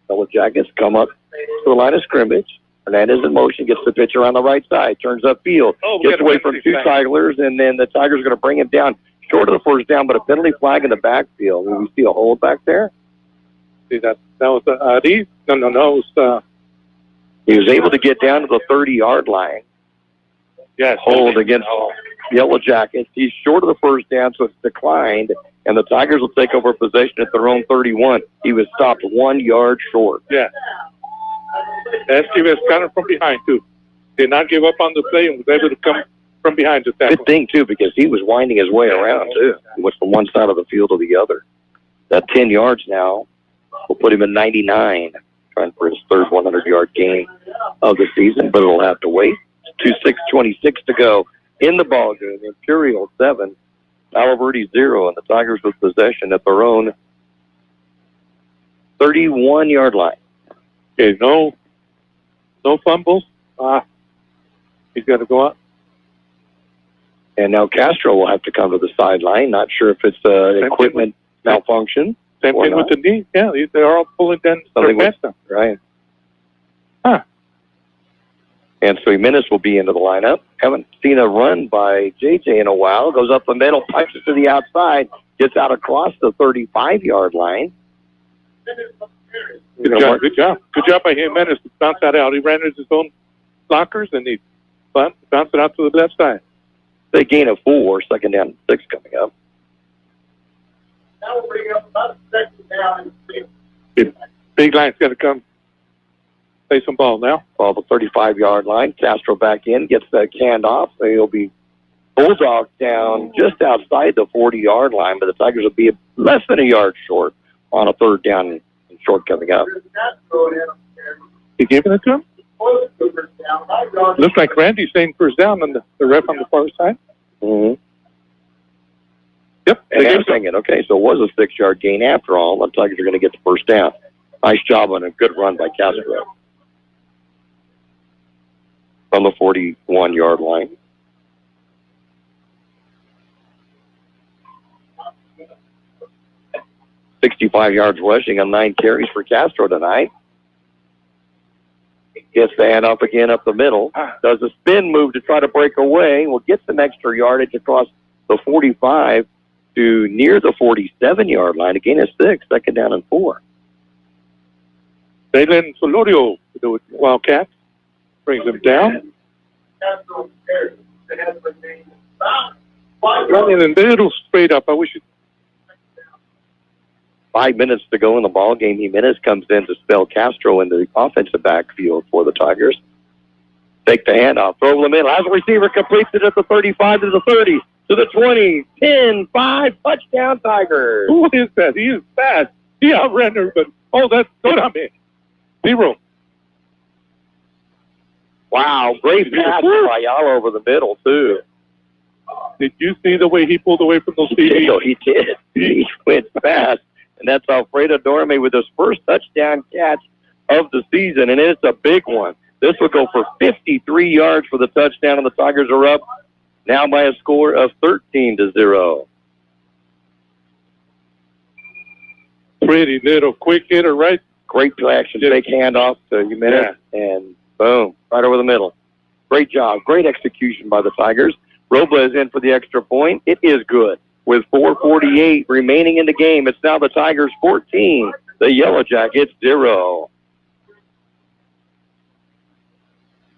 Yellow Jackets come up to the line of scrimmage. Hernandez in motion, gets the pitch around the right side, turns upfield, gets away from two Tyglers, and then the Tigers are going to bring him down short of the first down, but a penalty flag in the backfield. Will we see a hold back there? See, that was Oldies? No, it was... He was able to get down to the 30-yard line. Yes. Hold against Yellow Jackets. He's short of the first down, so it's declined, and the Tigers will take over possession at their own 31. He was stopped 1 yard short. Yeah. SG was coming from behind, too. Did not give up on the play and was able to come from behind to tackle. Good thing, too, because he was winding his way around, too. He went from one side of the field to the other. That 10 yards now will put him at 99, trying for his third 100-yard game of the season, but it'll have to wait. 2:26 to go in the ballgame. Imperial 7, Palo Verde 0, and the Tigers with possession at their own 31-yard line. Okay, no fumbles. He's got to go up. And now Castro will have to come to the sideline. Not sure if it's equipment malfunction. Same thing with the knee. Yeah, they're all pulling down their pants down. Right. Huh. And so Jimenez will be into the lineup. Haven't seen a run by JJ in a while. Goes up the middle, pipes it to the outside, gets out across the 35-yard line. Good job. Good job by Jimenez to bounce that out. He ran into his own blockers and he bounced it out to the left side. They gain a 4, second down and 6 coming up. That will bring up about a second down and 6. Big line's got to come play some ball now. Ball the 35-yard line. Castro back in, gets the handoff. He'll be bulldogged down just outside the 40-yard line, but the Tigers will be less than a yard short on a third down and short coming up. He giving it to him? Looks like Randy's saying first down on the ref on the far side. Mm-hmm. Yep. And I'm thinking, okay, so it was a 6-yard gain after all. The Tigers are going to get the first down. Nice job on a good run by Castro from the 41-yard line. $65 yards rushing on 9 carries for Castro tonight. Gets the handoff again up the middle. Does a spin move to try to break away. Will get some extra yardage across the 45 to near the 47-yard line. Again, a 6, second down and 4. Dale and George, the Wildcats, brings him down. Running a little straight up. I wish it. 5 minutes to go in the ball game. Jimenez comes in to spell Castro in the offensive backfield for the Tigers. Take the handoff, throw the middle. As a receiver completes it at the 35 to the 30 to the 20, 10, 5, touchdown Tigers. Who is that? He is fast. He outran everybody. Oh, that's good on me. 0. Wow, great pass by Ayala over the middle, too. Did you see the way he pulled away from those DBs? He did. He went fast. And that's Alfredo Dorme with his first touchdown catch of the season, and it's a big one. This will go for 53 yards for the touchdown, and the Tigers are up now by a score of 13-0. Pretty little quick hitter, right? Great play action, big handoff to Jimenez, and boom, right over the middle. Great job, great execution by the Tigers. Robles in for the extra point. It is good. With 4:48 remaining in the game, it's now the Tigers 14, the Yellow Jackets 0.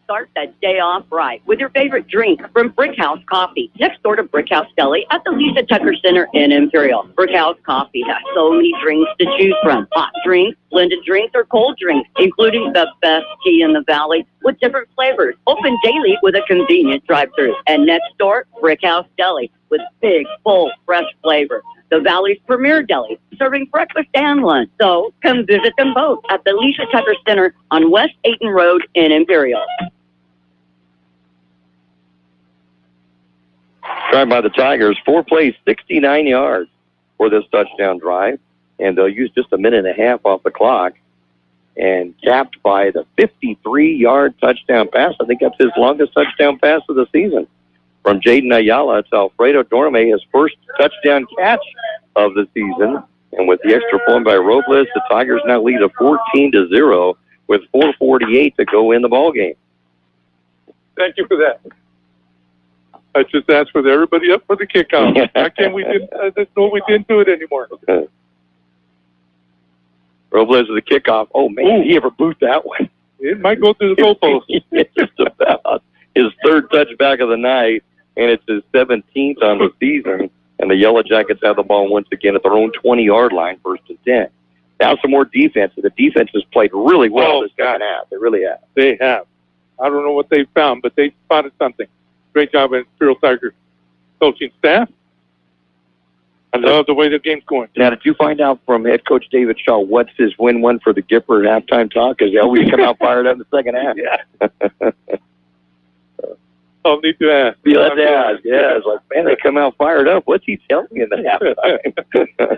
Start that day off right with your favorite drink from Brick House Coffee, next door to Brick House Deli at the Lisa Tucker Center in Imperial. Brick House Coffee has so many drinks to choose from. Hot drinks, blended drinks, or cold drinks, including the best tea in the valley with different flavors. Open daily with a convenient drive-thru. And next door, Brick House Deli with big, full, fresh flavor. The Valley's premier deli, serving breakfast and lunch. So come visit them both at the Lisa Tucker Center on West Ayton Road in Imperial. Drive by the Tigers, 4 plays, 69 yards for this touchdown drive, and they'll use just a minute and a half off the clock, and capped by the 53-yard touchdown pass. I think that's his longest touchdown pass of the season. From Jaden Ayala, it's Alfredo Dorme, his first touchdown catch of the season, and with the extra point by Robles, the Tigers now lead a 14-0 with 4:48 to go in the ball game. Thank you for that. I just asked for everybody up for the kickoff. How can we didn't? I didn't know we didn't do it anymore. Robles with the kickoff. Oh man, he ever boot that one? It might go through the goalpost. Just about his third touchback of the night, and it's his 17th on the season. And the Yellow Jackets have the ball once again at their own 20-yard line, 1st and 10. Now some more defense. The defense has played really well this second half. They really have. They have. I don't know what they found, but they spotted something. Great job, Imperial Tigers coaching staff. I love the way the game's going. Now, did you find out from head coach David Shaw what's his win-1 for the Gipper at halftime talk? Because they always come out fired up in the second half. Yeah. I'll need to ask. Yeah, it's like, man, they come out fired up. What's he telling me in the halftime?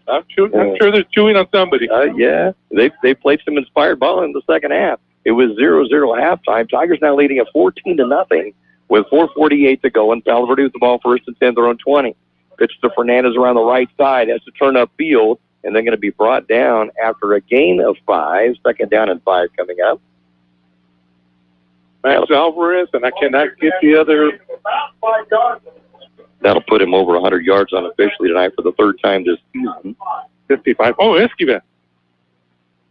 I'm sure they're chewing on somebody. Yeah, they played some inspired ball in the second half. It was 0-0 halftime. Tigers now leading at 14-0 with 4:48 to go, and Palo Verde with the ball 1st and 10, their own 20. Pitch to Fernandez around the right side, has to turn up field, and they're going to be brought down after a gain of 5. 2nd down and 5 coming up. Max Alvarez, and I cannot get the other. That'll put him over 100 yards unofficially tonight for the 3rd time this season. 55. Oh, Esquivel.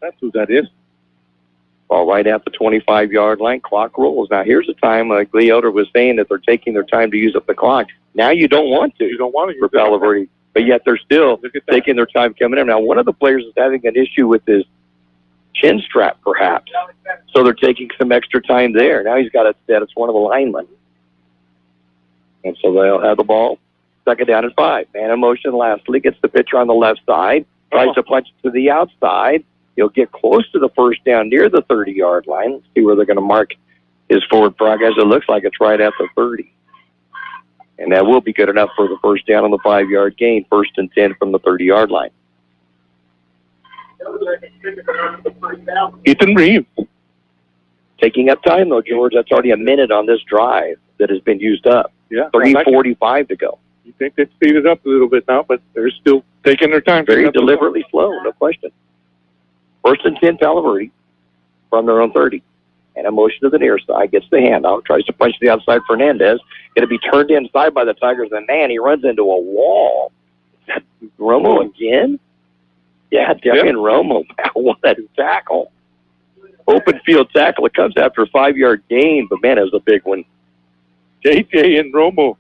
That's who that is. Ball right at the 25-yard line. Clock rolls. Now, here's a time, like Lee Elder was saying, that they're taking their time to use up the clock. Now you don't want to. You don't want to for Palo Verde, but yet they're still taking their time coming in. Now, one of the players is having an issue with his chin strap, perhaps. So they're taking some extra time there. Now he's got it set. It's one of the linemen. And so they'll have the ball. 2nd down and 5. Man in motion lastly. Gets the pitcher on the left side. Tries to punch it to the outside. He'll get close to the 1st down near the 30-yard line. Let's see where they're going to mark his forward progress. It looks like it's right at the 30. And that will be good enough for the 1st down on the 5-yard gain. 1st and 10 from the 30-yard line. Ethan Reeves. Taking up time, though, George. That's already a minute on this drive that has been used up. Yeah. 3:45 to go. You think they've speeded up a little bit now, but they're still taking their time. Very deliberately slow, no question. 1st and 10, Palo Verde from their own 30. And a motion to the near side, gets the handoff, tries to punch to the outside. Fernandez going to be turned inside by the Tigers, and man, he runs into a wall. Is that Romo again? Yeah, Darian Romo. What a tackle. Open field tackle. It comes after a 5-yard gain, but man, it was a big one. JJ and Romo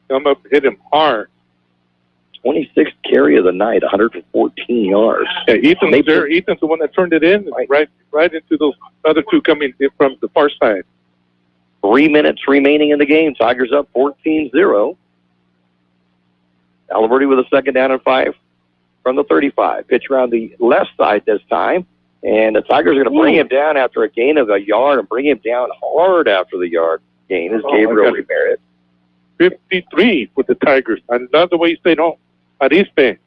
come up, hit him hard. 26th carry of the night, 114 yards. Yeah, Ethan's there. Ethan's the one that turned it in, right into those other two coming in from the far side. 3 minutes remaining in the game. Tigers up 14-0. Palo Verde with a 2nd down and 5 from the 35. Pitch around the left side this time. And the Tigers are going to bring him down after a gain of a yard and bring him down hard after the yard gain is Gabriel Ramirez. 53 with the Tigers. I love the way he stayed home. Arispe.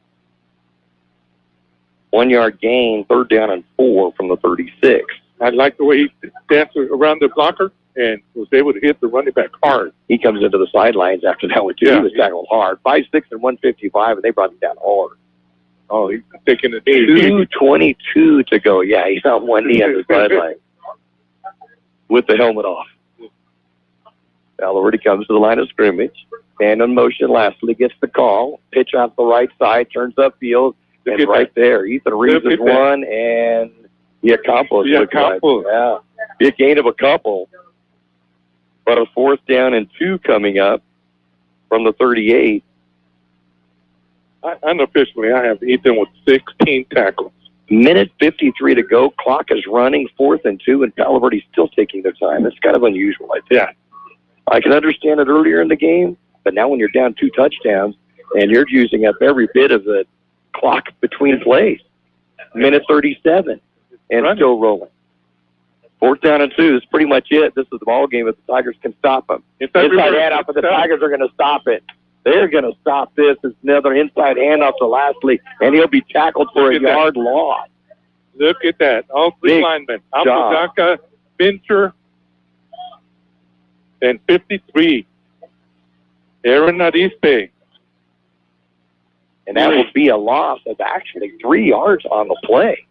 1 yard gain, 3rd down and 4 from the 36. I like the way he danced around the blocker and was able to hit the running back hard. He comes into the sidelines after that one, too. Yeah. He was tackled hard. 5'6" and 155, and they brought him down hard. Oh, he's taking it. 2:22 to go. Yeah, he's on one knee on the sideline with the helmet off. Palo Verde comes to the line of scrimmage. Man in motion lastly gets the call. Pitch off the right side, turns upfield, and right there. Ethan Reeves is one, and Campos. Yeah, be a gain of a couple. But a 4th down and 2 coming up from the 38. Unofficially, I have Ethan with 16 tackles. Minute 53 to go. Clock is running. 4th and 2, and Palo Verde's still taking their time. It's kind of unusual, I think. Yeah. I can understand it earlier in the game, but now when you're down 2 touchdowns and you're using up every bit of the clock between plays, minute 37, and still rolling. 4th down and 2 is pretty much it. This is the ball game if the Tigers can stop them. Inside handoff, but the Tigers are going to stop it. They're going to stop this. It's another inside handoff to Lastly, and he'll be tackled for a yard loss. Look at that. All 3 linemen. Apodaca, Fincher, and 53. Aaron Arispe. And that will be a loss of actually 3 yards on the play.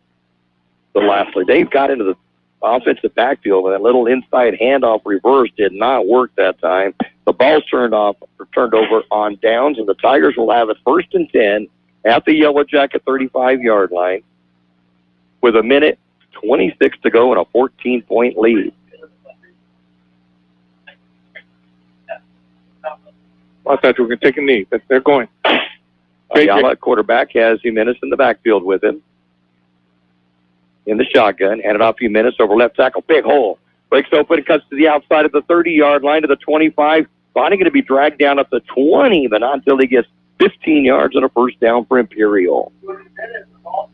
the last play. Dave got into the offensive backfield, and that little inside handoff reverse did not work that time. The ball's turned over on downs, and the Tigers will have it 1st and 10 at the Yellow Jacket 35-yard line with 1:26 to go and a 14-point lead. I thought you were going to take a knee, but they're going. Ayala, quarterback, has Jimenez in the backfield with him. In the shotgun, handed off Jimenez over left tackle. Big hole. Breaks open, cuts to the outside of the 30-yard line to the 25. Finally going to be dragged down at the 20, but not until he gets 15 yards and a first down for Imperial.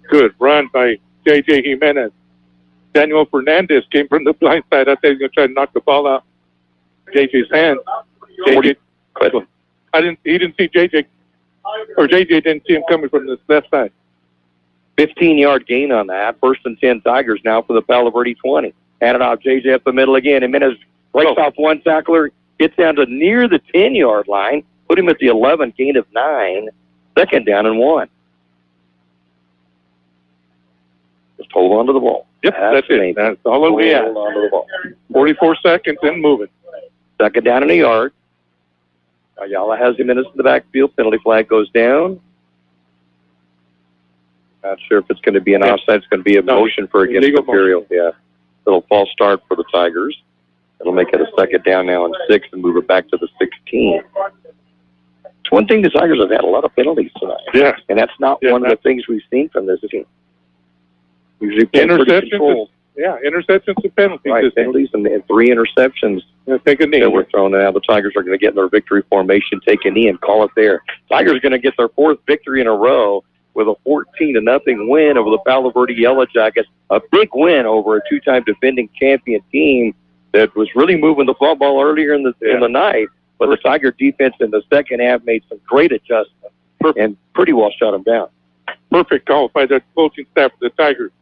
Good run by J.J. Jimenez. Daniel Fernandez came from the blind side. I thought he was going to try to knock the ball out J.J.'s hand. J.J. He didn't see J.J. Or J.J. didn't see him coming from the left side. 15-yard gain on that. 1st and 10 Tigers now for the Palo Verde 20. Handed off J.J. up the middle again. Jimenez breaks off one tackler, gets down to near the 10-yard line, put him at the 11, gain of 9, 2nd down and 1. Just hold on to the ball. Yep, that's it. That's all we have. Hold on to the ball. 44 seconds and moving. 2nd down and a yard. Ayala has Jimenez in the backfield. Penalty flag goes down. Not sure if it's going to be an offside. It's going to be a motion for against Imperial. Motion. Yeah. Little false start for the Tigers. It'll make it a 2nd down now and 6 and move it back to the 16. It's one thing the Tigers have had a lot of penalties tonight. Yeah. And that's not one of the things we've seen from this team. Usually interceptions. Interceptions and penalties. Right, penalties and 3 interceptions. Take a knee. That were thrown out. The Tigers are going to get in their victory formation, take a knee, and call it there. Tigers are going to get their 4th victory in a row with a 14-0 win over the Palo Verde Yellow Jackets. A big win over a 2-time defending champion team that was really moving the football earlier in the night. But the Tiger defense in the second half made some great adjustments and pretty well shut them down. Perfect call by the coaching staff of the Tigers.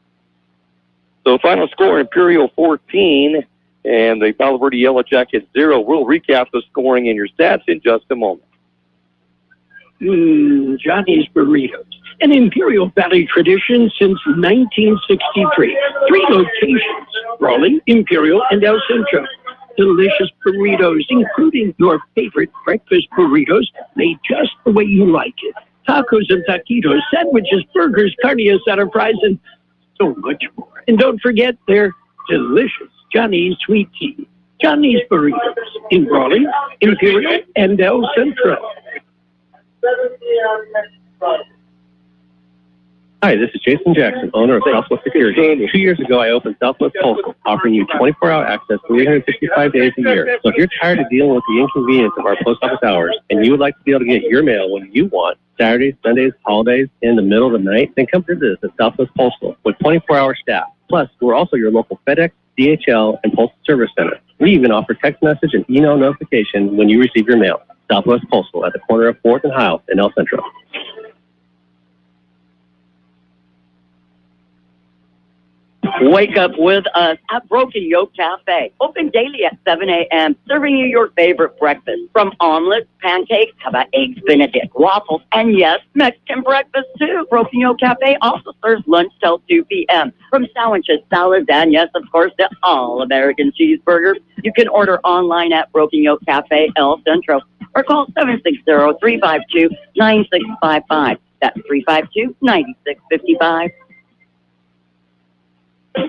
So final score, Imperial 14 and the Palo Verde Yellow Jackets 0. We'll recap the scoring and your stats in just a moment. Johnny's Burritos, an Imperial Valley tradition since 1963. 3 locations, Raleigh, Imperial, and El Centro. Delicious burritos, including your favorite breakfast burritos, made just the way you like it. Tacos and taquitos, sandwiches, burgers, carne asada fries, and so much more. And don't forget their delicious Johnny's sweet tea. Johnny's Burritos in Raleigh, Imperial, and El Centro. Hi, this is Jason Jackson, owner of Southwest Security. 2 years ago, I opened Southwest Postal, offering you 24-hour access 365 days a year. So if you're tired of dealing with the inconvenience of our post office hours and you would like to be able to get your mail when you want, Saturdays, Sundays, holidays, in the middle of the night, then come visit us at Southwest Postal with 24-hour staff. Plus, we're also your local FedEx, DHL, and Postal Service Center. We even offer text message and email notification when you receive your mail. Southwest Postal at the corner of 4th and Hiles in El Centro. Wake up with us at Broken Yoke Cafe. Open daily at 7 a.m., serving you your favorite breakfast. From omelets, pancakes, how about eggs Benedict, waffles, and yes, Mexican breakfast too. Broken Yoke Cafe also serves lunch till 2 p.m. From sandwiches, salads, and yes, of course, the all-American cheeseburgers. You can order online at Broken Yoke Cafe El Centro or call 760-352-9655. That's 352-9655.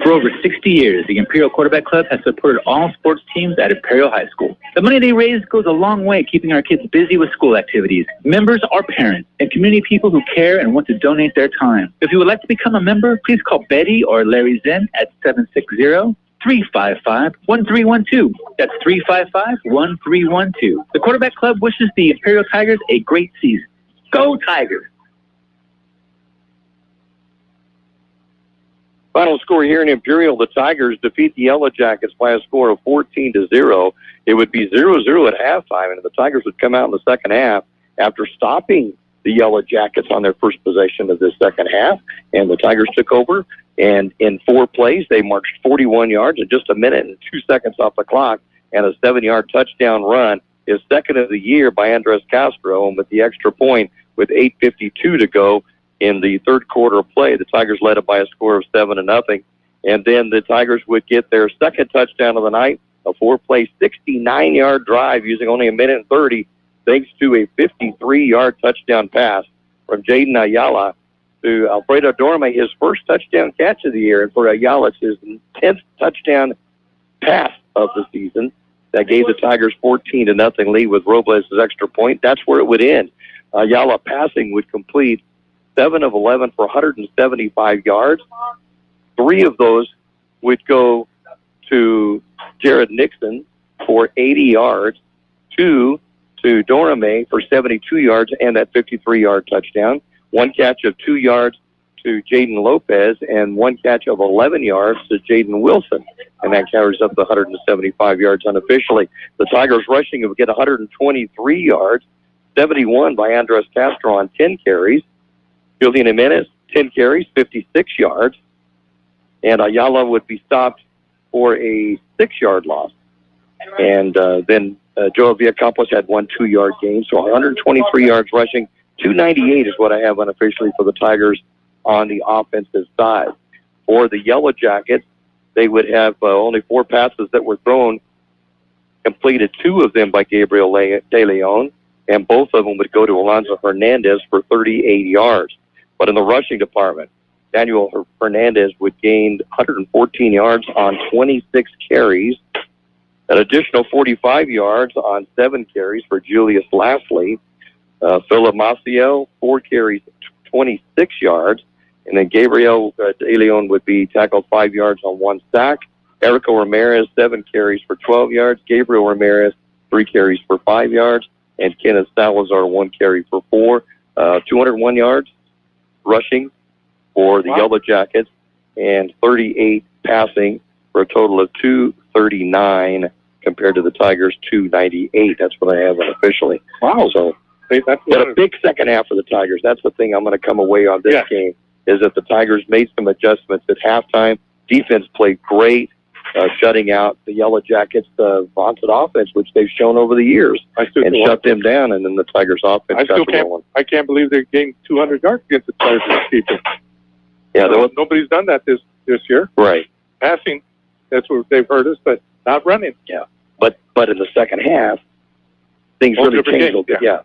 For over 60 years, the Imperial Quarterback Club has supported all sports teams at Imperial High School. The money they raise goes a long way keeping our kids busy with school activities. Members are parents and community people who care and want to donate their time. If you would like to become a member, please call Betty or Larry Zen at 760-355-1312. That's 355-1312. The Quarterback Club wishes the Imperial Tigers a great season. Go Tigers! Final score here in Imperial, the Tigers defeat the Yellow Jackets by a score of 14-0. It would be 0-0 at halftime, and the Tigers would come out in the second half after stopping the Yellow Jackets on their first possession of this second half, and the Tigers took over, and in 4 plays, they marched 41 yards in just a minute and 2 seconds off the clock, and a 7-yard touchdown run is second of the year by Andres Castro, and with the extra point with 8:52 to go, in the third quarter of play, the Tigers led it by a score of 7-0. And then the Tigers would get their second touchdown of the night, a 4-play, 69-yard drive using only a minute and 30, thanks to a 53-yard touchdown pass from Jaden Ayala to Alfredo Dorme, his first touchdown catch of the year. And for Ayala, it's his 10th touchdown pass of the season. That gave the Tigers 14-0 lead with Robles' extra point. That's where it would end. Ayala passing would complete 7 of 11 for 175 yards. 3 of those would go to Jared Nixon for 80 yards, 2 to Dorame for 72 yards and that 53-yard touchdown. 1 catch of 2 yards to Jaden Lopez, and 1 catch of 11 yards to Jaden Wilson. And that carries up to 175 yards unofficially. The Tigers rushing would get 123 yards, 71 by Andres Castro on 10 carries. Julian Jimenez, 10 carries, 56 yards. And Ayala would be stopped for a 6-yard loss. And then Joe Villacampos had 1 2-yard gain. So 123 yards rushing, 298 is what I have unofficially for the Tigers on the offensive side. For the Yellow Jackets, they would have only 4 passes that were thrown, completed 2 of them by Gabriel De Leon, and both of them would go to Alonso Hernandez for 38 yards. But in the rushing department, Daniel Hernandez would gain 114 yards on 26 carries, an additional 45 yards on 7 carries for Julius Lastly. Philip Maciel, 4 carries, 26 yards. And then Gabriel De Leon would be tackled 5 yards on 1 sack. Erico Ramirez, 7 carries for 12 yards. Gabriel Ramirez, 3 carries for 5 yards. And Kenneth Salazar, 1 carry for 4. 201 yards rushing for the Yellow Jackets and 38 passing for a total of 239 compared to the Tigers' 298. That's what I have unofficially. Wow. So, but a big second half for the Tigers. That's the thing I'm going to come away on this game, is that the Tigers made some adjustments at halftime. Defense played great, shutting out the Yellow Jackets' vaunted offense, which they've shown over the years, and shut them down, and then the Tigers' offense got rolling. I can't believe they gained 200 yards against the Tigers defense. Yeah, nobody's done that this year. Right. Passing, that's what they've hurt us, but not running. Yeah. But in the second half, things really changed. Yeah.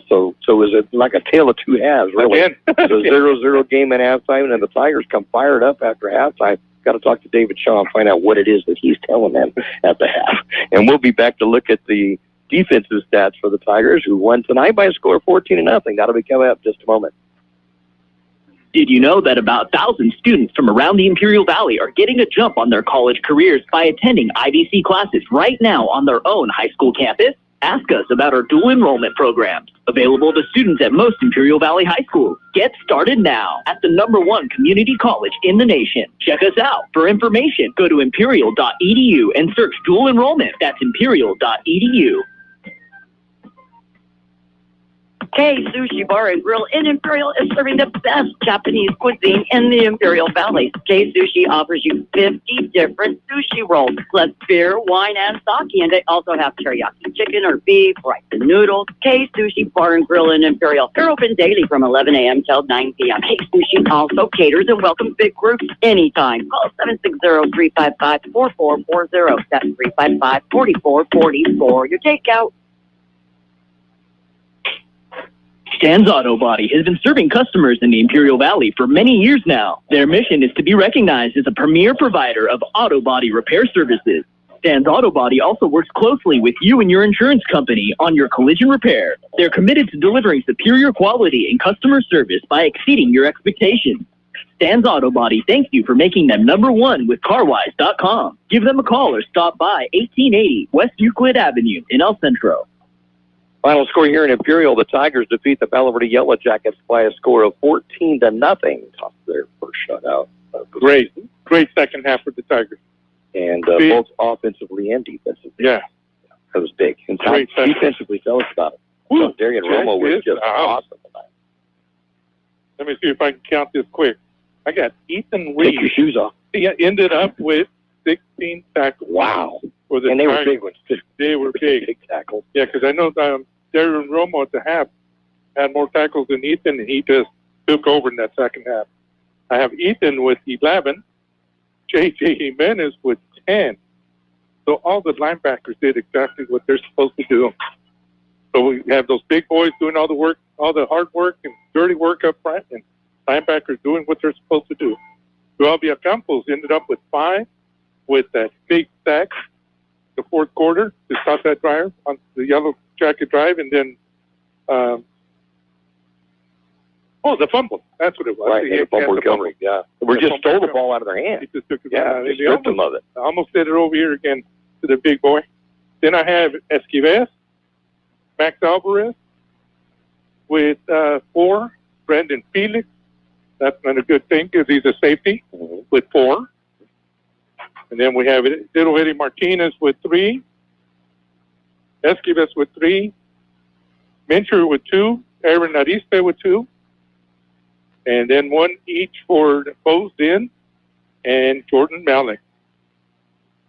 So is it like a tale of 2 halves, really? Again. It's a 0-0 game at halftime, and the Tigers come fired up after halftime. Got to talk to David Shaw and find out what it is that he's telling them at the half. And we'll be back to look at the defensive stats for the Tigers, who won tonight by a score of 14-0. That'll be coming up in just a moment. Did you know that about 1,000 students from around the Imperial Valley are getting a jump on their college careers by attending IVC classes right now on their own high school campus? Ask us about our dual enrollment programs, available to students at most Imperial Valley high schools. Get started now at the #1 community college in the nation. Check us out. For information, go to imperial.edu and search dual enrollment. That's imperial.edu. Kxo Sushi Bar and Grill in Imperial is serving the best Japanese cuisine in the Imperial Valley. Kxo Sushi offers you 50 different sushi rolls, plus beer, wine, and sake. And they also have teriyaki chicken or beef, rice and noodles. Kxo Sushi Bar and Grill in Imperial. They're open daily from 11 a.m. till 9 p.m. Kxo Sushi also caters and welcomes big groups anytime. Call 760-355-4440. That's 355-4444. Your takeout. Stan's Auto Body has been serving customers in the Imperial Valley for many years now. Their mission is to be recognized as a premier provider of auto body repair services. Stan's Auto Body also works closely with you and your insurance company on your collision repair. They're committed to delivering superior quality and customer service by exceeding your expectations. Stan's Auto Body thanks you for making them #1 with CarWise.com. Give them a call or stop by 1880 West Euclid Avenue in El Centro. Final score here in Imperial, the Tigers defeat the Palo Verde Yellow Jackets by a score of 14-0. Tough their first shutout. Great second half for the Tigers. And both offensively and defensively. Yeah. That was big. And defensively, tell us about it. So Darian Romo was just awesome tonight. Let me see if I can count this quick. I got Ethan Reed. Take your shoes off. He ended up with 16 tackles. Wow. And they were big ones, too. They were big tackles. Yeah, because I know Darren Romo at the half had more tackles than Ethan, and he just took over in that second half. I have Ethan with 11, J.J. Jimenez with 10. So all the linebackers did exactly what they're supposed to do. So we have those big boys doing all the work, all the hard work and dirty work up front, and linebackers doing what they're supposed to do. Dualvia Campos ended up with 5 with that big sack the fourth quarter to stop that drive on the Yellow Jacket drive, and then the fumble. That's what it was. Right, the fumble recovery. Yeah, we just stole the ball out of their hands. He just took it they stripped them of it. I almost did it over here again to the big boy. Then I have Esquives, Max Alvarez with 4. Brandon Felix. That's not a good thing because he's a safety with 4. And then we have Little Eddie Martinez with 3. Esquives with 3. Mincher with 2. Aaron Ariste with 2. And then 1 each for Bozin and Jordan Malik.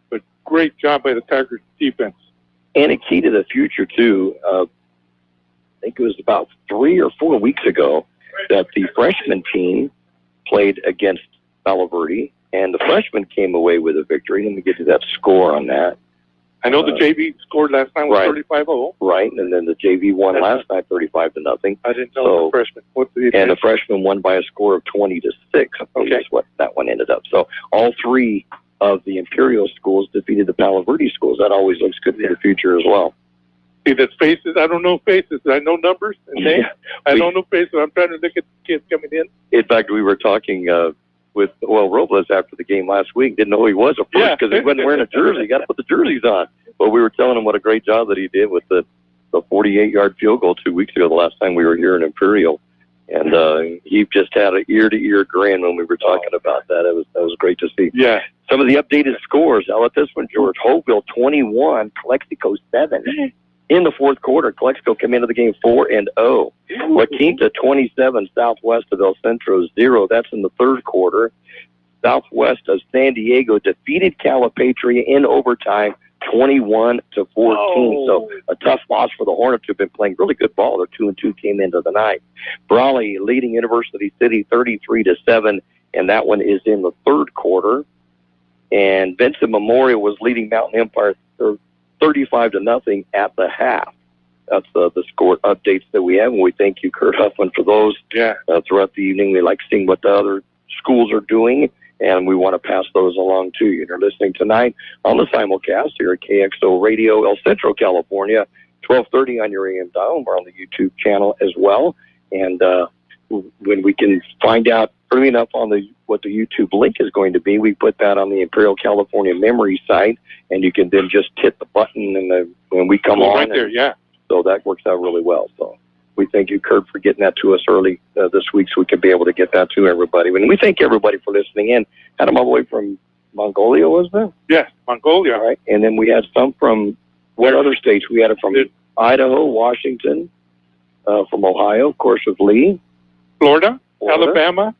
But great job by the Tigers defense. And a key to the future, too. I think it was about 3 or 4 weeks ago that the freshman team played against Palo Verde, and the freshmen came away with a victory. Let me get to that score on that. I know the JV scored last night was 35-0. Right, and then the JV won last night 35-0. I didn't know the freshman. And the freshman won by a score of 20-6. Okay, that's what that one ended up. So all 3 of the Imperial schools defeated the Palo Verde schools. That always looks good for the future as well. See, that's faces. I don't know faces. I know numbers and names. I don't know faces. I'm trying to look at the kids coming in. In fact, we were talking with Robles after the game last week. Didn't know who he was at first because he wasn't wearing a jersey. You got to put the jerseys on. But we were telling him what a great job that he did with the 48-yard field goal 2 weeks ago, the last time we were here in Imperial. And he just had an ear-to-ear grin when we were talking about that. That was great to see. Yeah. Some of the updated scores. How about this one, George? Hopeville 21, Calexico 7. In the fourth quarter, Calexico came into the game 4-0. La Quinta 27, Southwest of El Centro 0. That's in the third quarter. Southwest of San Diego defeated Calipatria in overtime 21-14. So a tough loss for the Hornets, who've been playing really good ball. They're 2-2 came into the night. Brawley leading University City 33-7, and that one is in the third quarter. And Vincent Memorial was leading Mountain Empire 35-0 at the half. That's the score updates that we have, and we thank you, Kurt Huffman, for those. Yeah. Throughout the evening, we like seeing what the other schools are doing, and we want to pass those along to you. You're listening tonight on the simulcast here at Kxo Radio, El Centro, California, 1230 on your AM dial. We're on the YouTube channel as well. And when we can find out early enough on what the YouTube link is going to be, we put that on the Imperial California Memory site, and you can then just hit the button and when we come on. Right there, yeah. So that works out really well. So we thank you, Kurt, for getting that to us early this week so we can be able to get that to everybody. And we thank everybody for listening in. Had them all the way from Mongolia, was there? Yes, Mongolia. All right. And then we had some from what other states? We had it from Idaho, Washington, from Ohio, of course, with Lee. Florida. Alabama,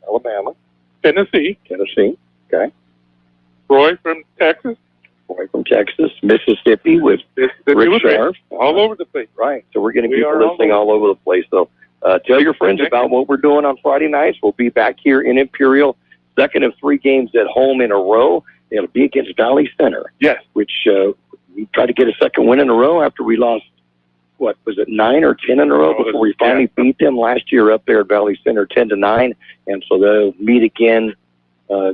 Tennessee, okay. Roy from Texas, Mississippi with Rick Sharp. All over the place. Right. So we're getting people listening all over the place. So tell your friends about what we're doing on Friday nights. We'll be back here in Imperial, second of 3 games at home in a row. It'll be against Valley Center. Yes. Which we tried to get a second win in a row after we lost, 9 or 10 in a row before we finally beat them last year up there at Valley Center 10-9. And so they'll meet again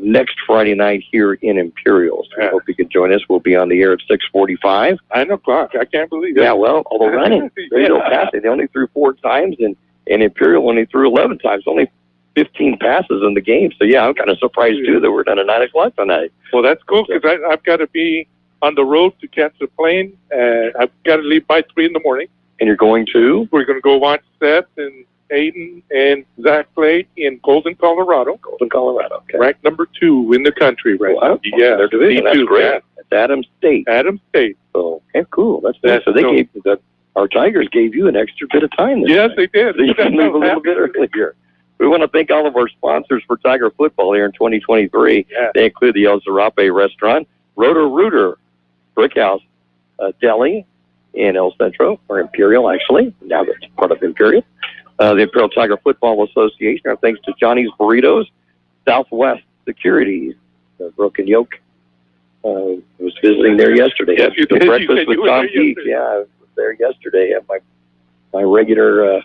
next Friday night here in Imperial. So I hope you can join us. We'll be on the air at 6:45. 9 o'clock. I can't believe it. Yeah, well, although running. They don't pass it. They only threw 4 times, and Imperial only threw 11 times. Only 15 passes in the game. So, yeah, I'm kind of surprised, too, that we're done at 9 o'clock tonight. Well, that's cool because I've got to be on the road to catch the plane. I've got to leave by 3 in the morning. And you're going to? We're going to go watch Seth and Aiden and Zach play in Golden, Colorado. Okay. Ranked number 2 in the country right now. Yeah, they're division. That's great. It's Adams State. So, okay, cool. That's nice. So they gave our Tigers gave you an extra bit of time. Yes, they did. So you can move a little bit earlier. We want to thank all of our sponsors for Tiger football here in 2023. Yeah. They include the El Zarape Restaurant, Roto-Rooter Brickhouse Deli in El Centro, or Imperial, actually. Now that's part of Imperial. The Imperial Tiger Football Association. Our thanks to Johnny's Burritos, Southwest Securities, Brooke and Yoke. I was visiting there yesterday. Yes, you the did. breakfast You said with you were Tom there Peake. yesterday. Yeah, I was there yesterday at my regular.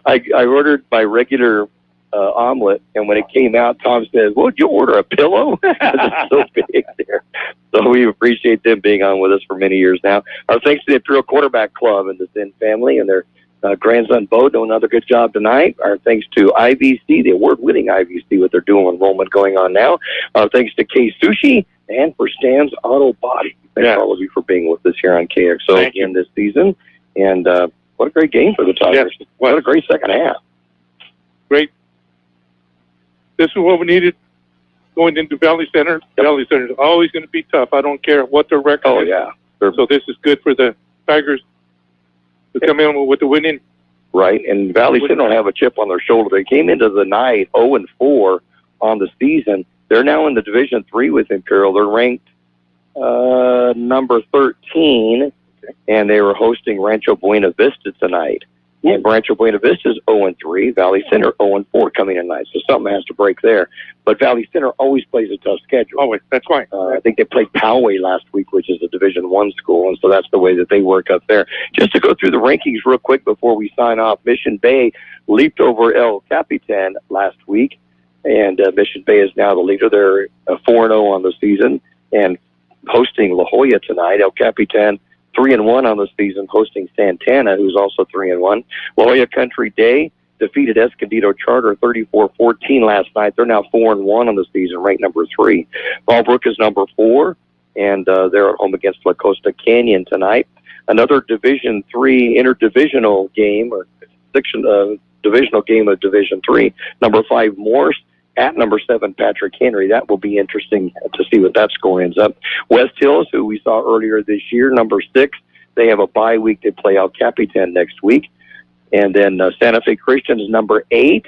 I ordered my regular omelet, and when it came out, Tom said, "Well, did you order a pillow?" It's so big there. So we appreciate them being on with us for many years now. Our thanks to the Imperial Quarterback Club and the Zinn family and their grandson Bo doing another good job tonight. Our thanks to IVC, the award-winning IVC, what they're doing with enrollment going on now. Our thanks to K Sushi and for Stan's Auto Body. Thanks all of you for being with us here on KXO again this season. And what a great game for the Tigers. Yes. What a great second half. Great. This is what we needed going into Valley Center. Yep. Valley Center is always going to be tough. I don't care what their record Oh, is. yeah. So this is good for the Tigers to come in with the winning. Right, and Valley Center don't have a chip on their shoulder. They came into the night 0-4 on the season. They're now in the Division III with Imperial. They're ranked number 13, and they were hosting Rancho Buena Vista tonight. And Rancho Buena Vista is 0-3. Valley Center 0-4 coming in tonight. So something has to break there. But Valley Center always plays a tough schedule. Always, that's why. I think they played Poway last week, which is a Division I school, and so that's the way that they work up there. Just to go through the rankings real quick before we sign off, Mission Bay leaped over El Capitan last week, and Mission Bay is now the leader. They're 4-0 on the season and hosting La Jolla tonight. El Capitan 3-1 on the season, hosting Santana, who's also 3-1. La Jolla Country Day defeated Escondido Charter 34-14 last night. They're now 4-1 on the season, ranked number 3. Fallbrook is number 4, and they're at home against La Costa Canyon tonight. Another Division III interdivisional game, or divisional game of Division III. Number 5 Morse at number 7 Patrick Henry. That will be interesting to see what that score ends up. West Hills, who we saw earlier this year, number 6. They have a bye week. They play El Capitan next week. And then Santa Fe Christian is number 8.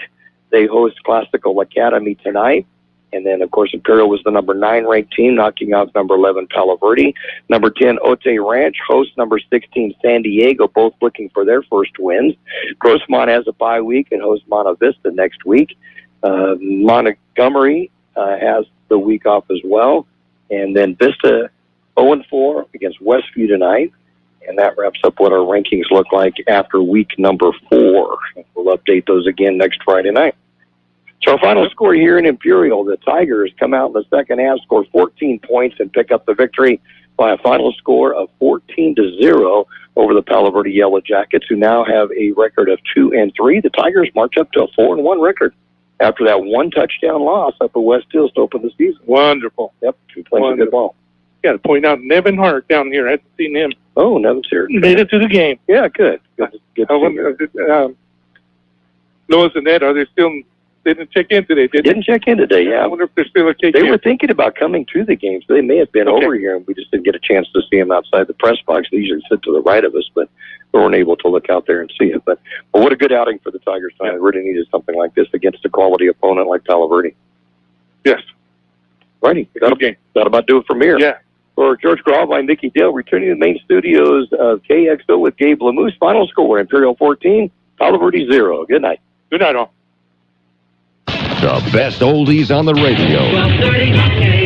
They host Classical Academy tonight. And then, of course, Imperial was the number 9 ranked team, knocking out number 11 Palo Verde. Number 10, Otay Ranch hosts number 16 San Diego, both looking for their first wins. Grossmont has a bye week and hosts Monta Vista next week. Montgomery has the week off as well. And then Vista 0-4 against Westview tonight. And that wraps up what our rankings look like after week number 4. We'll update those again next Friday night. So our final score here in Imperial, the Tigers come out in the second half, score 14 points, and pick up the victory by a final score of 14-0 over the Palo Verde Yellow Jackets, who now have a record of 2-3. The Tigers march up to a 4-1 record after that one touchdown loss up at West Hills to open the season. Wonderful. Yep, he plays a good ball. Got to point out Nevin Hart down here. I haven't seen him. Oh, Nevin's here. Made it to the game. Yeah, good. Good I wonder, Lois and Ed, are they still? They didn't check in today, did they? Didn't check in today, yeah. I wonder if they're still at KK. They were thinking about coming to the game, so they may have been over here, and we just didn't get a chance to see them outside the press box. They usually sit to the right of us, but we weren't able to look out there and see it. But what a good outing for the Tigers tonight. They really needed something like this against a quality opponent like Palo Verde. Yes. Righty. That'll about do it from here. Yeah. For George Grijalva and Mickey Dale, returning to the main studios of KXO with Gabe Lamoose. Final score, Imperial 14, Palo Verde 0. Good night. Good night, all. The best oldies on the radio. 12:30.